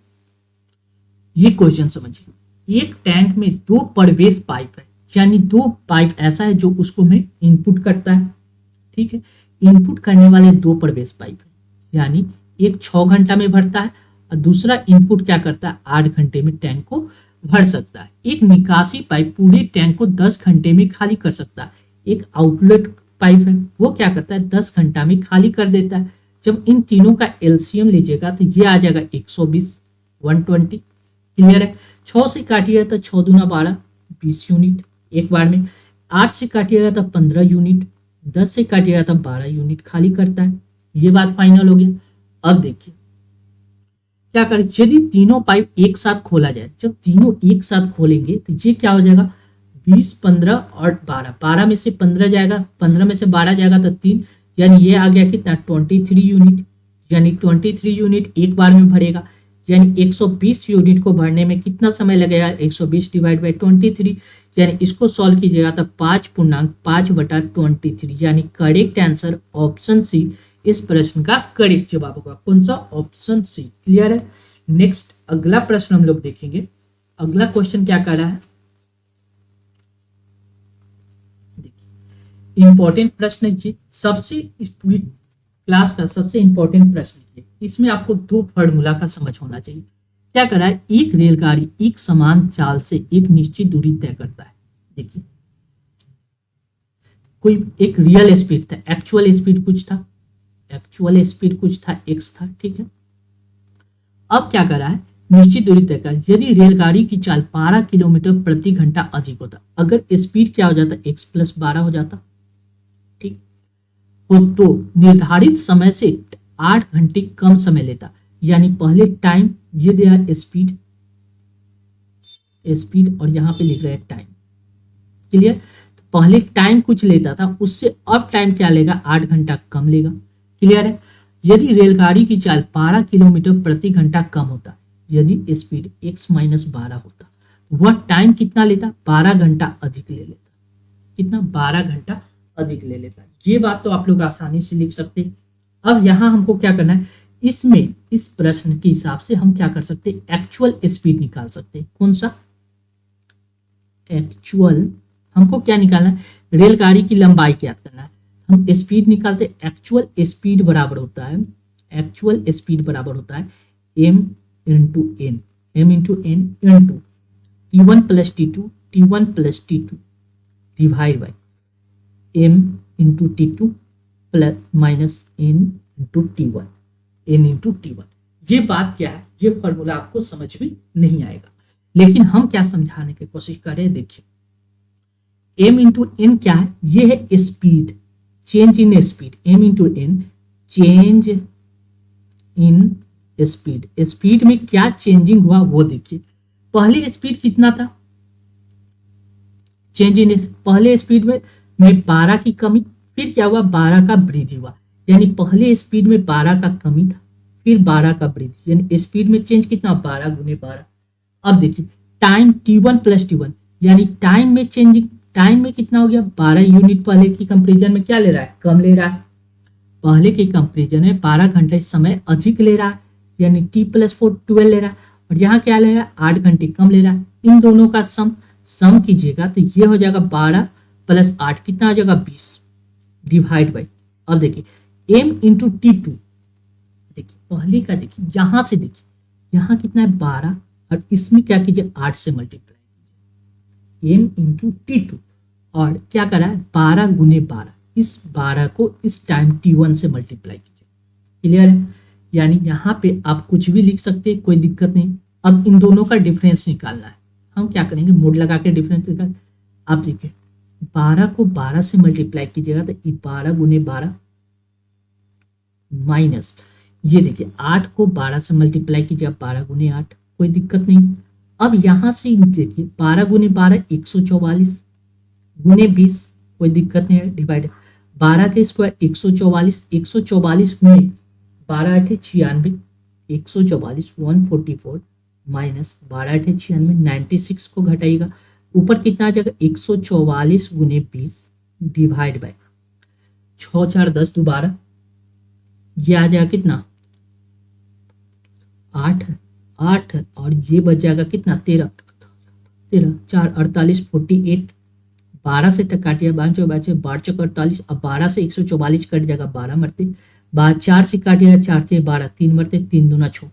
ये क्वेश्चन समझिए। एक टैंक में 2 प्रवेश पाइप है, यानी 2 पाइप ऐसा है जो उसको में इनपुट करता है, ठीक है। इनपुट करने वाले 2 प्रवेश पाइप है, यानी एक 6 घंटा में भरता है और दूसरा इनपुट क्या करता है 8 घंटे में टैंक को भर सकता है। एक निकासी पाइप पूरे टैंक को 10 घंटे में खाली कर सकता है। एक आउटलेट पाइप है वो क्या करता है 10 घंटा में खाली कर देता है। जब इन तीनों का एलसीएम लीजिएगा तो ये आ जाएगा 120 120। क्लियर है। 6 से काटिएगा तो 6 दूना 12 20 यूनिट एक बार में। 8 से काटिएगा तो 15 यूनिट। 10 से काटिएगा तो 12 यूनिट खाली करता है। ये बात फाइनल हो गया। अब देखिए क्या करें, यदि तीनों पाइप एक साथ खोला जाए, जब तीनों एक साथ खोलेंगे तो ये क्या हो जाएगा 20 15 और 12, 12 में से 15 जाएगा, 15 में से 12 जाएगा तो 3, यानी ये आ गया कितना 23 यूनिट। यानी 23 यूनिट एक बार में भरेगा, यानी 120 यूनिट को भरने में कितना समय लगेगा 120 डिवाइड बाई 23, यानी इसको सॉल्व कीजिएगा तो 5/5/23, यानी करेक्ट आंसर ऑप्शन सी इस प्रश्न का करेक्ट जवाब होगा। कौन सा? Option C. क्लियर है। नेक्स्ट अगला प्रश्न हम लोग देखेंगे। अगला क्वेश्चन क्या कर रहा है, इंपॉर्टेंट प्रश्न ये सबसे इस पूरी क्लास का सबसे इंपॉर्टेंट प्रश्न ये। इसमें आपको दो फॉर्मूला का समझ होना चाहिए। क्या कर रहा है, एक रेलगाड़ी एक समान चाल से एक निश्चित दूरी तय करता है। देखिए कोई एक रियल स्पीड था, एक्चुअल स्पीड कुछ था, एक्चुअल स्पीड कुछ था x था, ठीक है। अब क्या कर रहा है, निश्चित दूरी तय कर, यदि रेलगाड़ी की चाल 12 किलोमीटर प्रति घंटा अधिक होता, अगर स्पीड क्या हो जाता x प्लस 12 हो जाता, ठीक, तो निर्धारित समय से 8 घंटे कम समय लेता। यानी पहले टाइम ये दिया स्पीड, स्पीड और यहां पे लिख रहे हैं टाइम। क्लियर। पहले टाइम कुछ लेता था, उससे अब टाइम क्या लेगा 8 घंटा कम लेगा। क्लियर है। यदि रेलगाड़ी की चाल 12 किलोमीटर प्रति घंटा कम होता, यदि स्पीड x माइनस 12 होता, वह टाइम कितना लेता 12 घंटा अधिक ले लेता। कितना 12 घंटा अधिक ले लेता। ये बात तो आप लोग आसानी से लिख सकते हैं। अब यहां हमको क्या करना है, इसमें इस प्रश्न के हिसाब से हम क्या कर सकते हैं, एक्चुअल स्पीड निकाल सकते हैं। कौन सा? एक्चुअल। हमको क्या निकालना है, रेलगाड़ी की लंबाई ज्ञात करना है। हम स्पीड निकालते, एक्चुअल स्पीड बराबर होता है, एक्चुअल स्पीड बराबर होता है m into n, m into n into t1 plus t2, t1 plus t2 divide by m into t2 plus minus n into t1, n into t1। ये बात क्या है, ये फॉर्मूला आपको समझ में नहीं आएगा, लेकिन हम क्या समझाने की कोशिश कर रहे हैं। देखिए m इंटू एन क्या है, ये है speed, change in speed, m into n change in speed. Speed में क्या चेंजिंग हुआ वो देखिए। पहले स्पीड कितना था, चेंज इन, पहले स्पीड में 12 की कमी, फिर क्या हुआ 12 का वृद्धि हुआ। यानी पहले स्पीड में 12 का कमी था, फिर 12 का वृद्धि, यानी स्पीड में चेंज कितना 12 गुने 12। अब देखिए टाइम t1 प्लस t1, यानी टाइम में चेंजिंग, टाइम में कितना हो गया 12 यूनिट, पहले की कंपेरिजन में क्या ले रहा है, कम ले रहा है। पहले के कंपेरिजन में 12 घंटे समय अधिक ले रहा है, यानी t प्लस 4 12 ले रहा है, और यहाँ क्या ले रहा है 8 घंटे कम ले रहा है। इन दोनों का सम कीजिएगा तो ये हो जाएगा 12 प्लस 8 कितना आ जाएगा 20 डिवाइड बाई। अब देखिए m इंटू t2, देखिए पहले का देखिए यहां से देखिए यहाँ कितना है 12, और इसमें क्या कीजिए 8 से मल्टीप्लाई कीजिए, m इंटू t2, और क्या करा है 12 गुने 12, इस 12 को इस टाइम t1 से मल्टीप्लाई कीजिए। क्लियर है। यानी यहाँ पे आप कुछ भी लिख सकते हैं, कोई दिक्कत नहीं। अब इन दोनों का डिफरेंस निकालना है, हम क्या करेंगे मोड लगा के डिफरेंस निकाल। आप देखिए 12 को 12 से मल्टीप्लाई कीजिएगा तो 12 गुने 12 माइनस, ये देखिए 8 को 12 से मल्टीप्लाई कीजिए 12 गुने 8, कोई दिक्कत नहीं। अब यहां से देखिए 12 गुने 12 144 गुने 20, कोई दिक्कत नहीं है, डिवाइड 12 के स्क्वायर 144, 144 गुने 12 8 96, 144 144 माइनस 12 8 96, 96 को घटाइएगा, ऊपर कितना आ जाएगा 144 गुने 20 डिवाइड बाय 6 4 10 दोबारा, ये आ जाएगा कितना 8 8, और ये बच जाएगा कितना 13 13 4 48 48, 12 से तक काटिए 5 12 चौक 48, अब 12 से 144 कट जाएगा 12 मरते, 4 से काटिएगा 4 से 12 3 मरते, 3 दूना 6,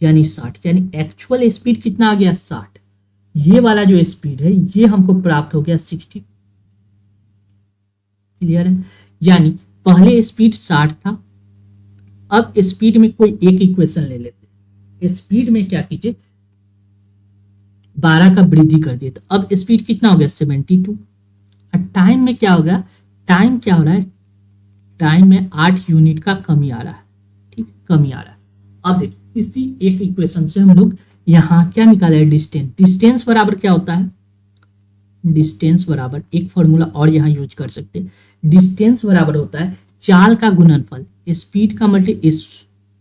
यानी 60, यानी एक्चुअल स्पीड कितना आ गया 60। ये वाला जो स्पीड है ये हमको प्राप्त हो गया 60। क्लियर है। यानी पहले स्पीड 60 था, अब स्पीड में कोई एक इक्वेशन ले लेते हैं, स्पीड में क्या कीजिए 12 का वृद्धि कर दिए, तो अब स्पीड कितना हो गया 72। और टाइम में क्या हो गया, टाइम क्या हो रहा है, टाइम में 8 यूनिट का कमी आ रहा है, ठीक कमी आ रहा है। अब देखिए इसी एक इक्वेशन से हम लोग यहाँ क्या निकाला है, डिस्टेंस। डिस्टेंस बराबर क्या होता है, डिस्टेंस बराबर एक फॉर्मूला और यहाँ यूज कर सकते हैं, डिस्टेंस बराबर होता है चाल का गुणनफल, स्पीड का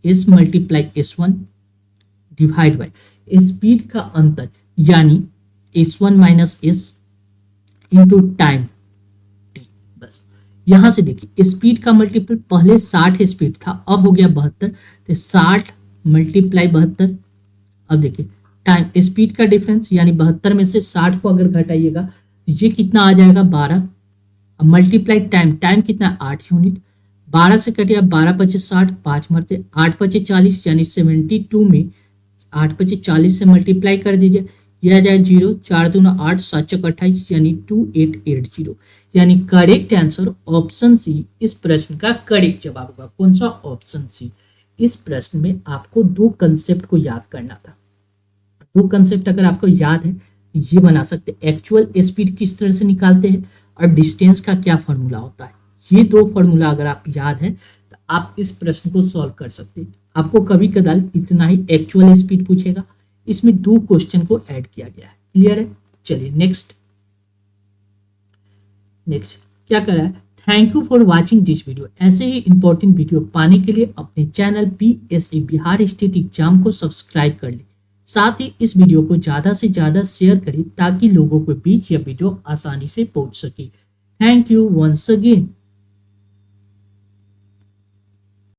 S multiply S1 divide by speed का अंतर यानी S1 minus S into time T. बस यहां से देखिए स्पीड का मल्टीपल, पहले 60 स्पीड था अब हो गया 72, तो 60 मल्टीप्लाई 72। अब देखिए टाइम स्पीड का डिफरेंस यानी 72 में से 60 को अगर घटाइएगा तो ये कितना आ जाएगा 12। अब मल्टीप्लाई टाइम, टाइम कितना 8 यूनिट, 12 से कटिए 12 पचे 60, 5 मरते 8 पचे 40 यानी 72 में 8 पचे 40 से मल्टीप्लाई कर दीजिए, यह आ जाए 0, 4 दूना 8, 7 चौक 28 यानी 2880। यानी करेक्ट आंसर ऑप्शन सी इस प्रश्न का करेक्ट जवाब होगा। कौन सा, ऑप्शन सी। इस प्रश्न में आपको दो कंसेप्ट को याद करना था, दो कंसेप्ट अगर आपको याद है ये बना सकते, एक्चुअल स्पीड किस तरह से निकालते हैं और डिस्टेंस का क्या फॉर्मूला होता है, ये दो फॉर्मूला अगर आप याद है तो आप इस प्रश्न को सॉल्व कर सकते हैं। आपको कभी कदार इतना ही एक्चुअल स्पीड पूछेगा, इसमें दो क्वेश्चन को ऐड किया गया है। क्लियर है, चलिए नेक्स्ट क्या कर रहा है, thank you for watching this video. ऐसे ही इंपॉर्टेंट वीडियो पाने के लिए अपने channel PSC Bihar state exam को सब्सक्राइब कर ले, साथ ही इस वीडियो को ज्यादा से ज्यादा शेयर करें ताकि लोगों के बीच यह वीडियो आसानी से पहुंच सके। Thank you once again.